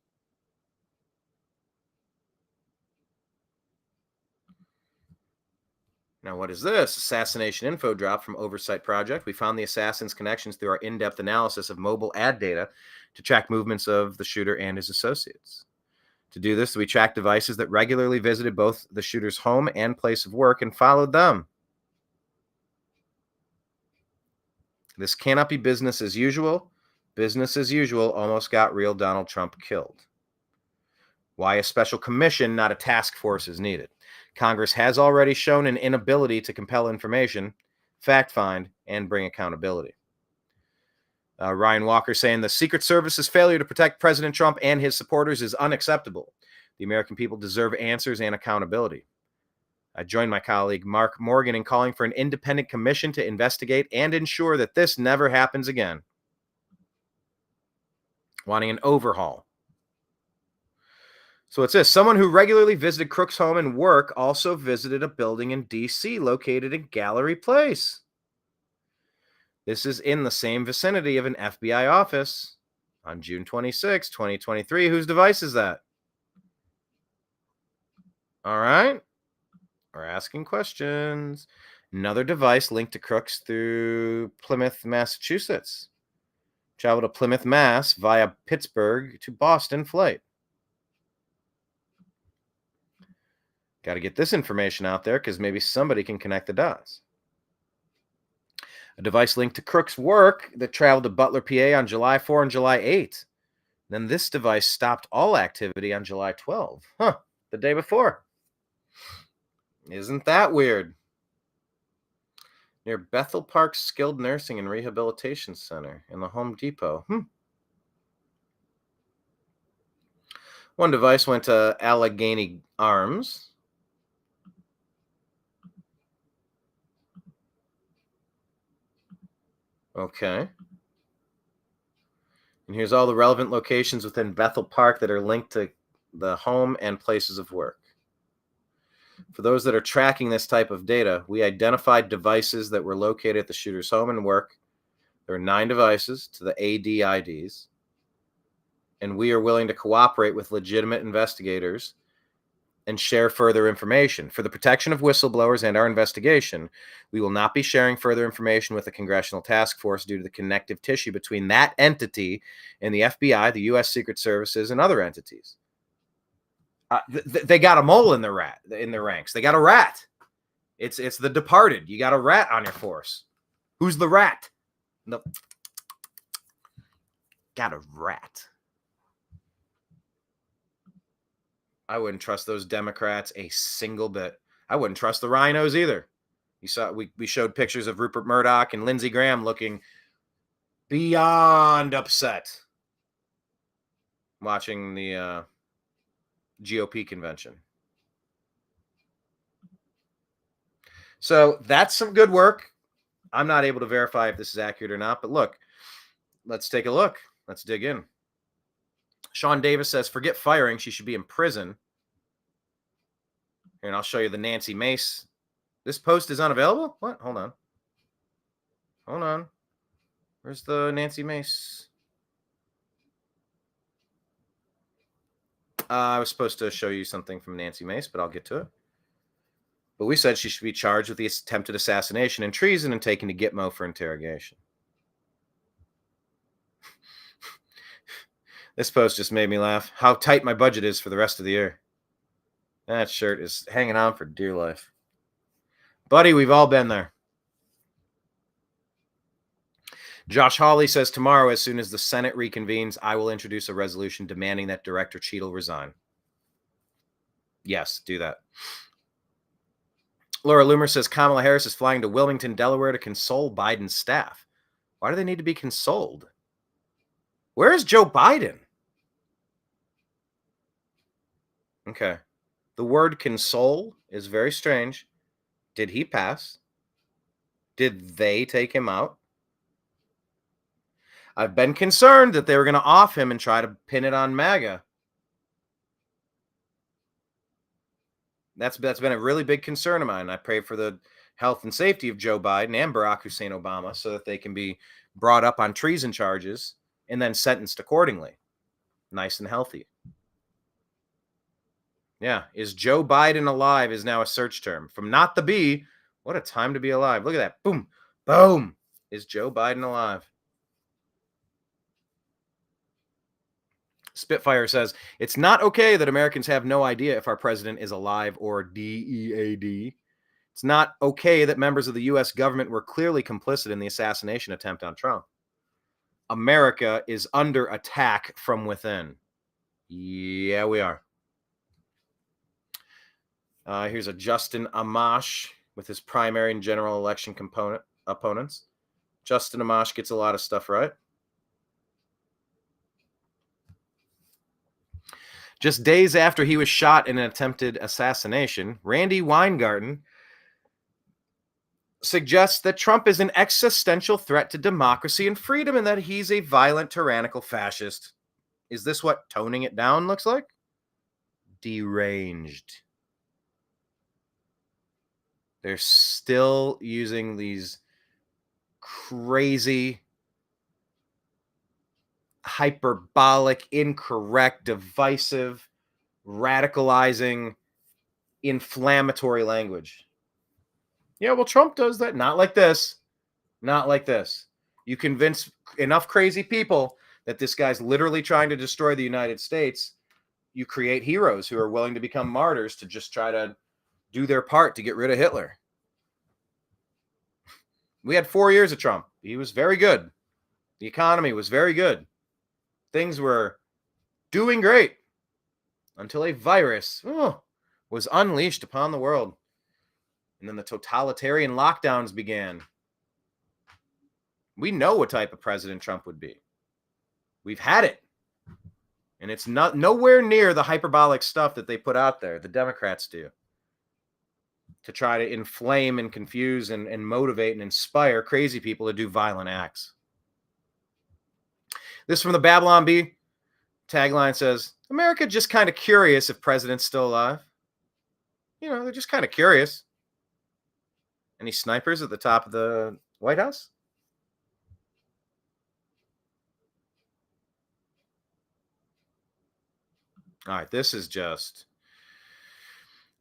Now, what is this? Assassination info drop from Oversight Project. We found the assassin's connections through our in-depth analysis of mobile ad data to track movements of the shooter and his associates. To do this, we tracked devices that regularly visited both the shooter's home and place of work and followed them. This cannot be business as usual. Business as usual almost got real Donald Trump killed. Why a special commission, not a task force, is needed. Congress has already shown an inability to compel information, fact find, and bring accountability. Ryan Walker saying the Secret Service's failure to protect President Trump and his supporters is unacceptable. The American people deserve answers and accountability. I joined my colleague Mark Morgan in calling for an independent commission to investigate and ensure that this never happens again. Wanting an overhaul. So it says someone who regularly visited Crook's home and work also visited a building in D.C. located in Gallery Place. This is in the same vicinity of an FBI office on June 26, 2023. Whose device is that? All right. We're asking questions. Another device linked to Crook's through Plymouth, Massachusetts. Traveled to Plymouth, Mass via Pittsburgh to Boston flight. Got to get this information out there because maybe somebody can connect the dots. A device linked to Crook's work that traveled to Butler, PA on July 4 and July 8. Then this device stopped all activity on July 12. The day before. Isn't that weird? Near Bethel Park Skilled Nursing and Rehabilitation Center in the Home Depot. One device went to Allegheny Arms. Okay. And here's all the relevant locations within Bethel Park that are linked to the home and places of work. For those that are tracking this type of data, we identified devices that were located at the shooter's home and work. There are 9 devices to the AD IDs. And we are willing to cooperate with legitimate investigators and share further information. For the protection of whistleblowers and our investigation, we will not be sharing further information with the Congressional Task Force due to the connective tissue between that entity and the FBI, the U.S. Secret Services, and other entities. They got a mole in their ranks. They got a rat. It's the Departed. You got a rat on your force. Who's the rat? No. Got a rat. I wouldn't trust those Democrats a single bit. I wouldn't trust the rhinos either. You saw we showed pictures of Rupert Murdoch and Lindsey Graham looking beyond upset watching the GOP convention. So that's some good work. I'm not able to verify if this is accurate or not, but look, let's take a look. Let's dig in. Sean Davis says, forget firing. She should be in prison. Here, and I'll show you the Nancy Mace. This post is unavailable? What? Hold on. Hold on. Where's the Nancy Mace? I was supposed to show you something from Nancy Mace, but I'll get to it. But we said she should be charged with the attempted assassination and treason and taken to Gitmo for interrogation. This post just made me laugh. How tight my budget is for the rest of the year. That shirt is hanging on for dear life. Buddy, we've all been there. Josh Hawley says, tomorrow, as soon as the Senate reconvenes, I will introduce a resolution demanding that Director Cheadle resign. Yes, do that. Laura Loomer says, Kamala Harris is flying to Wilmington, Delaware to console Biden's staff. Why do they need to be consoled? Where is Joe Biden? Okay. The word console is very strange. Did he pass? Did they take him out? I've been concerned that they were going to off him and try to pin it on MAGA. That's been a really big concern of mine. I pray for the health and safety of Joe Biden and Barack Hussein Obama so that they can be brought up on treason charges and then sentenced accordingly. Nice and healthy. Yeah. Is Joe Biden alive is now a search term. From not the bee, what a time to be alive. Look at that. Boom. Boom. Is Joe Biden alive? Spitfire says, it's not okay that Americans have no idea if our president is alive or DEAD. It's not okay that members of the U.S. government were clearly complicit in the assassination attempt on Trump. America is under attack from within. Yeah, we are. Here's a Justin Amash with his primary and general election opponents. Justin Amash gets a lot of stuff right. Just days after he was shot in an attempted assassination, Randy Weingarten suggests that Trump is an existential threat to democracy and freedom and that he's a violent, tyrannical fascist. Is this what toning it down looks like? Deranged. They're still using these crazy, hyperbolic, incorrect, divisive, radicalizing, inflammatory language. Yeah, well, Trump does that. Not like this. Not like this. You convince enough crazy people that this guy's literally trying to destroy the United States. You create heroes who are willing to become martyrs to just try to do their part to get rid of Hitler. We had 4 years of Trump. He was very good. The economy was very good. Things were doing great until a virus was unleashed upon the world. And then the totalitarian lockdowns began. We know what type of president Trump would be. We've had it. And it's nowhere near the hyperbolic stuff that they put out there, the Democrats do, to try to inflame and confuse and motivate and inspire crazy people to do violent acts. This from the Babylon Bee. Tagline says, America just kind of curious if president's still alive. You know, they're just kind of curious. Any snipers at the top of the White House? All right, this is just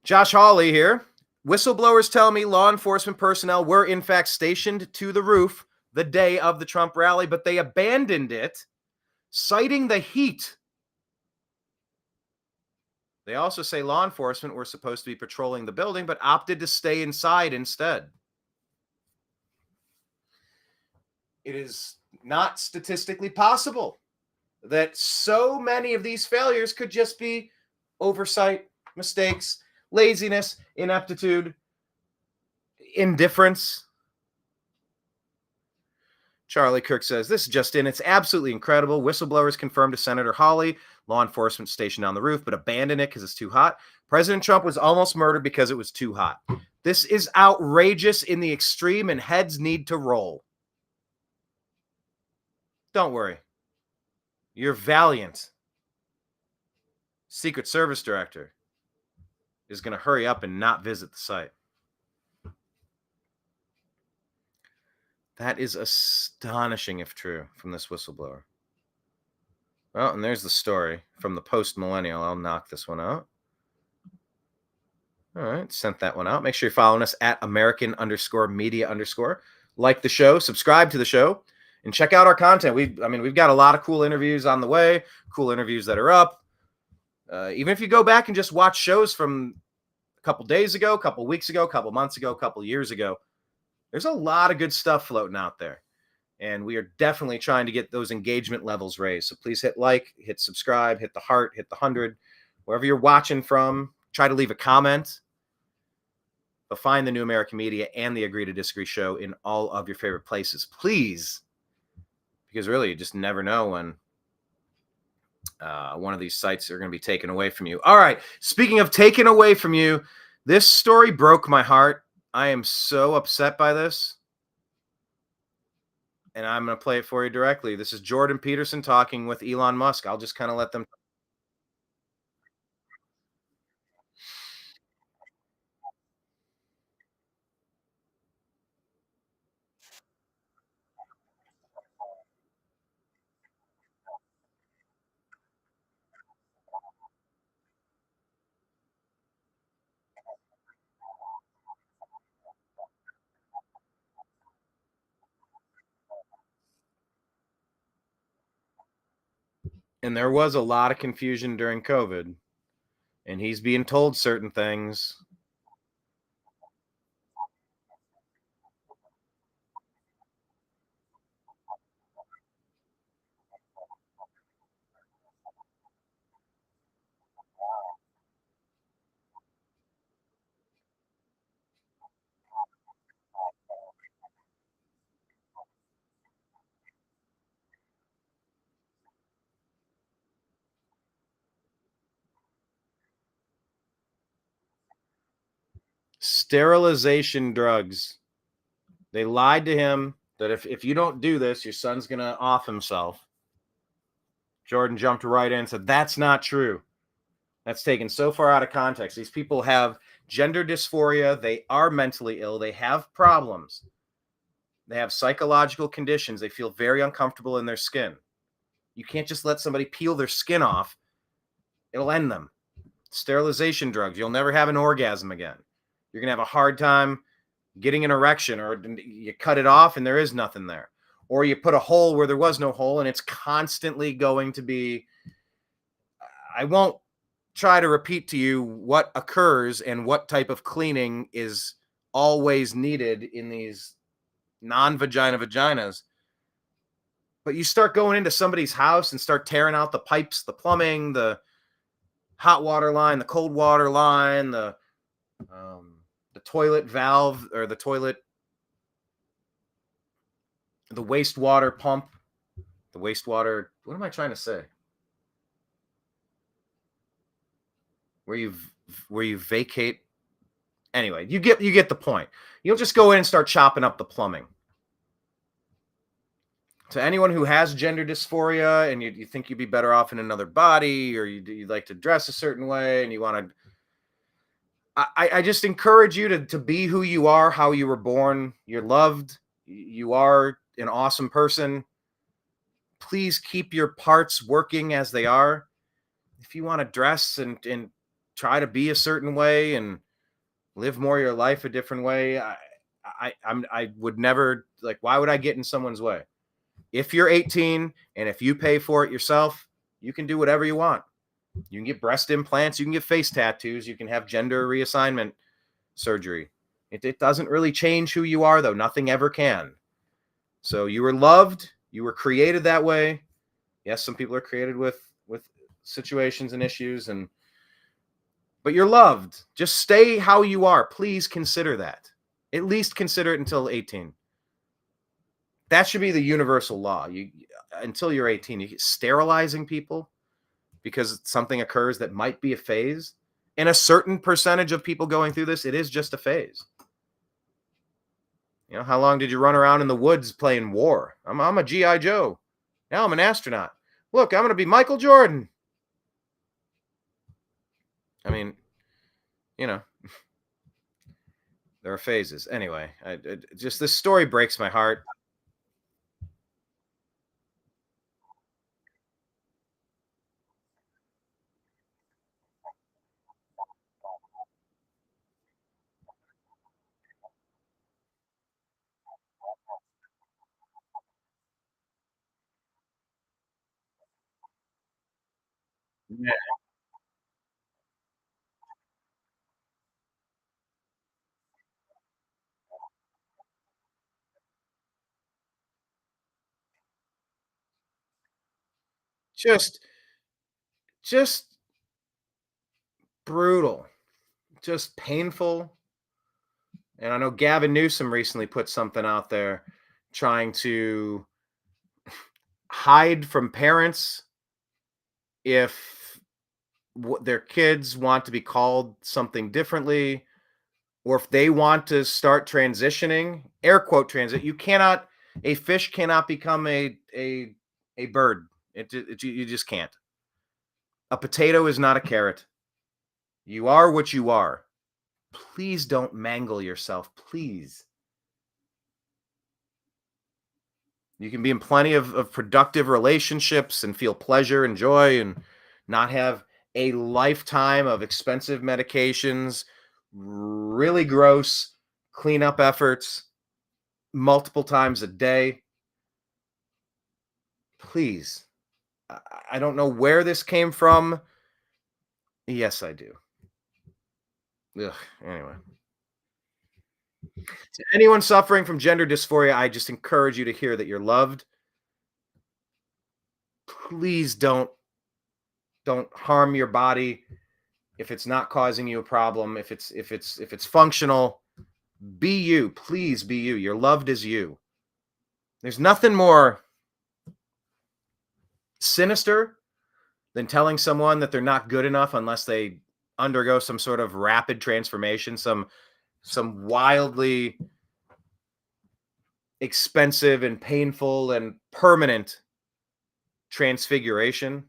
Josh Hawley here. Whistleblowers tell me law enforcement personnel were in fact stationed to the roof the day of the Trump rally, but they abandoned it, citing the heat. They also say law enforcement were supposed to be patrolling the building, but opted to stay inside instead. It is not statistically possible that so many of these failures could just be oversight, mistakes, laziness, ineptitude, indifference. Charlie Kirk says, this is just in. It's absolutely incredible. Whistleblowers confirmed to Senator Hawley, law enforcement stationed on the roof, but abandoned it because it's too hot. President Trump was almost murdered because it was too hot. This is outrageous in the extreme, and heads need to roll. Don't worry. Your valiant Secret Service director is going to hurry up and not visit the site. That is astonishing if true from this whistleblower. Well, and there's the story from the post-millennial. I'll knock this one out. All right, sent that one out. Make sure you're following us at American_media_. Like the show, subscribe to the show, and check out our content. We've got a lot of cool interviews on the way, cool interviews that are up. Even if you go back and just watch shows from a couple days ago, a couple weeks ago, a couple months ago, a couple years ago, there's a lot of good stuff floating out there. And we are definitely trying to get those engagement levels raised. So please hit like, hit subscribe, hit the heart, hit the 100, wherever you're watching from. Try to leave a comment. But find the New American Media and the Agree to Disagree show in all of your favorite places, please. Because really, you just never know when one of these sites are going to be taken away from you. All right. Speaking of taken away from you, this story broke my heart. I am so upset by this. And I'm going to play it for you directly. This is Jordan Peterson talking with Elon Musk. I'll just kind of let them. And there was a lot of confusion during COVID. And he's being told certain things. Sterilization drugs. They lied to him that if you don't do this, your son's going to off himself. Jordan jumped right in and said, that's not true. That's taken so far out of context. These people have gender dysphoria. They are mentally ill. They have problems. They have psychological conditions. They feel very uncomfortable in their skin. You can't just let somebody peel their skin off. It'll end them. Sterilization drugs. You'll never have an orgasm again. You're going to have a hard time getting an erection, or you cut it off and there is nothing there. Or you put a hole where there was no hole and it's constantly going to be. I won't try to repeat to you what occurs and what type of cleaning is always needed in these non-vagina vaginas. But you start going into somebody's house and start tearing out the pipes, the plumbing, the hot water line, the cold water line, the toilet valve, or the wastewater pump, the wastewater. What am I trying to say? Where you vacate. Anyway, you get the point. You'll just go in and start chopping up the plumbing. To anyone who has gender dysphoria and you think you'd be better off in another body, or you like to dress a certain way and you want to, I just encourage you to be who you are, how you were born. You're loved. You are an awesome person. Please keep your parts working as they are. If you want to dress and try to be a certain way and live more of your life a different way, I would never, like, why would I get in someone's way? If you're 18 and if you pay for it yourself, you can do whatever you want. You can get breast implants, you can get face tattoos, you can have gender reassignment surgery. It doesn't really change who you are, though. Nothing ever can. So you were loved. You were created that way. Yes, some people are created with situations and issues, but you're loved. Just stay how you are. Please consider that. At least consider it until 18. That should be the universal law. Until you're 18, you sterilizing people because something occurs that might be a phase. And a certain percentage of people going through this, it is just a phase. You know, how long did you run around in the woods playing war? I'm a G.I. Joe. Now I'm an astronaut. Look, I'm going to be Michael Jordan. I mean, you know, there are phases. Anyway, just this story breaks my heart. Yeah. Just just brutal, just painful. And I know Gavin Newsom recently put something out there trying to hide from parents if their kids want to be called something differently, or if they want to start transitioning, air quote transit. You cannot, a fish cannot become a bird. You just can't. A potato is not a carrot. You are what you are. Please don't mangle yourself, please. You can be in plenty of productive relationships and feel pleasure and joy and not have a lifetime of expensive medications, really gross cleanup efforts multiple times a day. Please. I don't know where this came from. Yes, I do. Ugh, anyway. To anyone suffering from gender dysphoria, I just encourage you to hear that you're loved. Please don't harm your body if it's not causing you a problem. If it's functional, be you. Please be you. You're loved as you. There's nothing more sinister than telling someone that they're not good enough unless they undergo some sort of rapid transformation, some wildly expensive and painful and permanent transfiguration.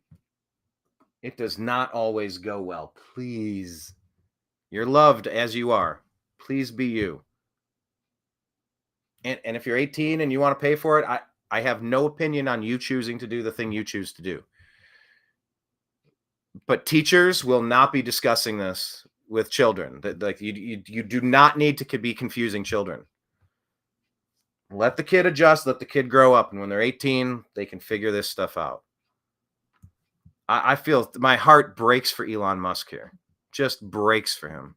It does not always go well. Please. You're loved as you are. Please be you. And if you're 18 and you want to pay for it, I have no opinion on you choosing to do the thing you choose to do. But teachers will not be discussing this with children. That, like, you do not need to be confusing children. Let the kid adjust, let the kid grow up, and when they're 18, they can figure this stuff out. I feel my heart breaks for Elon Musk here. Just breaks for him.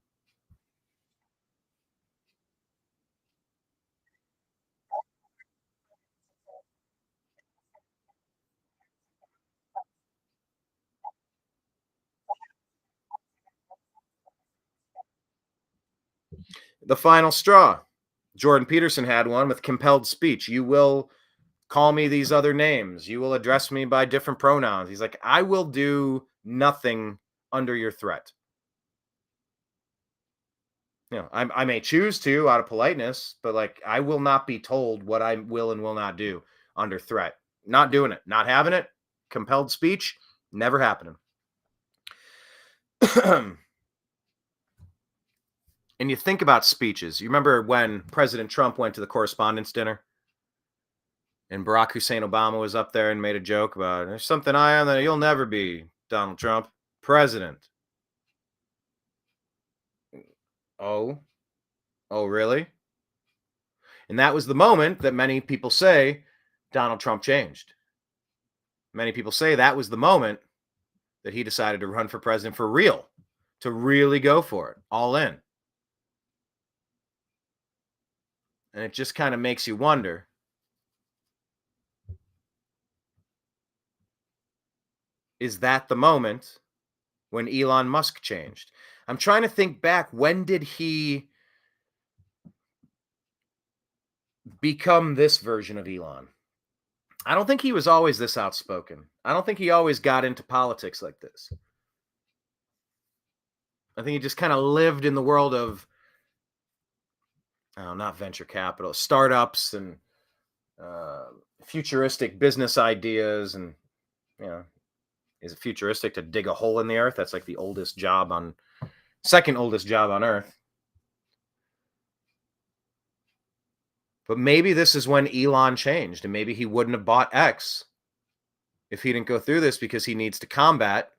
The final straw. Jordan Peterson had one with compelled speech. You will call me these other names. You will address me by different pronouns. He's like, I will do nothing under your threat. I may choose to out of politeness, but like, I will not be told what I will and will not do under threat. Not doing it. Not having it. Compelled speech. Never happening. And you think about speeches. You remember when President Trump went to the correspondence dinner? And Barack Hussein Obama was up there and made a joke about, there's something I am that you'll never be, Donald Trump, president. Oh, really? And that was the moment that many people say Donald Trump changed. Many people say that was the moment that he decided to run for president for real, to really go for it, all in. And it just kind of makes you wonder, is that the moment when Elon Musk changed? I'm trying to think back. When did he become this version of Elon? I don't think he was always this outspoken. I don't think he always got into politics like this. I think he just kind of lived in the world of, not venture capital, startups and futuristic business ideas. And, is it futuristic to dig a hole in the earth? That's like the second oldest job on earth. But maybe this is when Elon changed, and maybe he wouldn't have bought X if he didn't go through this, because he needs to combat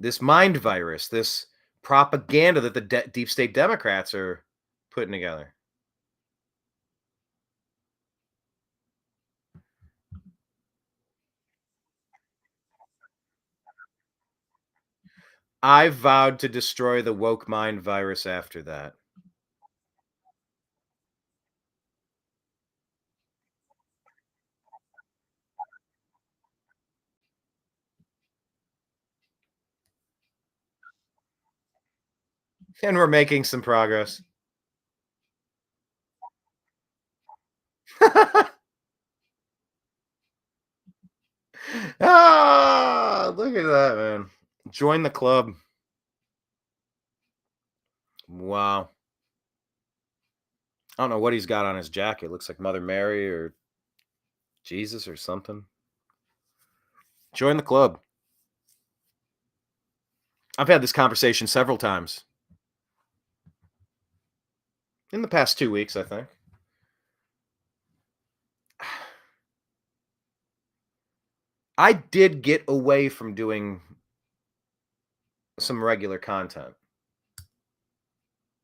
this mind virus, this propaganda that the deep state Democrats are putting together. I vowed to destroy the woke mind virus after that. And we're making some progress. Look at that, man. Join the club. Wow. I don't know what he's got on his jacket. Looks like Mother Mary or Jesus or something. Join the club. I've had this conversation several times. In the past 2 weeks, I think. I did get away from doing some regular content.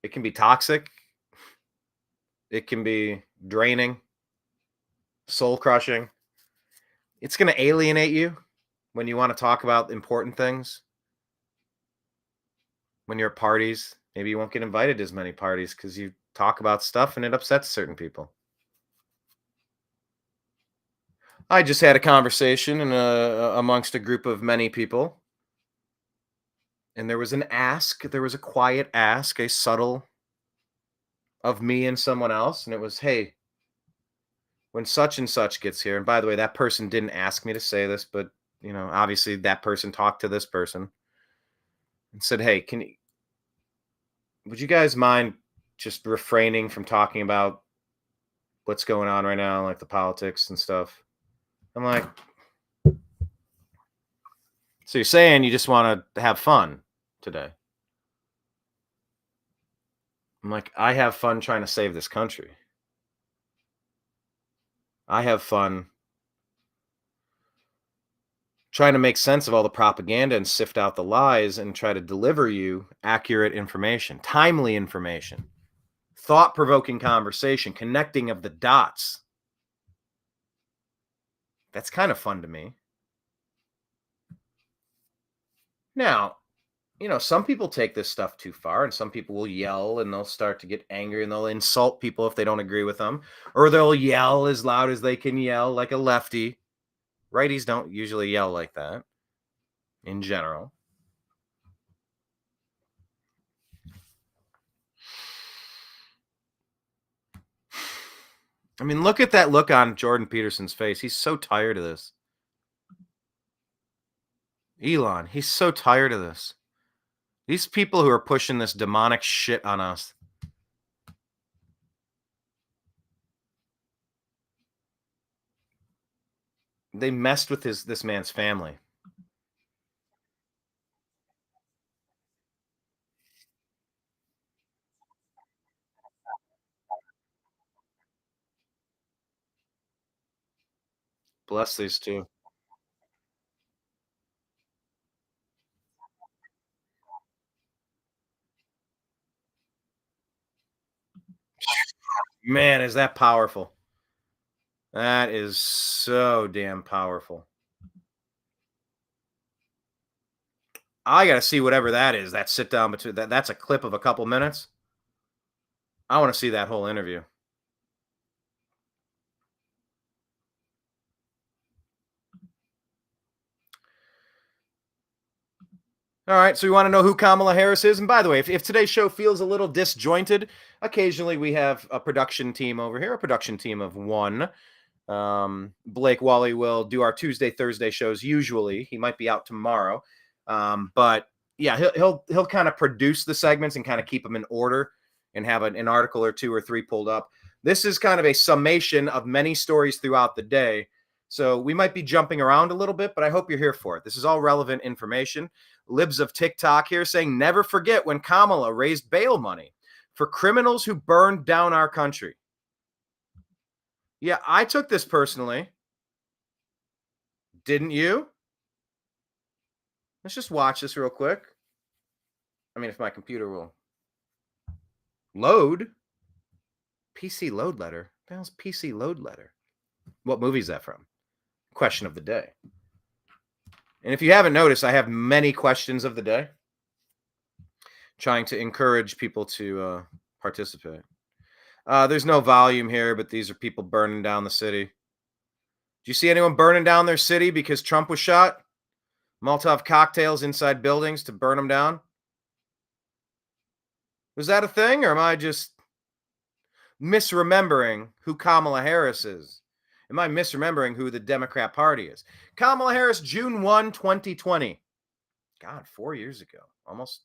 It can be toxic. It can be draining, soul crushing. It's going to alienate you when you want to talk about important things. When you're at parties, maybe you won't get invited to as many parties because you talk about stuff and it upsets certain people. I just had a conversation amongst a group of many people. And there was an ask. There was a quiet ask, a subtle of me and someone else. And it was, hey, when such and such gets here, and by the way, that person didn't ask me to say this, but, you know, obviously that person talked to this person and said, hey, would you guys mind just refraining from talking about what's going on right now, like the politics and stuff? I'm like, so you're saying you just want to have fun today? I'm like, I have fun trying to save this country. I have fun trying to make sense of all the propaganda and sift out the lies and try to deliver you accurate information, timely information, thought-provoking conversation, connecting of the dots. That's kind of fun to me. Now, you know, some people take this stuff too far, and some people will yell and they'll start to get angry and they'll insult people if they don't agree with them, or they'll yell as loud as they can yell like a lefty. Righties don't usually yell like that in general. I mean, look at that look on Jordan Peterson's face. He's so tired of this. Elon, he's so tired of this. These people who are pushing this demonic shit on us. They messed with this man's family. Bless these two. Man, is that powerful. That is so damn powerful. I got to see whatever that is. That sit down between that's a clip of a couple minutes. I want to see that whole interview. All right, so you want to know who Kamala Harris is? And by the way, if today's show feels a little disjointed, occasionally we have a production team over here, a production team of one. Blake Wally will do our Tuesday, Thursday shows usually. He might be out tomorrow. But yeah, he'll kind of produce the segments and kind of keep them in order and have an article or two or three pulled up. This is kind of a summation of many stories throughout the day. So we might be jumping around a little bit, but I hope you're here for it. This is all relevant information. Libs of TikTok here saying, never forget when Kamala raised bail money for criminals who burned down our country. Yeah, I took this personally. Didn't you? Let's just watch this real quick. I mean, if my computer will load. PC load letter. What the hell's PC load letter? What movie is that from? Question of the day. And if you haven't noticed, I have many questions of the day. trying to encourage people to participate. There's no volume here, but these are people burning down the city. Do you see anyone burning down their city because Trump was shot? Molotov cocktails inside buildings to burn them down? Was that a thing, or am I just misremembering who Kamala Harris is? Am I misremembering who the Democrat Party is? Kamala Harris, June 1, 2020. God, 4 years ago. Almost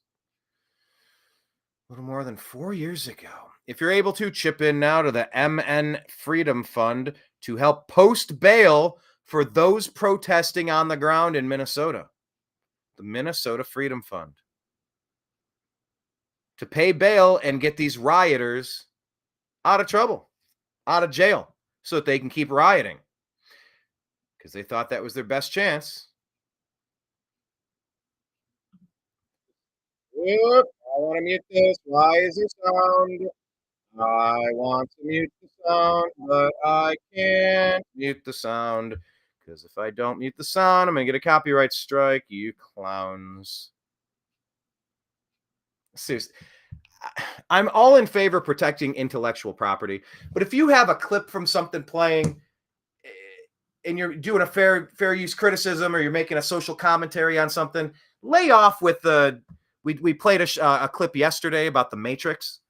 a little more than 4 years ago. If you're able to, chip in now to the MN Freedom Fund to help post bail for those protesting on the ground in Minnesota. The Minnesota Freedom Fund. To pay bail and get these rioters out of trouble, out of jail, so that they can keep rioting. Because they thought that was their best chance. Whoop, I want to mute this. Why is there sound? I want to mute the sound, but I can't mute the sound. Because if I don't mute the sound, I'm going to get a copyright strike, you clowns. Seriously. I'm all in favor of protecting intellectual property, but if you have a clip from something playing and you're doing a fair use criticism, or you're making a social commentary on something, lay off with the. We played a clip yesterday about the Matrix,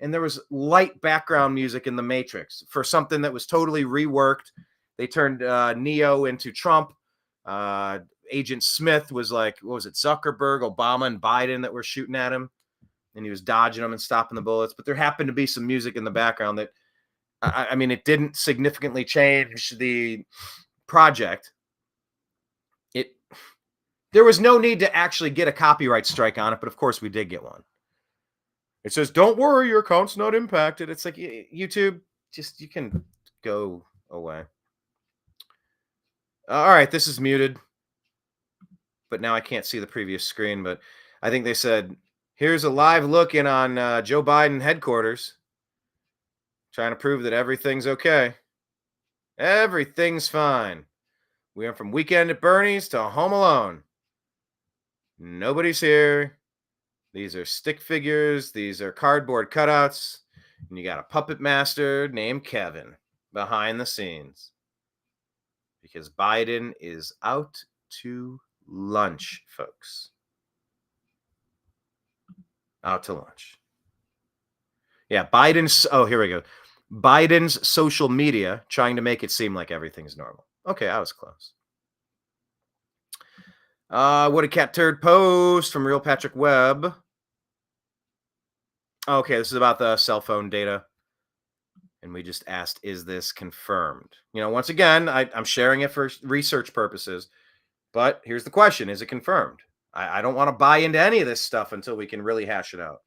and there was light background music in the Matrix for something that was totally reworked. They turned Neo into Trump. Agent Smith was like, what was it, Zuckerberg, Obama, and Biden that were shooting at him. And he was dodging them and stopping the bullets. But there happened to be some music in the background that, I mean, it didn't significantly change the project. There was no need to actually get a copyright strike on it, but of course we did get one. It says, don't worry, your account's not impacted. It's like, YouTube, just, you can go away. All right, this is muted. But now I can't see the previous screen, but I think they said, here's a live look in on Joe Biden headquarters, trying to prove that everything's okay. Everything's fine. We went from Weekend at Bernie's to Home Alone. Nobody's here. These are stick figures. These are cardboard cutouts. And you got a puppet master named Kevin behind the scenes. Because Biden is out to lunch, folks. Out to lunch. Yeah, Biden's, oh, here we go. Biden's social media trying to make it seem like everything's normal. Okay, I was close. What a cat turd post from Real Patrick Webb. Okay, this is about the cell phone data. And we just asked, is this confirmed? You know, once again, I'm sharing it for research purposes. But here's the question. Is it confirmed? I don't want to buy into any of this stuff until we can really hash it out.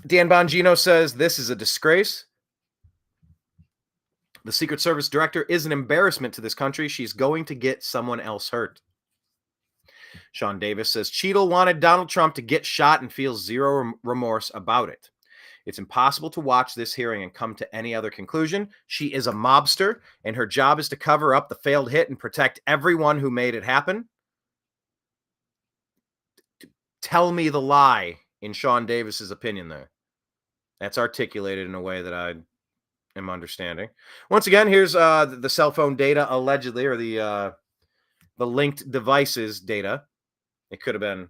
Dan Bongino says, this is a disgrace. The Secret Service director is an embarrassment to this country. She's going to get someone else hurt. Sean Davis says, Cheadle wanted Donald Trump to get shot and feels zero remorse about it. It's impossible to watch this hearing and come to any other conclusion. She is a mobster, and her job is to cover up the failed hit and protect everyone who made it happen. Tell me the lie in Sean Davis's opinion there. That's articulated in a way that I am understanding. Once again, here's the cell phone data allegedly, or the linked devices data. It could have been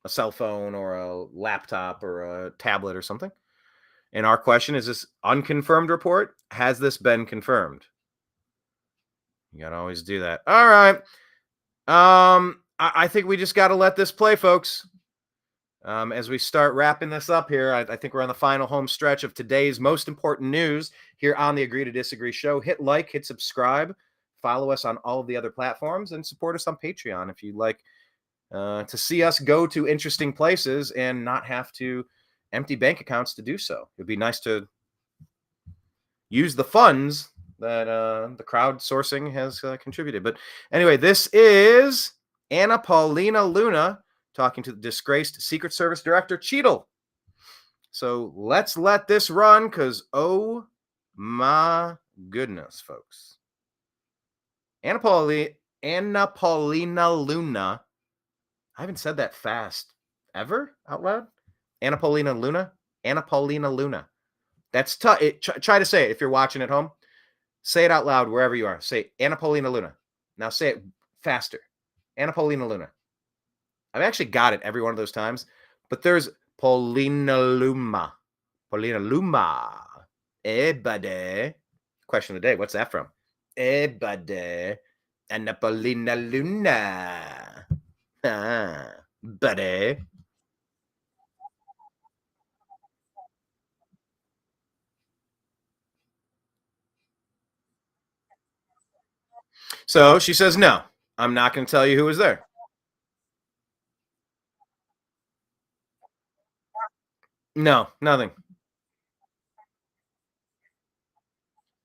a cell phone or a laptop or a tablet or something. And our question is, this unconfirmed report? Has this been confirmed? You got to always do that. All right. I think we just got to let this play, folks. As we start wrapping this up here, I think we're on the final home stretch of today's most important news here on the Agree to Disagree show. Hit like, hit subscribe, follow us on all of the other platforms, and support us on Patreon if you'd like to see us go to interesting places and not have to empty bank accounts to do so. It'd be nice to use the funds that the crowdsourcing has contributed. But anyway, this is Anna Paulina Luna talking to the disgraced Secret Service Director Cheadle. So let's let this run, because oh my goodness, folks. Anna Paulina Luna. I haven't said that fast ever out loud. Anna Paulina Luna. Anna Paulina Luna. That's tough. Try to say it if you're watching at home. Say it out loud wherever you are. Say Anna Paulina Luna. Now say it faster. Anna Paulina Luna. I've actually got it every one of those times, but there's Paulina Luma. Paulina Luma. Eh, buddy. Question of the day. What's that from? Eh, buddy. Anna Paulina Luna. Ah, buddy. So she says, no, I'm not going to tell you who was there. No, nothing.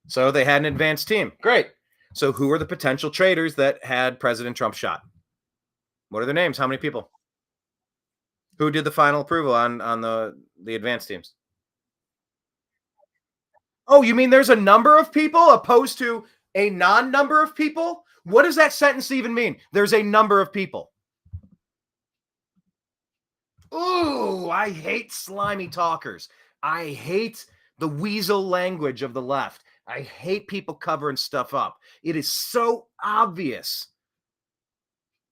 So they had an advanced team. Great. So who are the potential traitors that had President Trump shot? What are their names? How many people? Who did the final approval on the advanced teams? Oh, you mean there's a number of people opposed to a non-number of people? What does that sentence even mean? There's a number of people. Ooh, I hate slimy talkers. I hate the weasel language of the left. I hate people covering stuff up. It is so obvious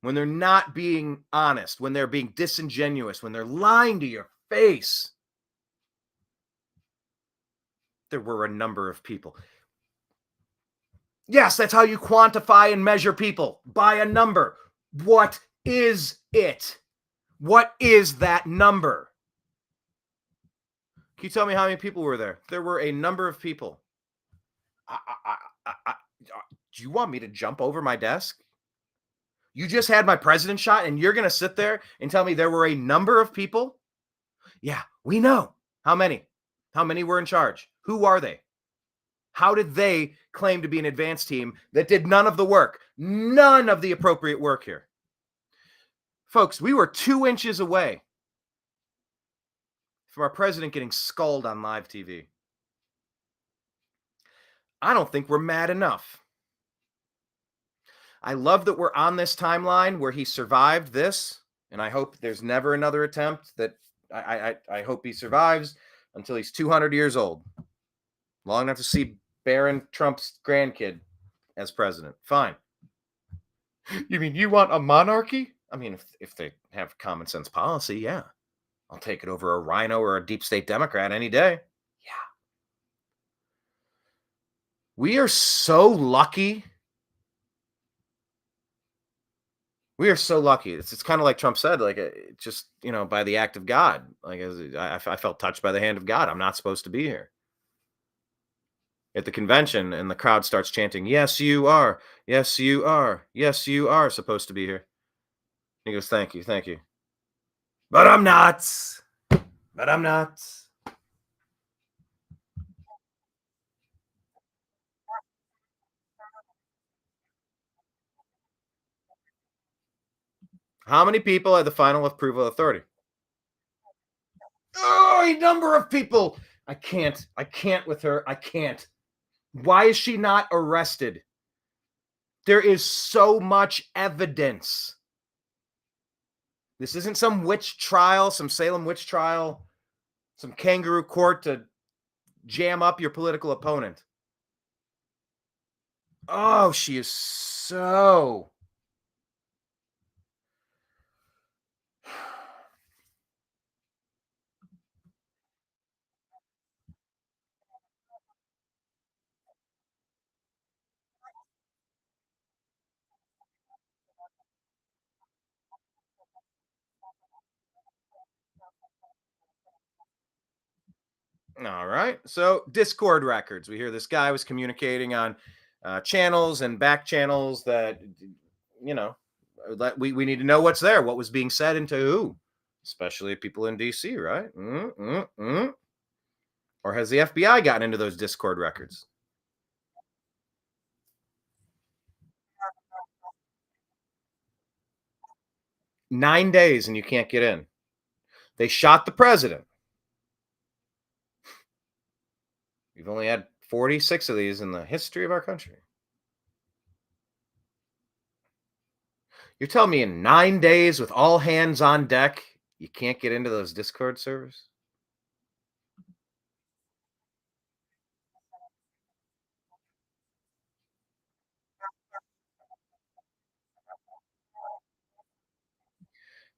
when they're not being honest, when they're being disingenuous, when they're lying to your face. There were a number of people. Yes, that's how you quantify and measure people, by a number. What is it? What is that number? Can you tell me how many people were there? There were a number of people. Do you want me to jump over my desk? You just had my president shot and you're going to sit there and tell me there were a number of people? Yeah, we know. How many? How many were in charge? Who are they? How did they claim to be an advanced team that did none of the work? None of the appropriate work here. Folks, we were 2 inches away from our president getting sculled on live TV. I don't think we're mad enough. I love that we're on this timeline where he survived this, and I hope there's never another attempt. That I hope he survives until he's 200 years old. Long enough to see Barron Trump's grandkid as president. Fine. You mean you want a monarchy? I mean, if they have common sense policy, yeah. I'll take it over a rhino or a deep state Democrat any day. Yeah. We are so lucky. We are so lucky. It's kind of like Trump said, like just, by the act of God. Like I felt touched by the hand of God. I'm not supposed to be here. At the convention, and the crowd starts chanting, yes, you are. Yes, you are. Yes, you are supposed to be here. He goes, thank you. Thank you. But I'm not. But I'm not. How many people had the final approval authority? Oh, a number of people. I can't with her. I can't. Why is she not arrested? There is so much evidence. This isn't some witch trial, some Salem witch trial, some kangaroo court to jam up your political opponent. Oh, she is so... All right. So Discord records. We hear this guy was communicating on channels and back channels that, we need to know what's there, what was being said and to who, especially people in DC, right? Or has the FBI gotten into those Discord records? Nine days and you can't get in. They shot the president. We've only had 46 of these in the history of our country. You're telling me in 9 days with all hands on deck, you can't get into those Discord servers?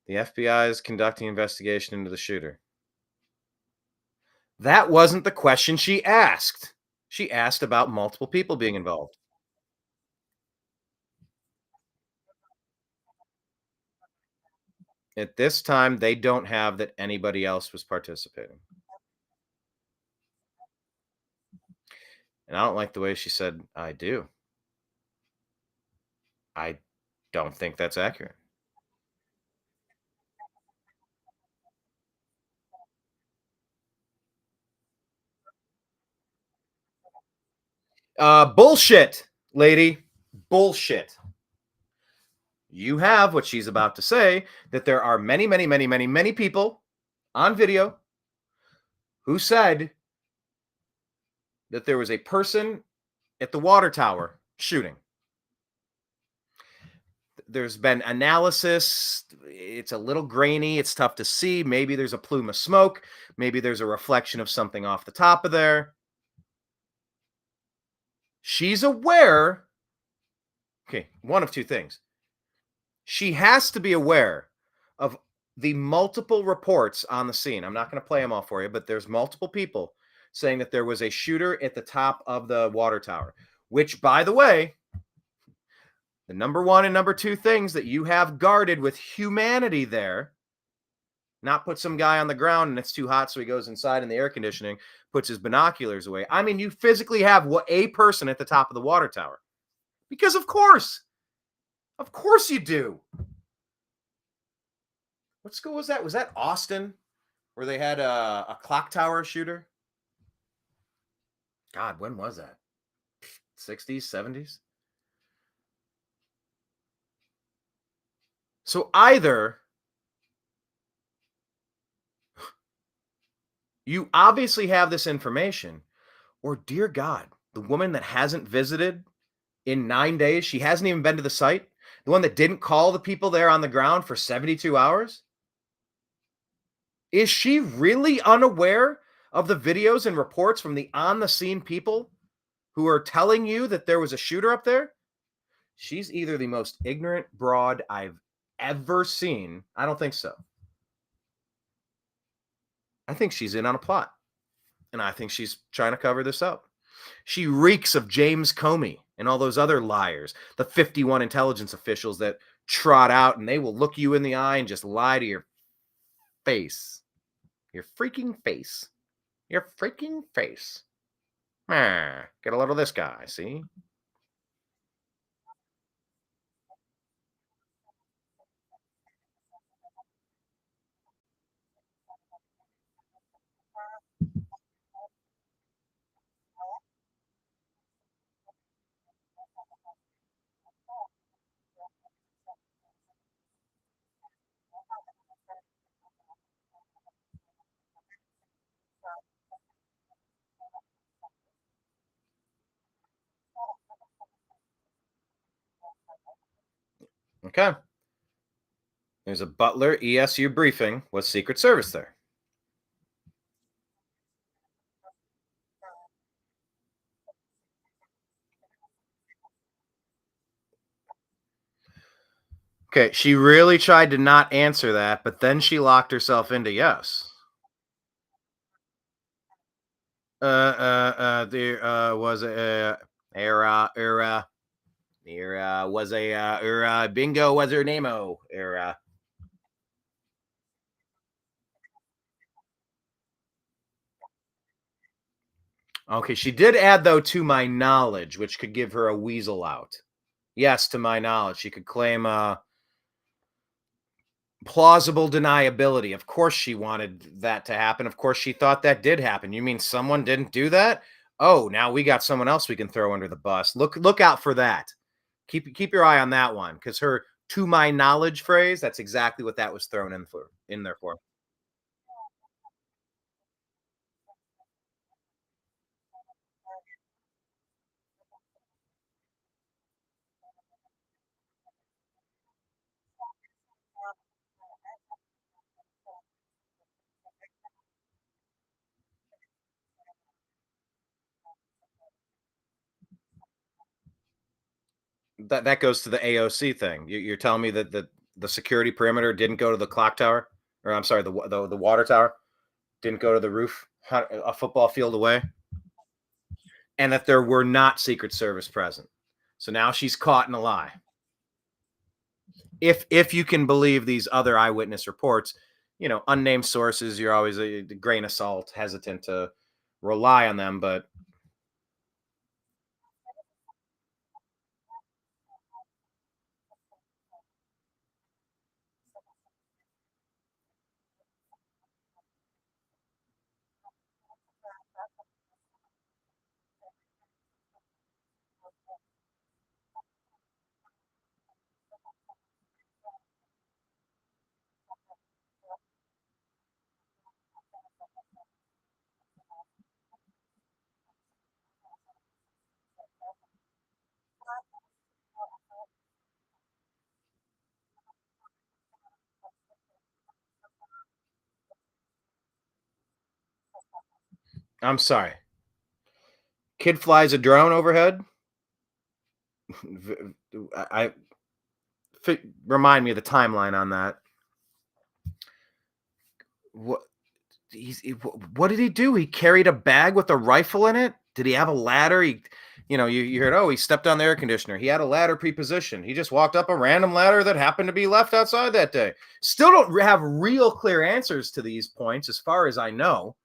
The FBI is conducting investigation into the shooter. That wasn't the question she asked. She asked about multiple people being involved. At this time, they don't have that anybody else was participating. And I don't like the way she said, I do. I don't think that's accurate. Bullshit, lady. Bullshit. You have what she's about to say, that there are many, many, many, many, many people on video who said that there was a person at the water tower shooting. There's been analysis. It's a little grainy. It's tough to see. Maybe there's a plume of smoke. Maybe there's a reflection of something off the top of there. She's aware. Okay, one of two things. She has to be aware of the multiple reports on the scene. I'm not going to play them all for you, but there's multiple people saying that there was a shooter at the top of the water tower, which, by the way, the number one and number two things that you have guarded with humanity there, not put some guy on the ground and it's too hot, so he goes inside in the air conditioning, puts his binoculars away. I mean, you physically have a person at the top of the water tower. Because of course you do. What school was that? Was that Austin, where they had a clock tower shooter? God, when was that? 60s, 70s? So either you obviously have this information, or dear God, the woman that hasn't visited in 9 days, she hasn't even been to the site, the one that didn't call the people there on the ground for 72 hours, is she really unaware of the videos and reports from the on-the-scene people who are telling you that there was a shooter up there? She's either the most ignorant broad I've ever seen. I don't think so. I think she's in on a plot. And I think she's trying to cover this up. She reeks of James Comey and all those other liars, the 51 intelligence officials that trot out and they will look you in the eye and just lie to your face. Your freaking face. Your freaking face. Get a load of this guy, see? Okay. There's a Butler ESU briefing with Secret Service there. Okay, she really tried to not answer that, but then she locked herself into yes. There was a bingo was her name-o era. Okay, she did add though to my knowledge, which could give her a weasel out. Yes, to my knowledge, she could claim plausible deniability. Of course she wanted that to happen. Of course she thought that did happen. You mean someone didn't do that? Oh, now we got someone else we can throw under the bus. Look out for that. Keep your eye on that one, because her "to my knowledge" phrase, that's exactly what that was thrown in there for. That goes to the AOC thing. You're telling me that the security perimeter didn't go to the clock tower, or I'm sorry, the water tower didn't go to the roof a football field away, and that there were not Secret Service present. So now she's caught in a lie. If you can believe these other eyewitness reports, unnamed sources, you're always a grain of salt, hesitant to rely on them, but I'm sorry. Kid flies a drone overhead. I remind me of the timeline on that. What what did he do? He carried a bag with a rifle in it. Did he have a ladder? You heard, oh, he stepped on the air conditioner. He had a ladder pre-positioned. He just walked up a random ladder that happened to be left outside that day. Still don't have real clear answers to these points, as far as I know.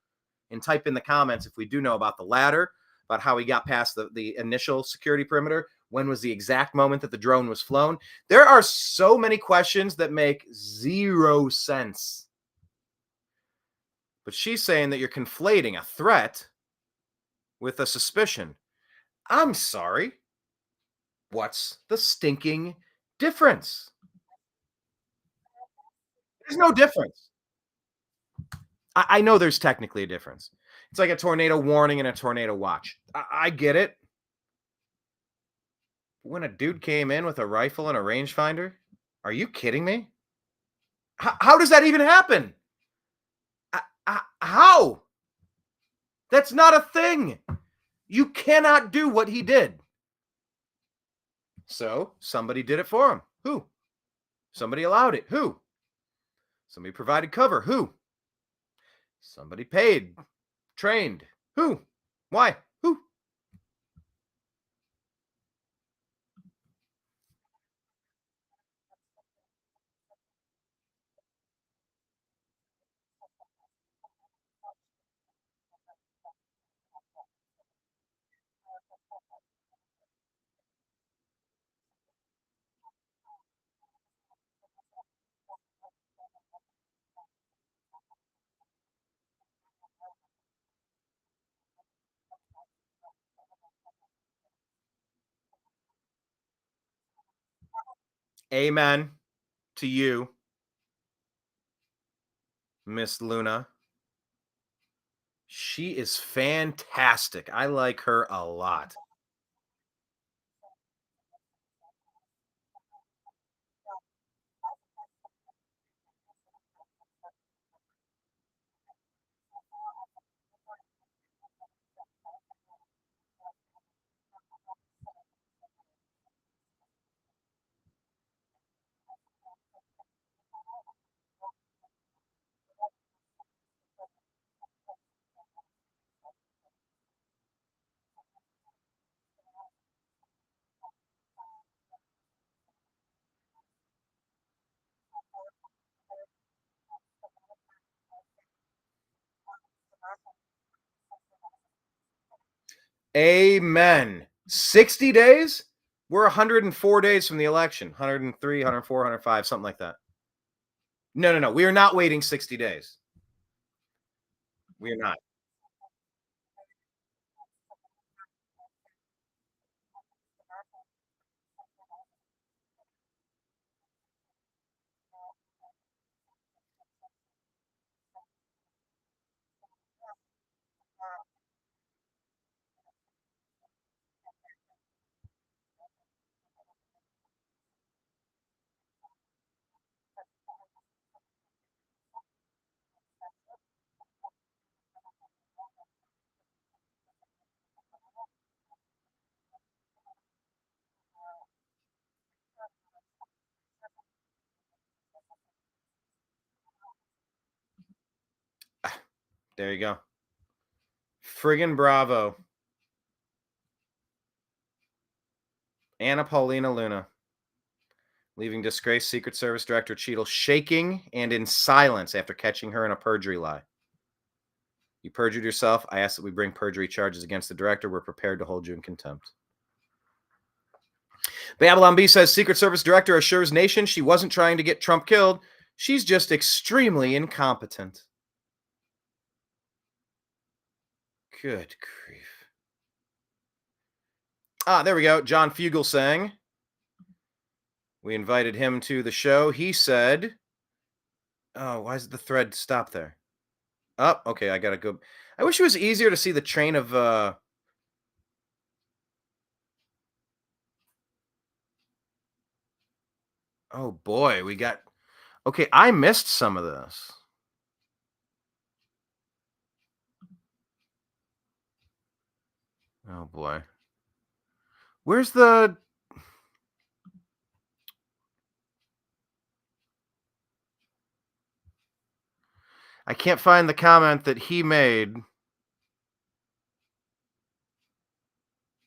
And type in the comments if we do know about the ladder, about how he got past the initial security perimeter. When was the exact moment that the drone was flown? There are so many questions that make zero sense. But she's saying that you're conflating a threat with a suspicion. I'm sorry. What's the stinking difference? There's no difference. I know there's technically a difference. It's like a tornado warning and a tornado watch. I get it. When a dude came in with a rifle and a rangefinder, are you kidding me? How does that even happen? How? That's not a thing. You cannot do what he did. So somebody did it for him. Who? Somebody allowed it. Who? Somebody provided cover. Who? Somebody paid, trained. Who? Why? Who? Amen to you, Miss Luna. She is fantastic. I like her a lot. Amen. 60 days? We're 104 days from the election. 103, 104, 105, something like that. No. We are not waiting 60 days. We are not. There you go. Friggin' bravo. Anna Paulina Luna, leaving disgraced Secret Service Director Cheadle shaking and in silence after catching her in a perjury lie. You perjured yourself. I ask that we bring perjury charges against the director. We're prepared to hold you in contempt. Babylon B says Secret Service Director assures nation she wasn't trying to get Trump killed. She's just extremely incompetent. Good grief. There we go. John Fugelsang. We invited him to the show. He said, oh, why is the thread stop there? Oh, okay, I gotta go. I wish it was easier to see the train of oh boy, we got okay, I missed some of this. Oh boy. Where's the I can't find the comment that he made.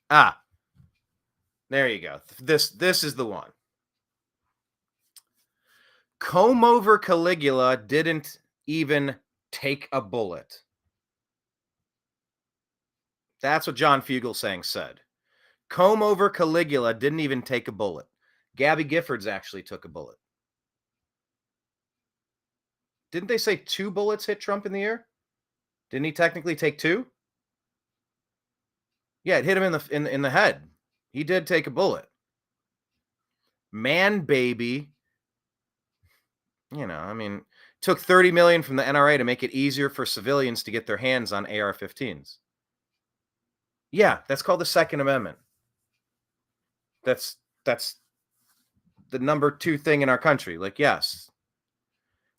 There you go. This is the one. Comb over Caligula didn't even take a bullet. That's what John Fugelsang said. Comb over Caligula didn't even take a bullet. Gabby Giffords actually took a bullet. Didn't they say 2 bullets hit Trump in the ear? Didn't he technically take 2? Yeah, it hit him in the head. He did take a bullet. Man baby. You know, I mean, took $30 million from the NRA to make it easier for civilians to get their hands on AR-15s. Yeah, that's called the Second Amendment. That's the number 2 thing in our country. Like, yes.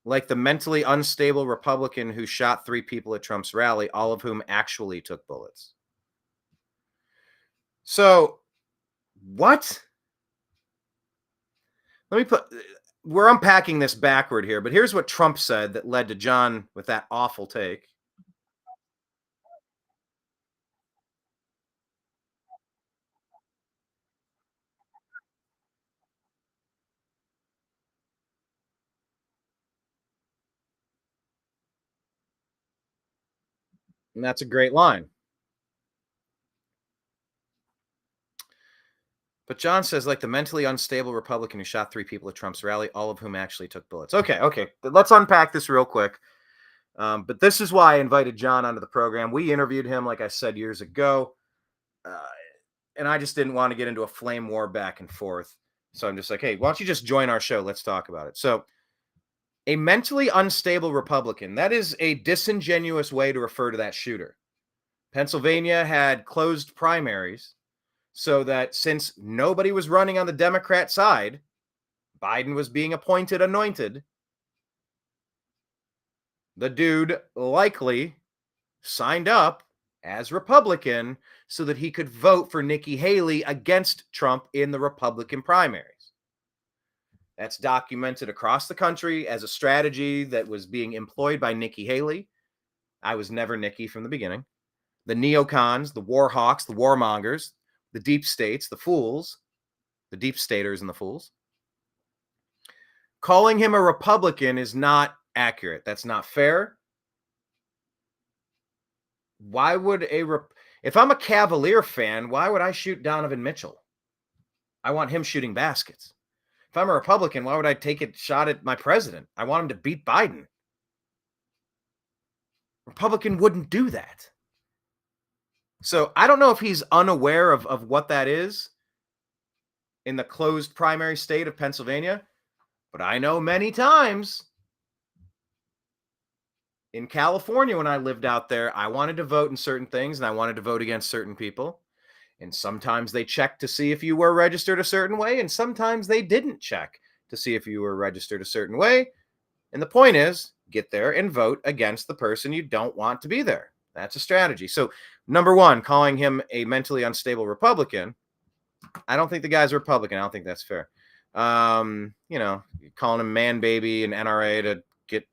Like the mentally unstable Republican who shot 3 people at Trump's rally, all of whom actually took bullets. So, what? We're unpacking this backward here, but here's what Trump said that led to John with that awful take. And that's a great line. But John says, like the mentally unstable Republican who shot 3 people at Trump's rally, all of whom actually took bullets. Okay. Let's unpack this real quick. But this is why I invited John onto the program. We interviewed him, like I said, years ago. And I just didn't want to get into a flame war back and forth. So I'm just like, hey, why don't you just join our show? Let's talk about it. So a mentally unstable Republican, that is a disingenuous way to refer to that shooter. Pennsylvania had closed primaries so that since nobody was running on the Democrat side, Biden was being anointed. The dude likely signed up as Republican so that he could vote for Nikki Haley against Trump in the Republican primaries. That's documented across the country as a strategy that was being employed by Nikki Haley. I was never Nikki from the beginning. The neocons, the war hawks, the warmongers, the deep states, the fools, the deep staters and the fools. Calling him a Republican is not accurate. That's not fair. Why would if I'm a Cavalier fan, why would I shoot Donovan Mitchell? I want him shooting baskets. If I'm a Republican, why would I take a shot at my president? I want him to beat Biden. Republican wouldn't do that. So I don't know if he's unaware of what that is in the closed primary state of Pennsylvania, but I know many times in California when I lived out there, I wanted to vote in certain things and I wanted to vote against certain people. And sometimes they checked to see if you were registered a certain way, and sometimes they didn't check to see if you were registered a certain way. And the point is, get there and vote against the person you don't want to be there. That's a strategy. So, number one, calling him a mentally unstable Republican, I don't think the guy's a Republican. I don't think that's fair. Calling him man baby and NRA to get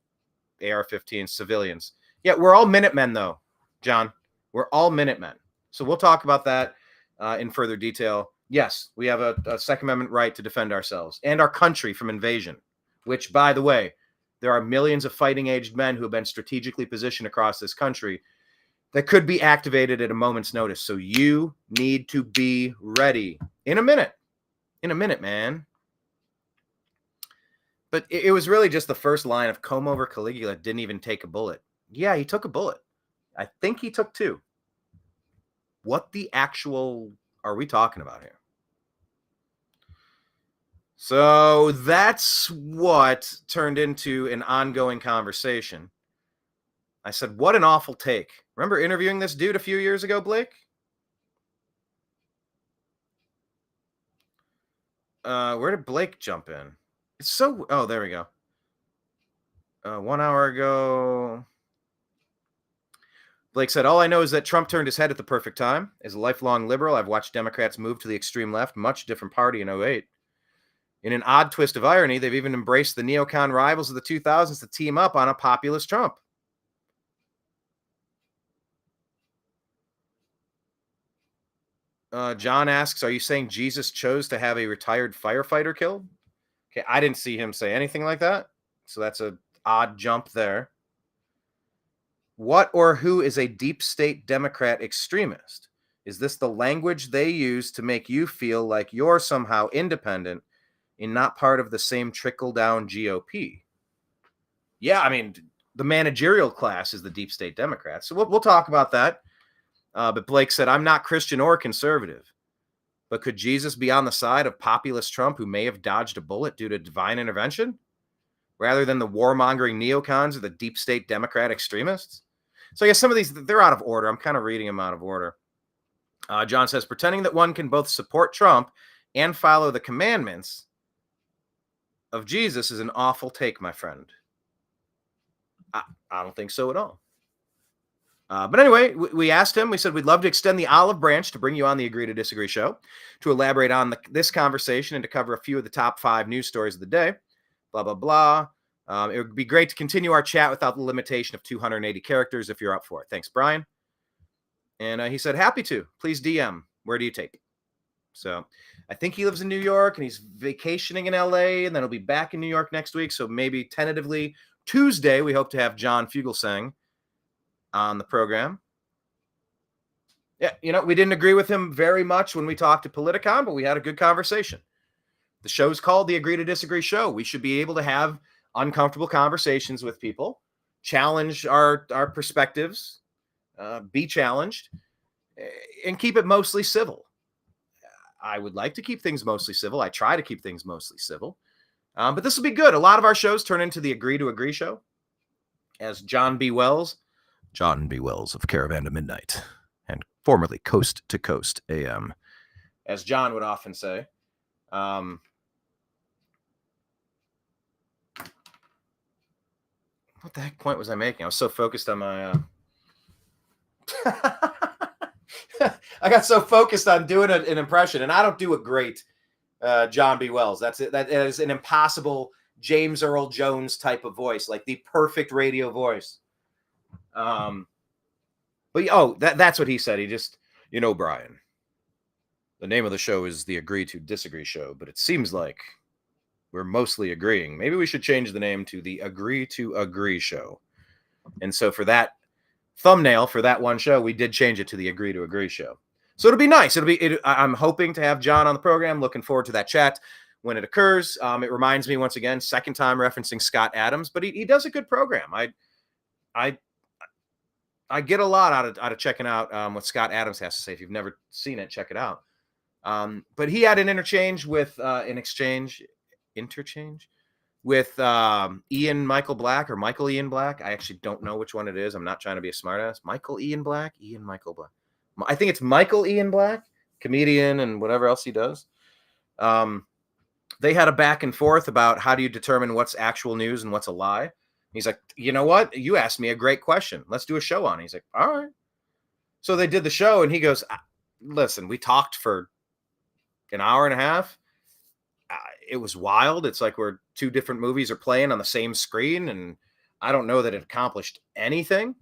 AR-15 civilians. Yeah, we're all Minutemen, though, John. We're all Minutemen. So we'll talk about that in further detail. Yes, we have a Second Amendment right to defend ourselves and our country from invasion, which, by the way, there are millions of fighting-aged men who have been strategically positioned across this country that could be activated at a moment's notice. So you need to be ready in a minute. In a minute, man. But it was really just the first line of comb over Caligula didn't even take a bullet. Yeah, he took a bullet. I think he took two. What the actual are we talking about here? So that's what turned into an ongoing conversation. I said, what an awful take. Remember interviewing this dude a few years ago, Blake? Where did Blake jump in? It's so... Oh, there we go. 1 hour ago... Blake said, all I know is that Trump turned his head at the perfect time. As a lifelong liberal, I've watched Democrats move to the extreme left, much different party in 2008. In an odd twist of irony, they've even embraced the neocon rivals of the 2000s to team up on a populist Trump. John asks, are you saying Jesus chose to have a retired firefighter killed? Okay, I didn't see him say anything like that. So that's an odd jump there. What or who is a deep state Democrat extremist? Is this the language they use to make you feel like you're somehow independent and not part of the same trickle-down GOP? Yeah, I mean, the managerial class is the deep state Democrats. So we'll talk about that. But Blake said, I'm not Christian or conservative. But could Jesus be on the side of populist Trump who may have dodged a bullet due to divine intervention, rather than the warmongering neocons or the deep state Democrat extremists? So I guess some of these, they're out of order. I'm kind of reading them out of order. John says, pretending that one can both support Trump and follow the commandments of Jesus is an awful take, my friend. I don't think so at all. But anyway, we asked him, we said, we'd love to extend the olive branch to bring you on the Agree to Disagree show to elaborate on this conversation and to cover a few of the top 5 news stories of the day, blah, blah, blah. It would be great to continue our chat without the limitation of 280 characters if you're up for it. Thanks, Brian. And he said, happy to. Please DM. Where do you take? So I think he lives in New York and he's vacationing in LA, and then he'll be back in New York next week. So maybe tentatively Tuesday, we hope to have John Fugelsang on the program. Yeah, you know, we didn't agree with him very much when we talked to Politicon, but we had a good conversation. The show's called the Agree to Disagree show. We should be able to have uncomfortable conversations with people, challenge our perspectives, be challenged, and keep it mostly civil. I would like to keep things mostly civil. I try to keep things mostly civil. But this will be good. A lot of our shows turn into the Agree to Agree show. As John B. Wells of Caravan to Midnight, and formerly Coast to Coast AM, as John would often say. What the heck point was I making? I was so focused on my... I got so focused on doing an impression, and I don't do a great John B. Wells. That's it. That is an impossible James Earl Jones type of voice, like the perfect radio voice. But that's what he said. He just, Brian, the name of the show is the Agree to Disagree show, but it seems like we're mostly agreeing. Maybe we should change the name to the Agree to Agree show. And so for that thumbnail for that one show, we did change it to the Agree to Agree show. So it'll be nice. I'm hoping to have John on the program. Looking forward to that chat when it occurs. It reminds me, once again, second time referencing Scott Adams, but he does a good program. I get a lot out of checking out what Scott Adams has to say. If you've never seen it, check it out. But he had an interchange with with Ian Michael Black or Michael Ian Black. I actually don't know which one it is. I'm not trying to be a smartass. Michael Ian Black, Ian Michael Black. I think it's Michael Ian Black, comedian and whatever else he does. They had a back and forth about how do you determine what's actual news and what's a lie. He's like, you know what? You asked me a great question. Let's do a show on it. He's like, all right. So they did the show, and he goes, listen, we talked for an hour and a half. It was wild. It's like where 2 different movies are playing on the same screen, and I don't know that it accomplished anything.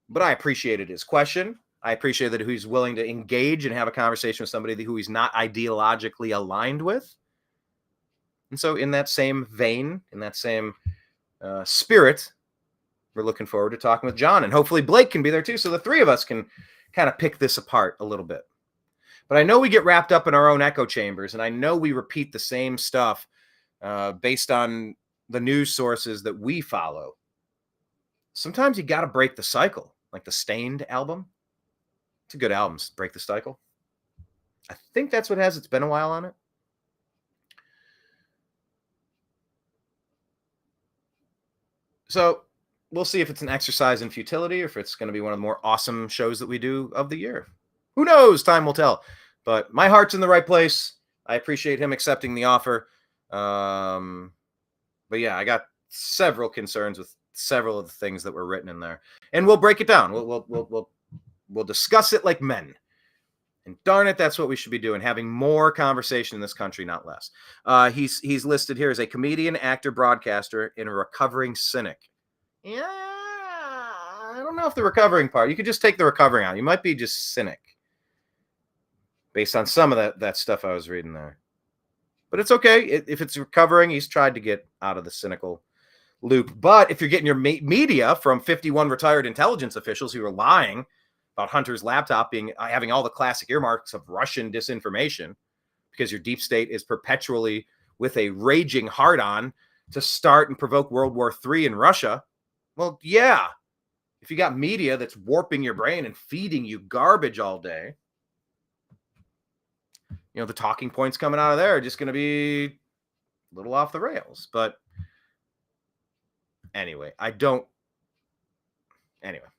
But I appreciated his question. I appreciate that he's willing to engage and have a conversation with somebody who he's not ideologically aligned with. And so in that same vein, in that same spirit, we're looking forward to talking with John. And hopefully Blake can be there too, so the three of us can kind of pick this apart a little bit. But I know we get wrapped up in our own echo chambers, and I know we repeat the same stuff based on the news sources that we follow. Sometimes you got to break the cycle, like the Stained album. It's a good album, Break the Cycle. I think that's what it has. It's been a while on it. So we'll see if it's an exercise in futility or if it's going to be one of the more awesome shows that we do of the year. Who knows? Time will tell. But my heart's in the right place. I appreciate him accepting the offer. But yeah, I got several concerns with several of the things that were written in there, and we'll break it down. We'll discuss it like men. And darn it, that's what we should be doing, having more conversation in this country, not less. He's listed here as a comedian, actor, broadcaster, and a recovering cynic. Yeah, I don't know if the recovering part, you could just take the recovering out. You might be just cynic based on some of that stuff I was reading there. But it's okay. If it's recovering, he's tried to get out of the cynical loop. But if you're getting your media from 51 retired intelligence officials who are lying about Hunter's laptop having all the classic earmarks of Russian disinformation, because your deep state is perpetually with a raging hard-on to start and provoke World War III in Russia. Well, yeah, if you got media that's warping your brain and feeding you garbage all day, the talking points coming out of there are just going to be a little off the rails. But anyway, I don't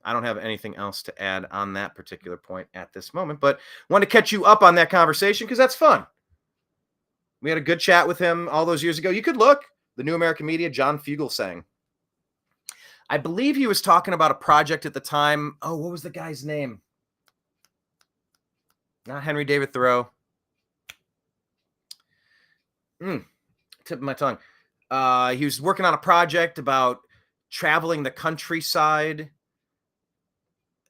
have anything else to add on that particular point at this moment, but want to catch you up on that conversation because that's fun. We had a good chat with him all those years ago. You could look, the New American Media, John Fugelsang. I believe he was talking about a project at the time. Oh, what was the guy's name? Not Henry David Thoreau. Tip of my tongue. He was working on a project about traveling the countryside.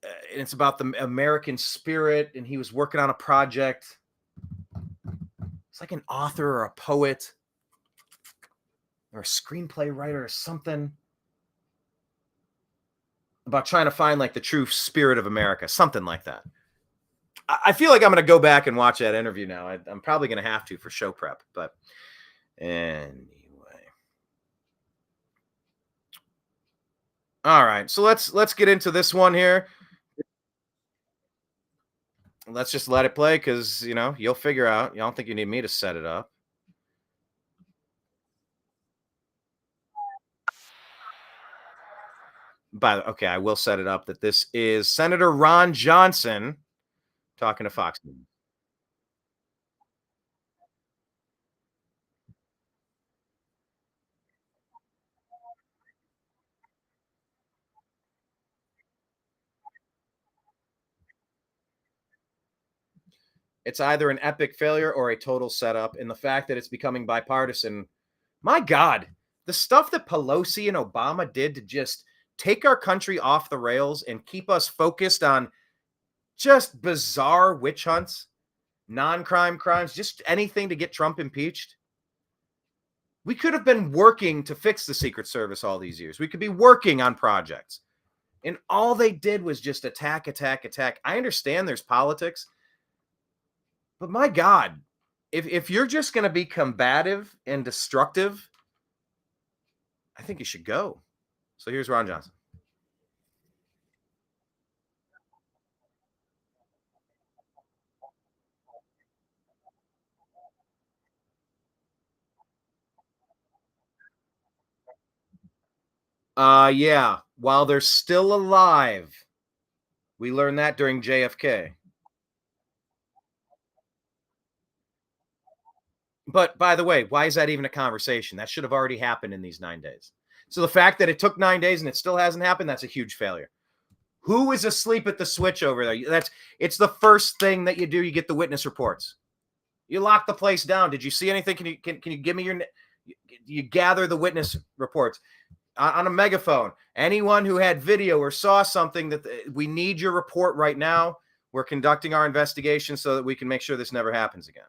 And it's about the American spirit. And he was working on a project. It's like an author or a poet or a screenplay writer or something about trying to find like the true spirit of America, something like that. I feel like I'm going to go back and watch that interview now. I'm probably going to have to for show prep, but anyway. All right, so let's get into this one here. Let's just let it play because, you'll figure out. You don't think you need me to set it up. Okay, I will set it up that this is Senator Ron Johnson talking to Fox News. It's either an epic failure or a total setup. And the fact that it's becoming bipartisan, my God, the stuff that Pelosi and Obama did to just take our country off the rails and keep us focused on just bizarre witch hunts, non-crime crimes, just anything to get Trump impeached. We could have been working to fix the Secret Service all these years. We could be working on projects. And all they did was just attack. I understand there's politics. But my God, if you're just going to be combative and destructive, I think you should go. So here's Ron Johnson. Yeah, while they're still alive. We learned that during JFK. But by the way, why is that even a conversation? That should have already happened in these 9 days. So the fact that it took 9 days and it still hasn't happened, that's a huge failure. Who is asleep at the switch over there? It's the first thing that you do. You get the witness reports. You lock the place down. Did you see anything? Can you give me you gather the witness reports? on a megaphone. Anyone who had video or saw something that we need your report right now. We're conducting our investigation so that we can make sure this never happens again.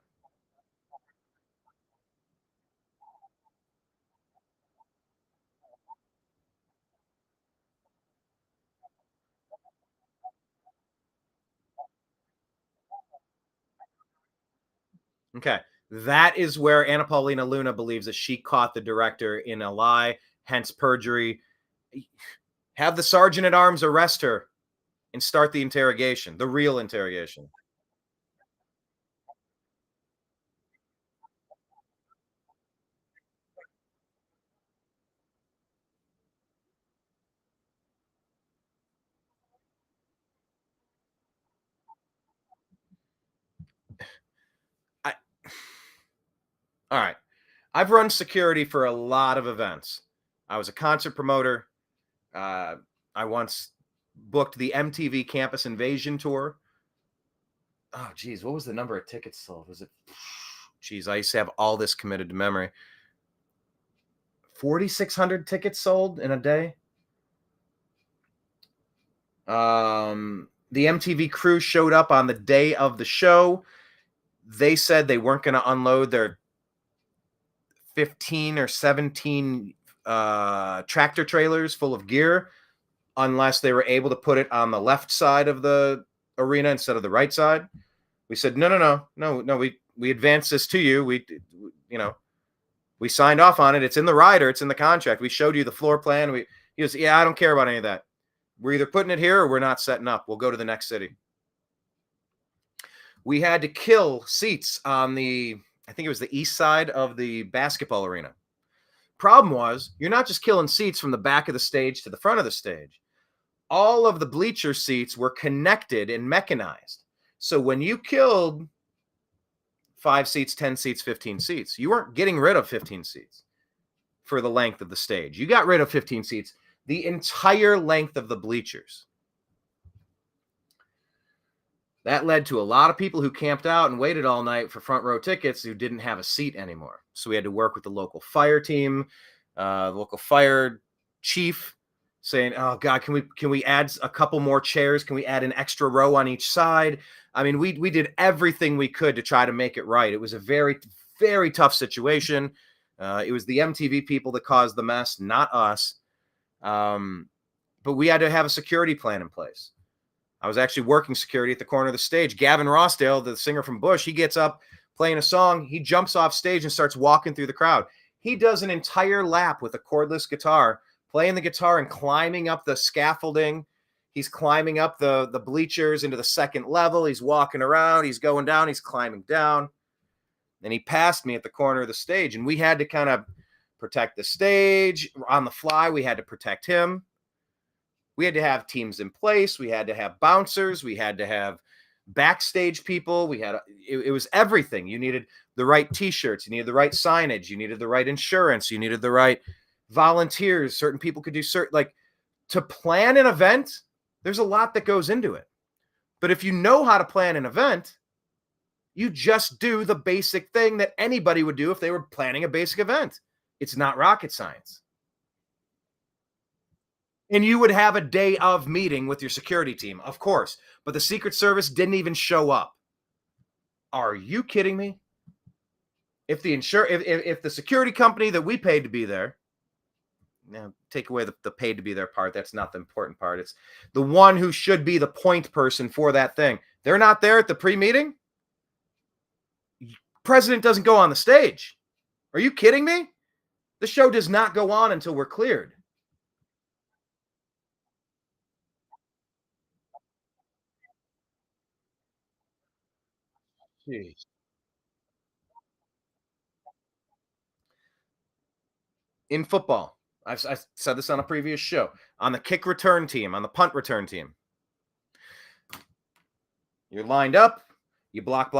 Okay. That is where Anna Paulina Luna believes that she caught the director in a lie, hence perjury. Have the sergeant at arms arrest her and start the interrogation, the real interrogation. All right. I've run security for a lot of events. I was a concert promoter. I once booked the MTV Campus Invasion Tour. Oh, geez. What was the number of tickets sold? Was it? Geez, I used to have all this committed to memory. 4,600 tickets sold in a day. The MTV crew showed up on the day of the show. They said they weren't going to unload their 15 or 17 tractor trailers full of gear unless they were able to put it on the left side of the arena instead of the right side. We said, no. We advanced this to you. We signed off on it. It's in the rider. It's in the contract. We showed you the floor plan. He goes, yeah, I don't care about any of that. We're either putting it here or we're not setting up. We'll go to the next city. We had to kill seats on I think it was the east side of the basketball arena. Problem was, you're not just killing seats from the back of the stage to the front of the stage. All of the bleacher seats were connected and mechanized. So when you killed 5 seats, 10 seats, 15 seats, you weren't getting rid of 15 seats for the length of the stage. You got rid of 15 seats, the entire length of the bleachers. That led to a lot of people who camped out and waited all night for front row tickets who didn't have a seat anymore. So we had to work with the local fire team, the local fire chief, saying, "Oh God, can we add a couple more chairs? Can we add an extra row on each side?" I mean, we did everything we could to try to make it right. It was a very, very tough situation. It was the MTV people that caused the mess, not us. But we had to have a security plan in place. I was actually working security at the corner of the stage. Gavin Rossdale, the singer from Bush, he gets up playing a song. He jumps off stage and starts walking through the crowd. He does an entire lap with a cordless guitar, playing the guitar and climbing up the scaffolding. He's climbing up the bleachers into the second level. He's walking around. He's going down. He's climbing down. And he passed me at the corner of the stage. And we had to kind of protect the stage. On the fly, we had to protect him. We had to have teams in place. We had to have bouncers. We had to have backstage people. It was everything. You needed the right T-shirts. You needed the right signage. You needed the right insurance. You needed the right volunteers. Certain people could do to plan an event. There's a lot that goes into it. But if you know how to plan an event, you just do the basic thing that anybody would do if they were planning a basic event. It's not rocket science. And you would have a day of meeting with your security team, of course. But the Secret Service didn't even show up. Are you kidding me? If the security company that we paid to be there, now take away the paid to be there part, that's not the important part. It's the one who should be the point person for that thing. They're not there at the pre-meeting. President doesn't go on the stage. Are you kidding me? The show does not go on until we're cleared. Jeez. In football, I've said this on a previous show, on the kick return team, on the punt return team, you're lined up, you block,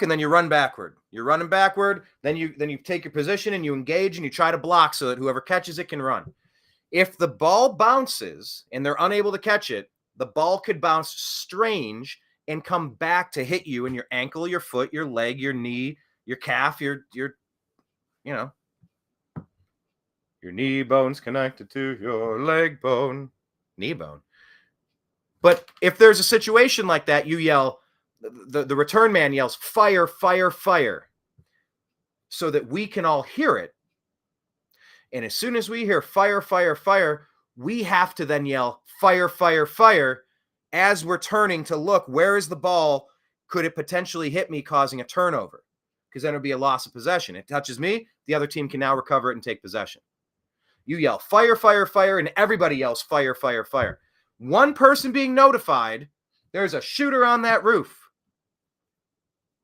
and then you run backward. You're running backward, then you take your position and you engage and you try to block so that whoever catches it can run. If the ball bounces and they're unable to catch it, the ball could bounce strange and come back to hit you in your ankle, your foot, your leg, your knee, your calf, your Your knee bone's connected to your leg bone. Knee bone. But if there's a situation like that, you yell, the return man yells, fire, fire, fire, so that we can all hear it. And as soon as we hear fire, fire, fire, we have to then yell fire, fire, fire as we're turning to look, where is the ball? Could it potentially hit me, causing a turnover? Because then it would be a loss of possession. It touches me, the other team can now recover it and take possession. You yell fire, fire, fire, and everybody yells fire, fire, fire. One person being notified, there's a shooter on that roof.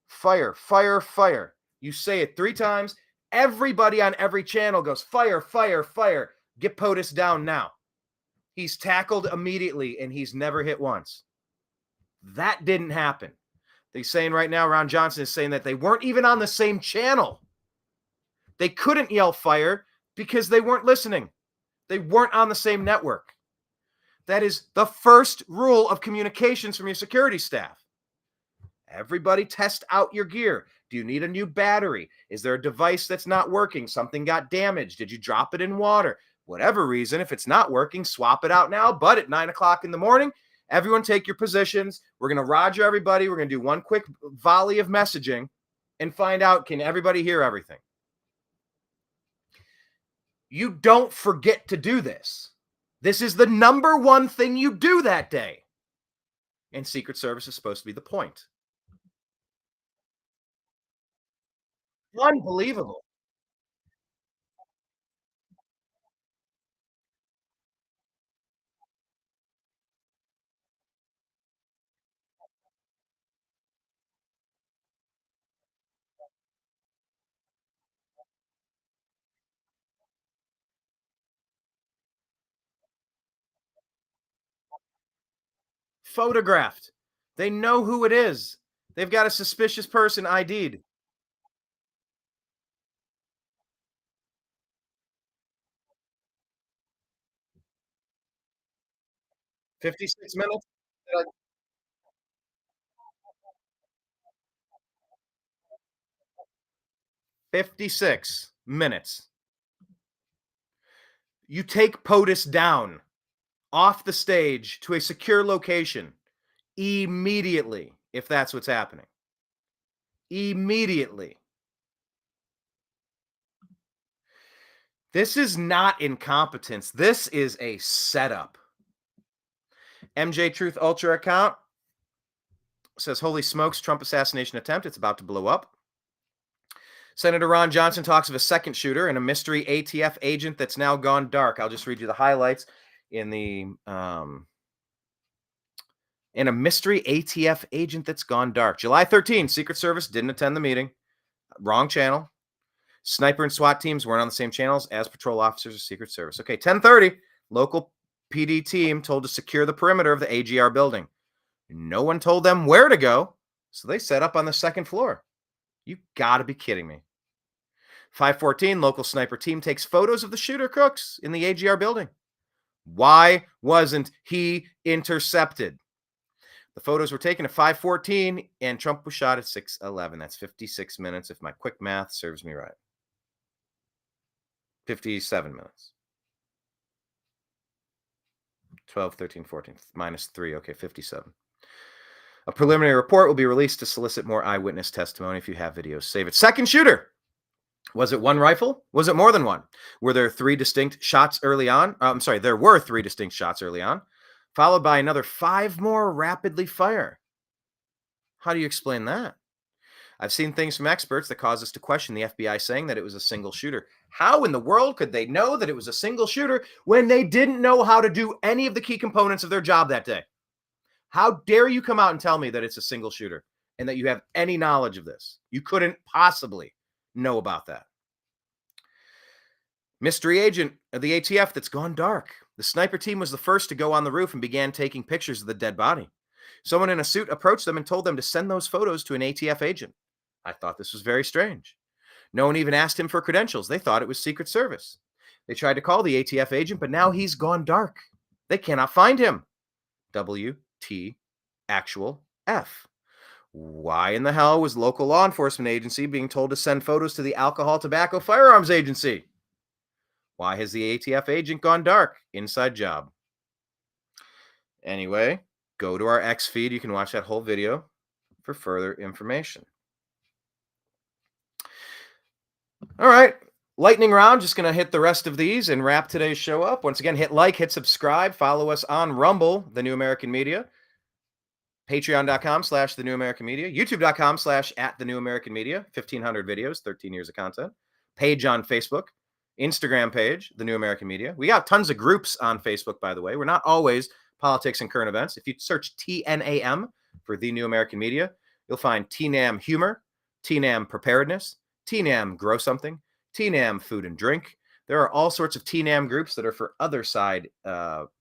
Fire, fire, fire. You say it 3 times. Everybody on every channel goes fire, fire, fire. Get POTUS down now. He's tackled immediately, and he's never hit once. That didn't happen. They're saying right now, Ron Johnson is saying that they weren't even on the same channel. They couldn't yell fire because they weren't listening. They weren't on the same network. That is the first rule of communications from your security staff. Everybody test out your gear. Do you need a new battery? Is there a device that's not working? Something got damaged. Did you drop it in water? Whatever reason, if it's not working, swap it out now. But at 9 o'clock in the morning, everyone take your positions. We're going to roger everybody. We're going to do one quick volley of messaging and find out, can everybody hear everything? You don't forget to do this. This is the number one thing you do that day. And Secret Service is supposed to be the point. Unbelievable. Photographed. They know who it is. They've got a suspicious person ID'd. 56 minutes. 56 minutes. You take POTUS down off the stage to a secure location immediately, if that's what's happening. Immediately. This is not incompetence. This is a setup. MJ Truth Ultra account says, holy smokes, Trump assassination attempt. It's about to blow up. Senator Ron Johnson talks of a second shooter and a mystery ATF agent that's now gone dark. I'll just read you the highlights in a mystery ATF agent that's gone dark. July 13, Secret Service didn't attend the meeting. Wrong channel. Sniper and SWAT teams weren't on the same channels as patrol officers of Secret Service. Okay, 10:30, local PD team told to secure the perimeter of the AGR building. No one told them where to go, so they set up on the second floor. You got to be kidding me. 5:14, local sniper team takes photos of the shooter crooks in the AGR building. Why wasn't he intercepted? The photos were taken at 5:14, and Trump was shot at 6:11. That's 56 minutes, if my quick math serves me right. 57 minutes. 12, 13, 14, minus 3. Okay, 57. A preliminary report will be released to solicit more eyewitness testimony. If you have videos, save it. Second shooter. Was it one rifle? Was it more than one? Were there 3 distinct shots early on? There were 3 distinct shots early on, followed by another 5 more rapidly fire. How do you explain that? I've seen things from experts that cause us to question the FBI saying that it was a single shooter. How in the world could they know that it was a single shooter when they didn't know how to do any of the key components of their job that day? How dare you come out and tell me that it's a single shooter and that you have any knowledge of this? You couldn't possibly know about that. Mystery agent of the ATF that's gone dark. The sniper team was the first to go on the roof and began taking pictures of the dead body. Someone in a suit approached them and told them to send those photos to an ATF agent. I thought this was very strange. No one even asked him for credentials. They thought it was Secret Service. They tried to call the ATF agent, but now he's gone dark. They cannot find him. WT actual F. Why in the hell was local law enforcement agency being told to send photos to the Alcohol, Tobacco, Firearms Agency? Why has the ATF agent gone dark? Inside job. Anyway, go to our X feed. You can watch that whole video for further information. All right. Lightning round. Just going to hit the rest of these and wrap today's show up. Once again, hit like, hit subscribe, follow us on Rumble, The New American Media, patreon.com/The New American Media, youtube.com/@The New American Media, 1,500 videos, 13 years of content, page on Facebook, Instagram page, The New American Media. We got tons of groups on Facebook, by the way. We're not always politics and current events. If you search TNAM for The New American Media, you'll find TNAM Humor, TNAM Preparedness, TNAM Grow Something, TNAM Food and Drink. There are all sorts of TNAM groups that are for other side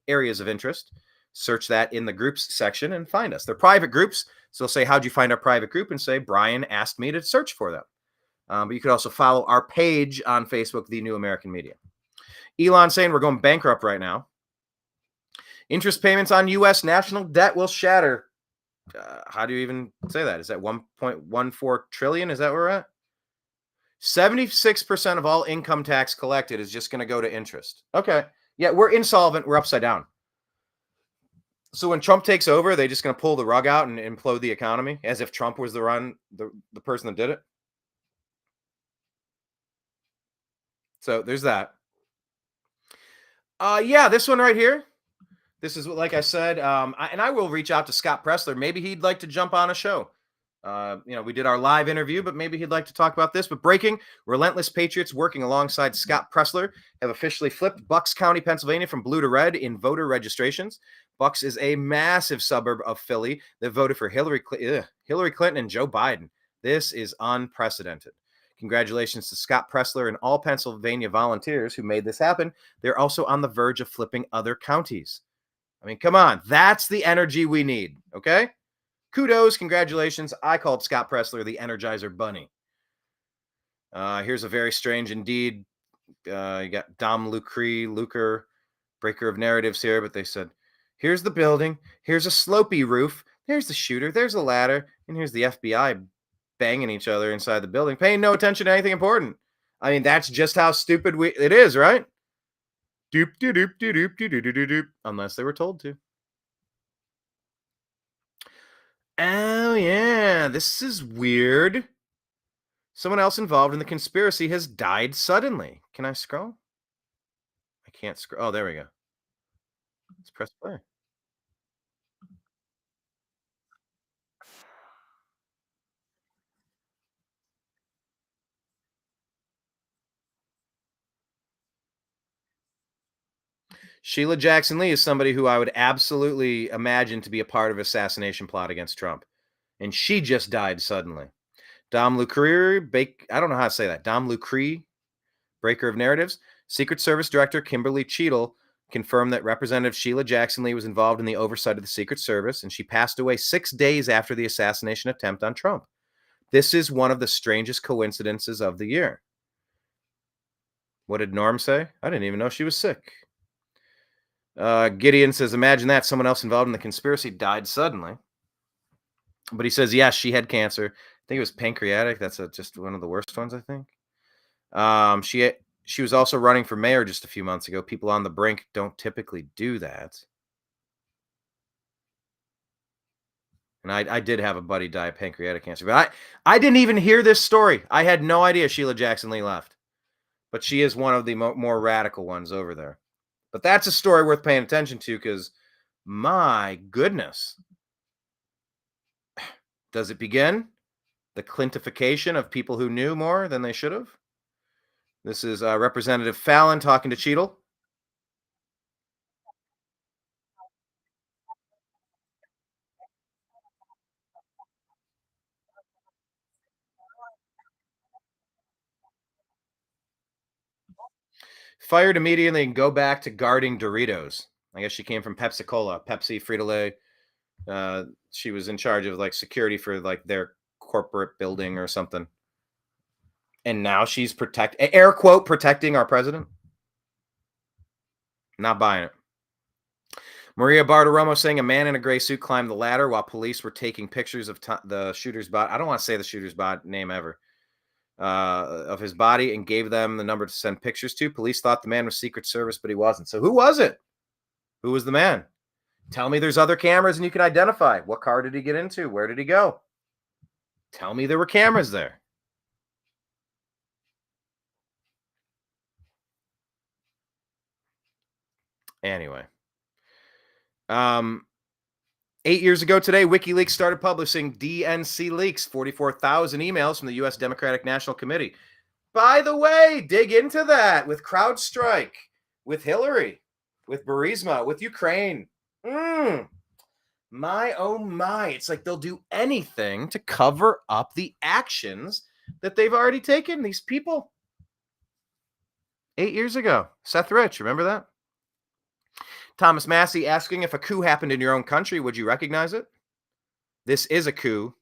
areas of interest. Search that in the groups section and find us. They're private groups, so they'll say, how'd you find our private group? And say, Brian asked me to search for them. But you could also follow our page on Facebook, The New American Media. Elon saying we're going bankrupt right now. Interest payments on U.S. national debt will shatter. How do you even say that? Is that 1.14 trillion? Is that where we're at? 76% of all income tax collected is just going to go to interest. Okay. Yeah, we're insolvent. We're upside down. So when Trump takes over, they're just going to pull the rug out and implode the economy as if Trump was the person that did it. So there's that. Yeah, this one right here. This is what, like I said, and I will reach out to Scott Pressler. Maybe he'd like to jump on a show. We did our live interview, but maybe he'd like to talk about this. But breaking, relentless patriots working alongside Scott Pressler have officially flipped Bucks County, Pennsylvania from blue to red in voter registrations. Bucks is a massive suburb of Philly that voted for Hillary Clinton and Joe Biden. This is unprecedented. Congratulations to Scott Pressler and all Pennsylvania volunteers who made this happen. They're also on the verge of flipping other counties. I mean, come on. That's the energy we need, okay? Kudos, congratulations. I called Scott Pressler the Energizer Bunny. Here's a very strange indeed. You got Dom Lucre, breaker of narratives here, but they said, here's the building, here's a slopey roof, there's the shooter, there's a ladder, and here's the FBI banging each other inside the building, paying no attention to anything important. I mean, that's just how stupid it is, right? Doop, doop, doop, doop, doop, doop, doop, doop, unless they were told to. Oh, yeah, this is weird. Someone else involved in the conspiracy has died suddenly. Can I scroll? I can't scroll. Oh, there we go. Let's press play. Sheila Jackson Lee is somebody who I would absolutely imagine to be a part of an assassination plot against Trump. And she just died suddenly. Dom Lucre, I don't know how to say that. Dom Lucre, breaker of narratives. Secret Service Director Kimberly Cheadle confirmed that Representative Sheila Jackson Lee was involved in the oversight of the Secret Service, and she passed away 6 days after the assassination attempt on Trump. This is one of the strangest coincidences of the year. What did Norm say? I didn't even know she was sick. Gideon says, imagine that. Someone else involved in the conspiracy died suddenly. But he says, yes, she had cancer. I think it was pancreatic. That's just one of the worst ones, I think. She was also running for mayor just a few months ago. People on the brink don't typically do that. And I did have a buddy die of pancreatic cancer. But I didn't even hear this story. I had no idea Sheila Jackson Lee left. But she is one of the more radical ones over there. But that's a story worth paying attention to because, my goodness. Does it begin? The Clintification of people who knew more than they should have? This is Representative Fallon talking to Cheadle. Fired immediately and go back to guarding Doritos. I guess she came from Pepsi-Cola, Pepsi, Frito-Lay. She was in charge of security for their corporate building or something. And now she's air quote, protecting our president. Not buying it. Maria Bartiromo saying a man in a gray suit climbed the ladder while police were taking pictures of the shooter's body. I don't want to say the shooter's body name ever. of his body and gave them the number to send pictures to. Police thought the man was Secret Service, but he wasn't. So who was it? Who was the man? Tell me there's other cameras and you can identify. What car did he get into? Where did he go? Tell me there were cameras there. Anyway. 8 years ago today, WikiLeaks started publishing DNC leaks, 44,000 emails from the U.S. Democratic National Committee. By the way, dig into that with CrowdStrike, with Hillary, with Burisma, with Ukraine. My, oh my. It's like they'll do anything to cover up the actions that they've already taken, these people. 8 years ago. Seth Rich, remember that? Thomas Massey asking, if a coup happened in your own country, would you recognize it? This is a coup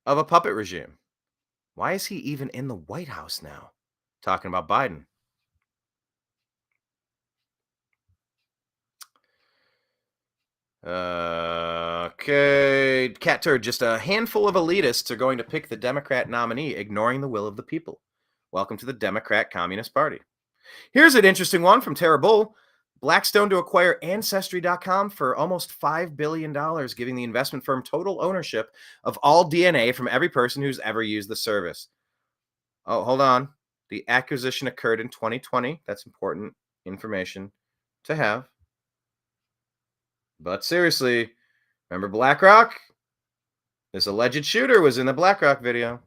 of a puppet regime. Why is he even in the White House now? Talking about Biden. Okay. Cat turd, just a handful of elitists are going to pick the Democrat nominee, ignoring the will of the people. Welcome to the Democrat Communist Party. Here's an interesting one from Tara Bull. Blackstone to acquire Ancestry.com for almost $5 billion, giving the investment firm total ownership of all DNA from every person who's ever used the service. Oh, hold on. The acquisition occurred in 2020. That's important information to have. But seriously, remember BlackRock? This alleged shooter was in the BlackRock video.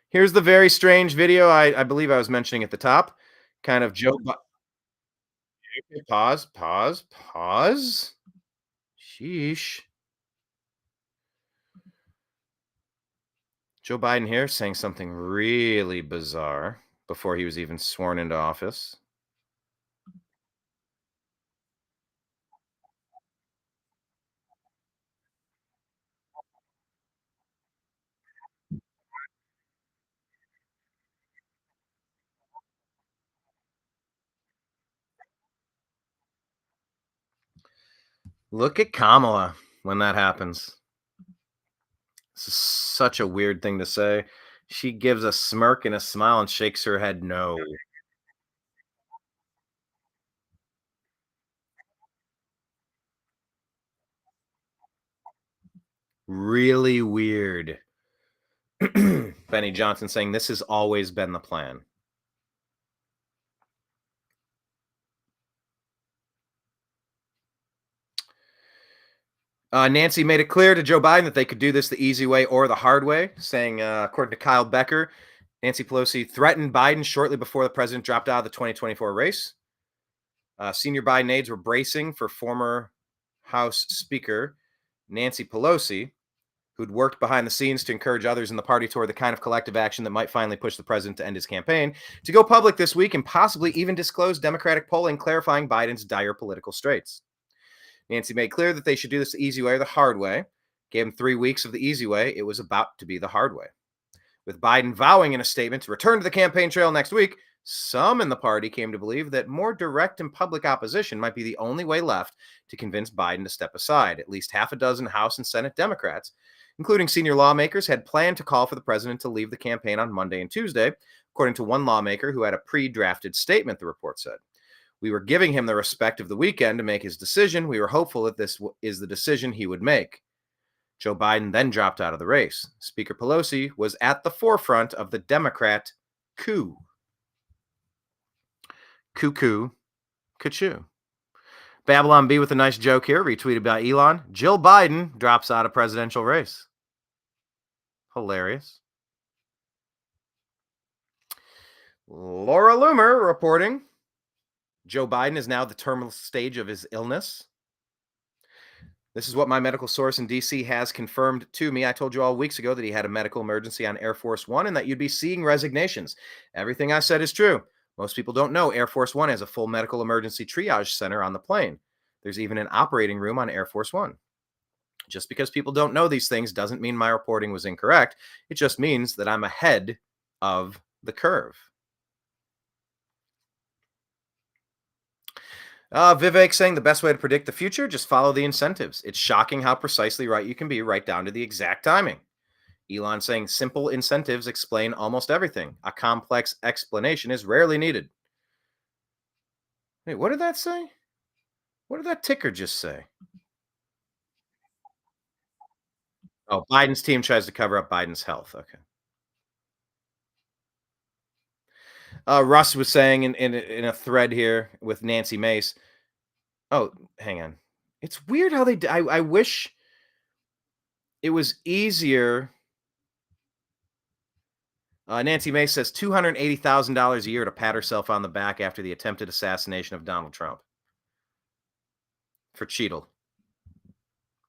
Here's the very strange video I believe I was mentioning at the top. Kind of Joe Pause. Sheesh. Joe Biden here saying something really bizarre before he was even sworn into office. Look at Kamala when that happens. This is such a weird thing to say. She gives a smirk and a smile and shakes her head no. Really weird. Benny Johnson saying this has always been the plan. Nancy made it clear to Joe Biden that they could do this the easy way or the hard way, saying, according to Kyle Becker, Nancy Pelosi threatened Biden shortly before the president dropped out of the 2024 race. Senior Biden aides were bracing for former House Speaker Nancy Pelosi, who'd worked behind the scenes to encourage others in the party toward the kind of collective action that might finally push the president to end his campaign, to go public this week and possibly even disclose Democratic polling clarifying Biden's dire political straits. Nancy made clear that they should do this the easy way or the hard way. Gave him 3 weeks of the easy way. It was about to be the hard way. With Biden vowing in a statement to return to the campaign trail next week, some in the party came to believe that more direct and public opposition might be the only way left to convince Biden to step aside. At least half a dozen House and Senate Democrats, including senior lawmakers, had planned to call for the president to leave the campaign on Monday and Tuesday, according to one lawmaker who had a pre-drafted statement, the report said. We were giving him the respect of the weekend to make his decision. We were hopeful that this is the decision he would make. Joe Biden then dropped out of the race. Speaker Pelosi was at the forefront of the Democrat coup. Cuckoo, ka-choo. Babylon B with a nice joke here, retweeted by Elon. Jill Biden drops out of presidential race. Hilarious. Laura Loomer reporting Joe Biden is now at the terminal stage of his illness. This is what my medical source in D.C. has confirmed to me. I told you all weeks ago that he had a medical emergency on Air Force One and that you'd be seeing resignations. Everything I said is true. Most people don't know Air Force One has a full medical emergency triage center on the plane. There's even an operating room on Air Force One. Just because people don't know these things doesn't mean my reporting was incorrect. It just means that I'm ahead of the curve. Vivek saying the best way to predict the future, just follow the incentives. It's shocking how precisely right you can be, right down to the exact timing. Elon saying simple incentives explain almost everything. A complex explanation is rarely needed. Wait, what did that say? What did that ticker just say? Oh, Biden's team tries to cover up Biden's health. Okay. Russ was saying in a thread here with Nancy Mace. Oh, hang on. It's weird how they. I wish it was easier. Nancy Mace says $280,000 a year to pat herself on the back after the attempted assassination of Donald Trump. For Cheadle.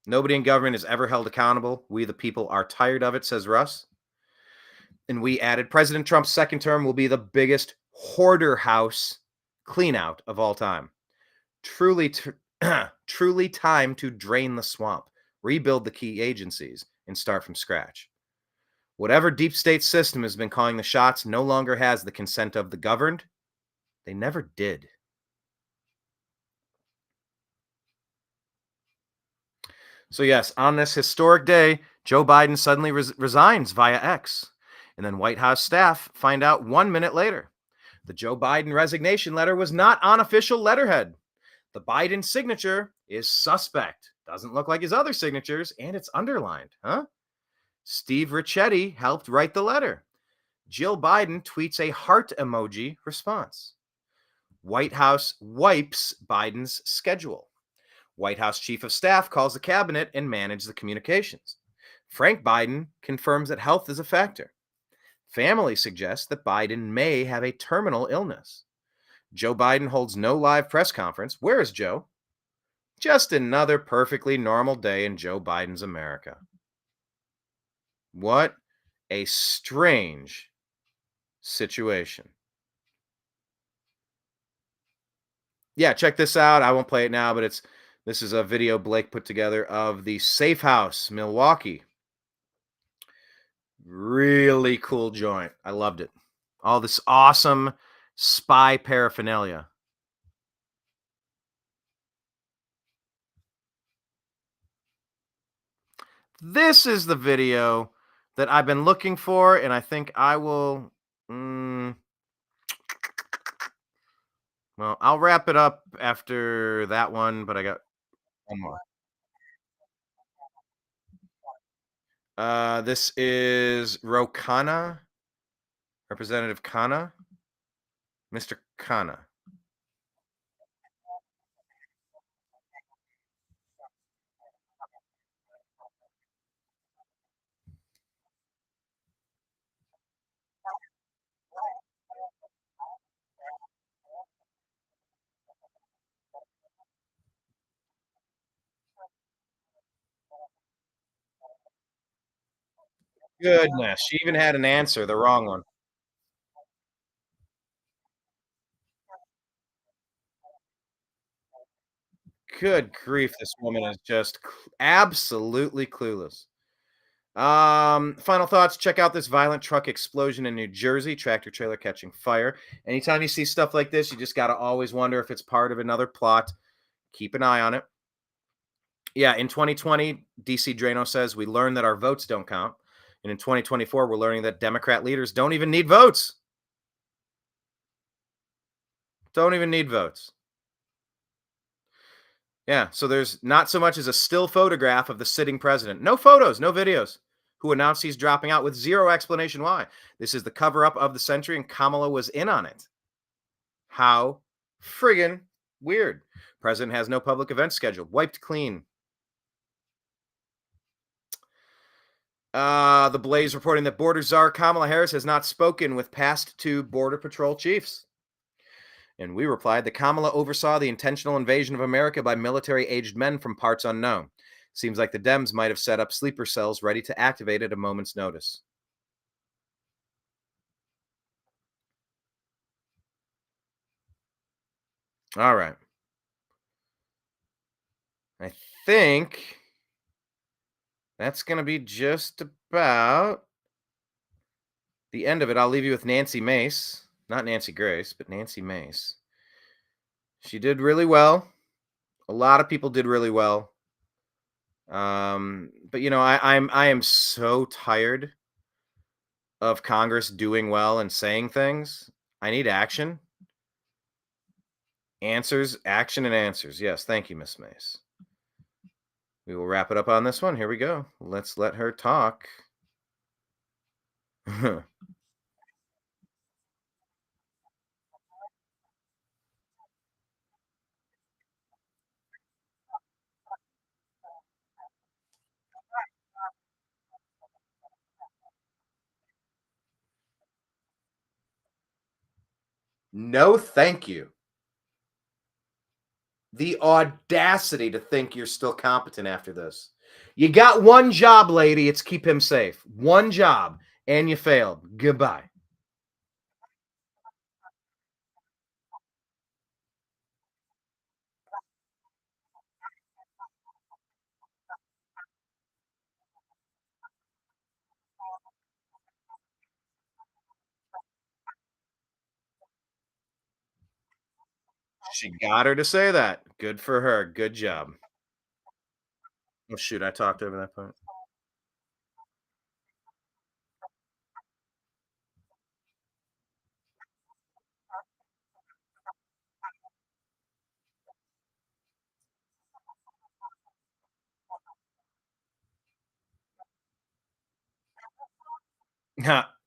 Nobody in government is ever held accountable. We, the people, are tired of it, says Russ. And we added, President Trump's second term will be the biggest hoarder house cleanout of all time. Truly time to drain the swamp, rebuild the key agencies, and start from scratch. Whatever deep state system has been calling the shots no longer has the consent of the governed. They never did. So yes, on this historic day, Joe Biden suddenly resigns via X. And then White House staff find out 1 minute later. The Joe Biden resignation letter was not on official letterhead. The Biden signature is suspect. Doesn't look like his other signatures, and it's underlined. Huh? Steve Ricchetti helped write the letter. Jill Biden tweets a heart emoji response. White House wipes Biden's schedule. White House chief of staff calls the cabinet and manages the communications. Frank Biden confirms that health is a factor. Family suggests that Biden may have a terminal illness. Joe Biden holds no live press conference. Where is Joe? Just another perfectly normal day in Joe Biden's America. What a strange situation. Yeah, check this out. I won't play it now, but this is a video Blake put together of the Safe House, Milwaukee. Really cool joint. I loved it. All this awesome spy paraphernalia. This is the video that I've been looking for, and I think I will. Well, I'll wrap it up after that one, but I got one more. This is Rokana, Representative Khanna, Mr. Khanna. Goodness, she even had an answer, the wrong one. Good grief, this woman is just absolutely clueless. Final thoughts. Check out this violent truck explosion in New Jersey, tractor trailer catching fire. Anytime you see stuff like this, you just got to always wonder if it's part of another plot. Keep an eye on it. Yeah, in 2020, DC Drano says we learned that our votes don't count. And in 2024, we're learning that Democrat leaders don't even need votes. Don't even need votes. Yeah, so there's not so much as a still photograph of the sitting president. No photos, no videos. Who announced he's dropping out with zero explanation why. This is the cover-up of the century, and Kamala was in on it. How friggin' weird. President has no public events scheduled. Wiped clean. The Blaze reporting that border czar Kamala Harris has not spoken with past two Border Patrol chiefs. And we replied that Kamala oversaw the intentional invasion of America by military-aged men from parts unknown. Seems like the Dems might have set up sleeper cells ready to activate at a moment's notice. All right. I think that's going to be just about the end of it. I'll leave you with Nancy Mace. Not Nancy Grace, but Nancy Mace. She did really well. A lot of people did really well. But I am so tired of Congress doing well and saying things. I need action. Answers, action, and answers. Yes, thank you, Miss Mace. We will wrap it up on this one. Here we go. Let's let her talk. No, thank you. The audacity to think you're still competent after this. You got one job, lady. It's keep him safe. One job, and you failed. Goodbye. She got her to say that. Good for her. Good job. Oh, shoot. I talked over that point.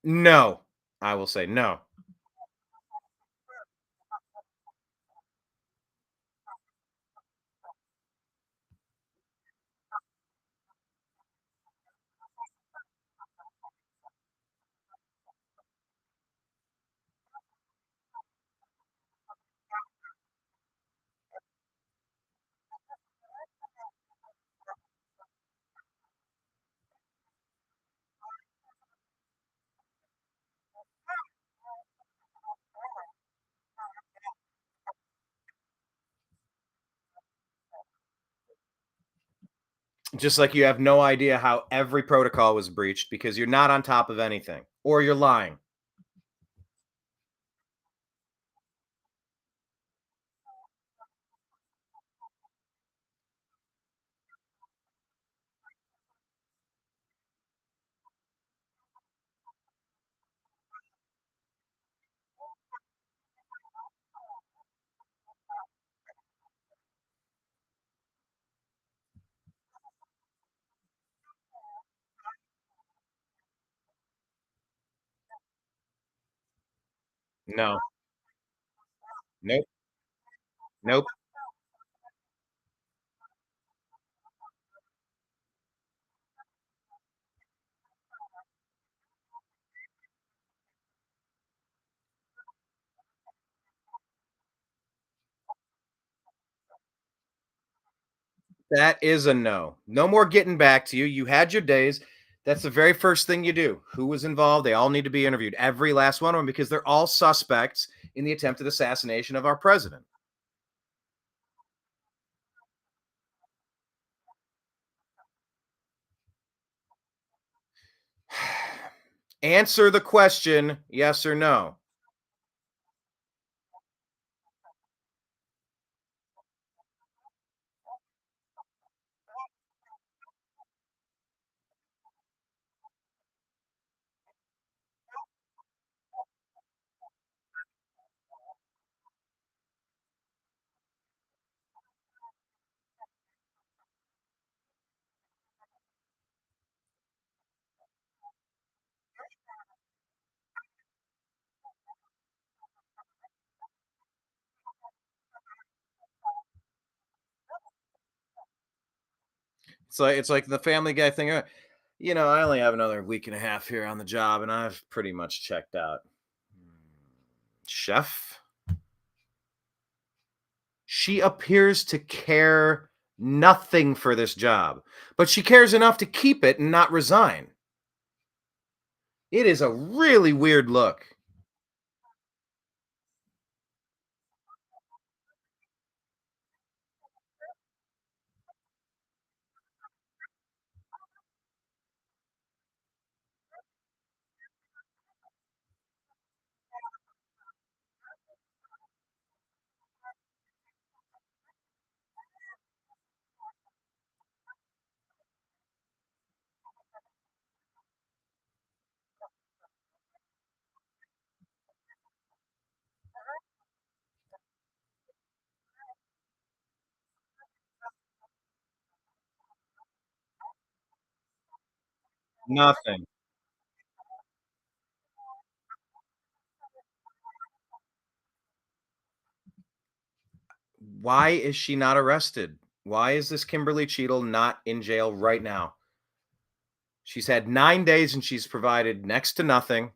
No. I will say no. Just like you have no idea how every protocol was breached because you're not on top of anything or you're lying. No. Nope. Nope. That is a no. No more getting back to you. You had your days. That's the very first thing you do. Who was involved? They all need to be interviewed. Every last one of them, because they're all suspects in the attempted assassination of our president. Answer the question, yes or no. It's like the Family Guy thing. I only have another week and a half here on the job, and I've pretty much checked out. Chef, she appears to care nothing for this job, but she cares enough to keep it and not resign. It is a really weird look. Nothing. Why is she not arrested? Why is this Kimberly Cheadle not in jail right now? She's had 9 days and she's provided next to nothing.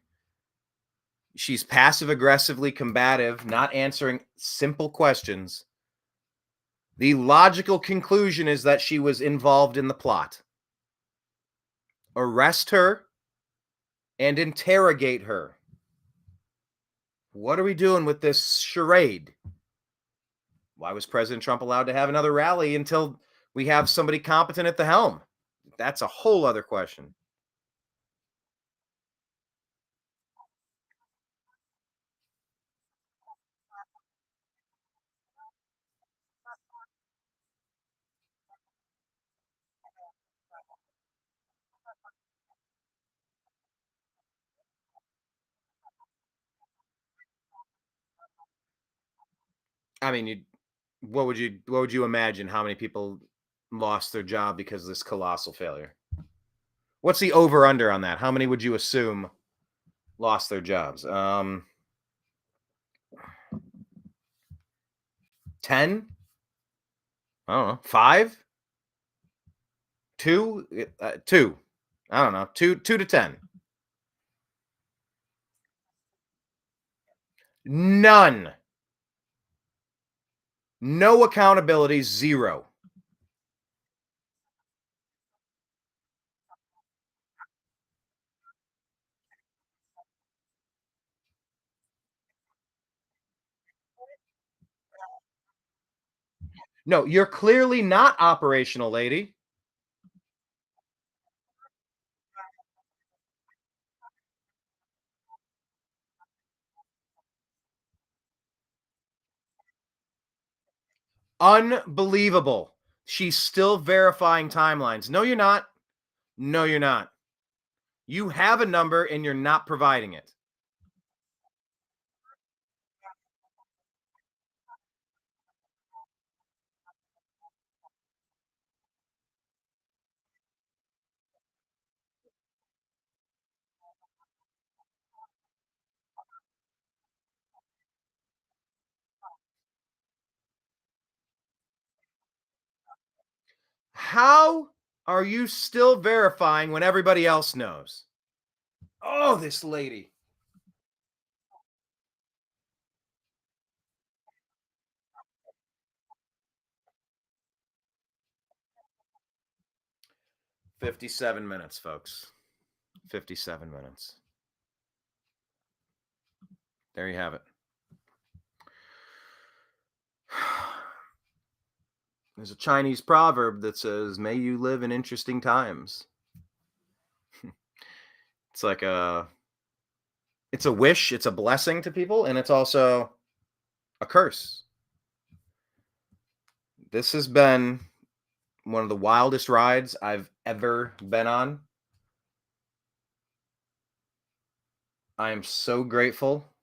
She's passive aggressively combative, not answering simple questions. The logical conclusion is that she was involved in the plot. Arrest her and interrogate her. What are we doing with this charade? Why was President Trump allowed to have another rally until we have somebody competent at the helm? That's a whole other question. I mean, what would you imagine how many people lost their job because of this colossal failure? What's the over under on that? How many would you assume lost their jobs? 10? I don't know. 5? 2? 2. I don't know. 2 to 10. None. No accountability, 0. No, you're clearly not operational, lady. Unbelievable. She's still verifying timelines. No, you're not. No, you're not. You have a number and you're not providing it. How are you still verifying when everybody else knows? Oh, this lady. "57 minutes, folks. 57 minutes." There you have it. There's a Chinese proverb that says, "May you live in interesting times." It's like it's a wish, it's a blessing to people, and it's also a curse. This has been one of the wildest rides I've ever been on. I am so grateful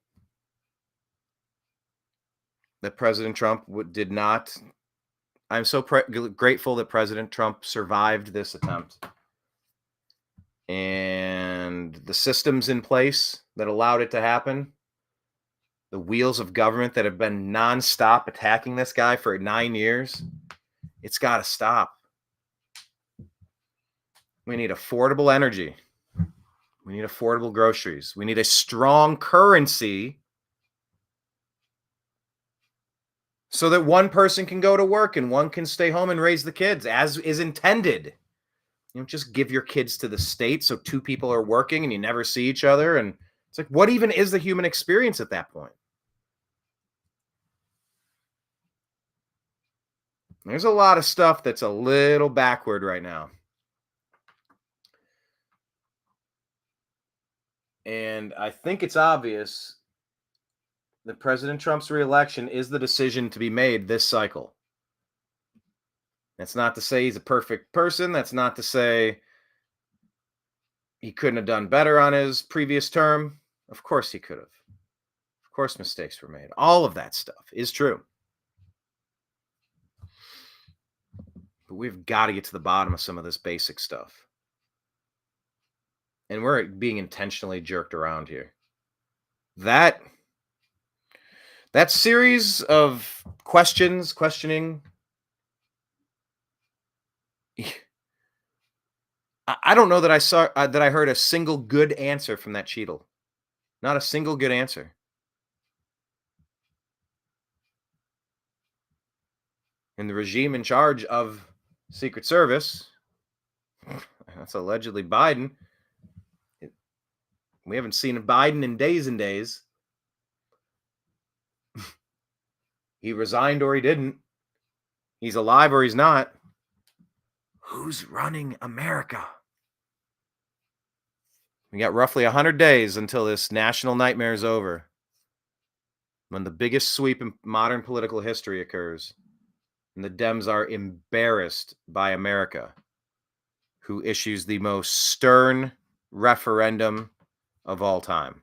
that President Trump did not. I'm so grateful that President Trump survived this attempt. And the systems in place that allowed it to happen, the wheels of government that have been nonstop attacking this guy for 9 years, it's got to stop. We need affordable energy. We need affordable groceries. We need a strong currency so that one person can go to work and one can stay home and raise the kids as is intended. You don't just give your kids to the state so two people are working and you never see each other. And it's like, what even is the human experience at that point? There's a lot of stuff that's a little backward right now. And I think it's obvious that President Trump's reelection is the decision to be made this cycle. That's not to say he's a perfect person. That's not to say he couldn't have done better on his previous term. Of course he could have. Of course mistakes were made. All of that stuff is true. But we've got to get to the bottom of some of this basic stuff. and we're being intentionally jerked around here. That series of questioning, I don't know that I heard a single good answer from that Cheadle. Not a single good answer. And the regime in charge of Secret Service, that's allegedly Biden. We haven't seen Biden in days and days. He resigned or he didn't. He's alive or he's not. Who's running America? We got roughly 100 days until this national nightmare is over, when the biggest sweep in modern political history occurs, and the Dems are embarrassed by America, who issues the most stern referendum of all time.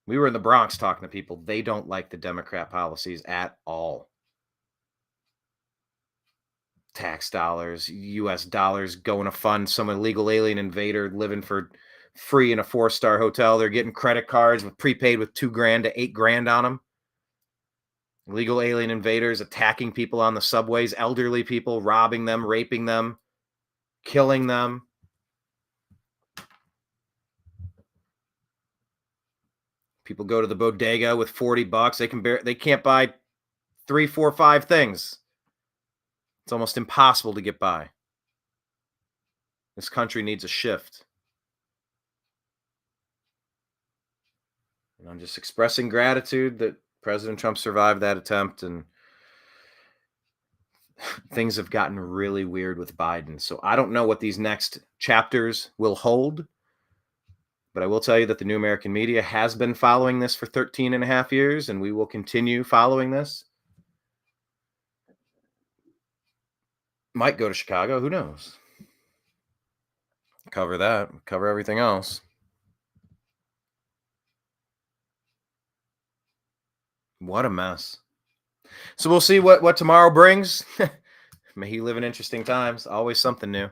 We were in the Bronx talking to people. They don't like the Democrat policies at all. Tax dollars, U.S. dollars going to fund some illegal alien invader living for free in a 4-star hotel. They're getting credit cards with prepaid with $2,000 to $8,000 on them. Illegal alien invaders attacking people on the subways, elderly people, robbing them, raping them, killing them. People go to the bodega with $40. They can't buy 3, 4, 5 things. It's almost impossible to get by. This country needs a shift. And I'm just expressing gratitude that President Trump survived that attempt, and things have gotten really weird with Biden. So I don't know what these next chapters will hold, but I will tell you that the New American Media has been following this for 13 and a half years, and we will continue following this. Might go to Chicago. Who knows? Cover that. Cover everything else. What a mess. So we'll see what tomorrow brings. May he live in interesting times. Always something new.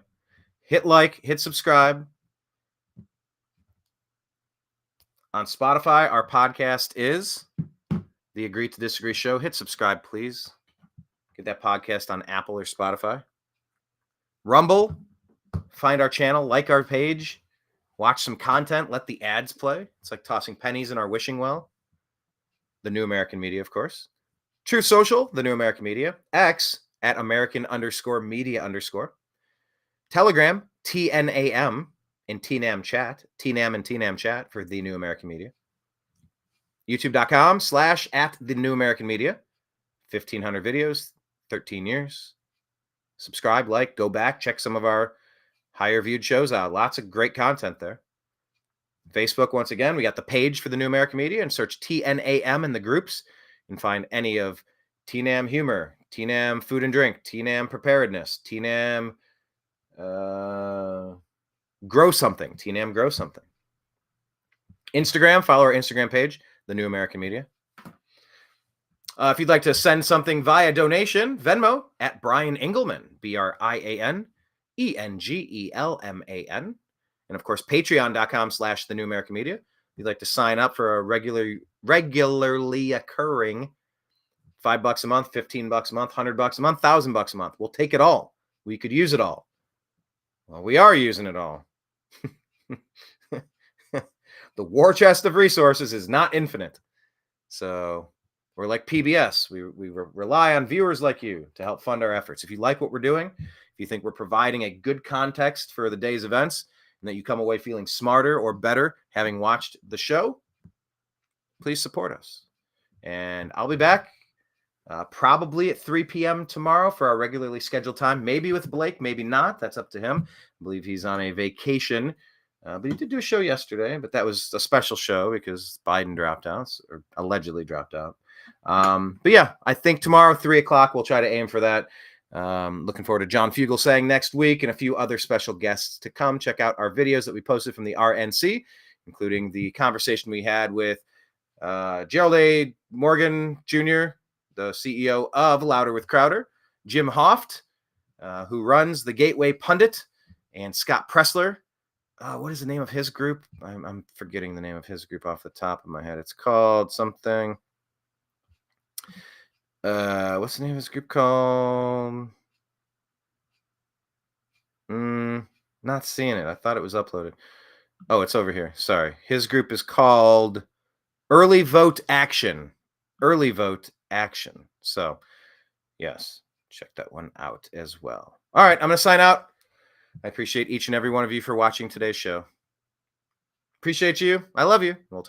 Hit like, hit subscribe. On Spotify, our podcast is The Agree to Disagree Show. Hit subscribe, please. Get that podcast on Apple or Spotify. Rumble, find our channel, like our page, watch some content, let the ads play. It's like tossing pennies in our wishing well. The New American Media, of course. Truth Social, The New American Media. X, at American_media_. Telegram, TNAM, and TNAM Chat. TNAM and TNAM Chat for The New American Media. YouTube.com/@The New American Media. 1,500 videos, 13 years. Subscribe, like, go back, check some of our higher viewed shows out. Lots of great content there. Facebook, once again, we got the page for The New American Media, and search TNAM in the groups and find any of TNAM Humor, TNAM Food and Drink, TNAM Preparedness, TNAM Grow Something, TNAM Grow Something. Instagram, follow our Instagram page, The New American Media. If you'd like to send something via donation, Venmo at Brian Engelman, BrianEngelman. And of course, patreon.com/The New American Media. If you'd like to sign up for a regularly occurring $5 a month, $15 a month, $100 a month, $1,000 a month. We'll take it all. We could use it all. Well, we are using it all. The war chest of resources is not infinite. So we're like PBS. We rely on viewers like you to help fund our efforts. If you like what we're doing, if you think we're providing a good context for the day's events, and that you come away feeling smarter or better having watched the show, please support us. And I'll be back probably at 3 p.m. tomorrow for our regularly scheduled time. Maybe with Blake, maybe not. That's up to him. I believe he's on a vacation. But he did do a show yesterday, but that was a special show because Biden dropped out, or allegedly dropped out. But yeah, I think tomorrow, 3 o'clock, we'll try to aim for that. Looking forward to John Fugelsang next week and a few other special guests to come. Check out our videos that we posted from the RNC, including the conversation we had with Gerald A. Morgan Jr., the CEO of Louder with Crowder, Jim Hoft, who runs the Gateway Pundit, and Scott Pressler, what is the name of his group? I'm forgetting the name of his group off the top of my head. It's called something. What's the name of his group called? Not seeing it. I thought it was uploaded. Oh, it's over here. Sorry. His group is called Early Vote Action. Early Vote Action. So, yes, check that one out as well. All right, I'm going to sign out. I appreciate each and every one of you for watching today's show. Appreciate you. I love you. We'll talk.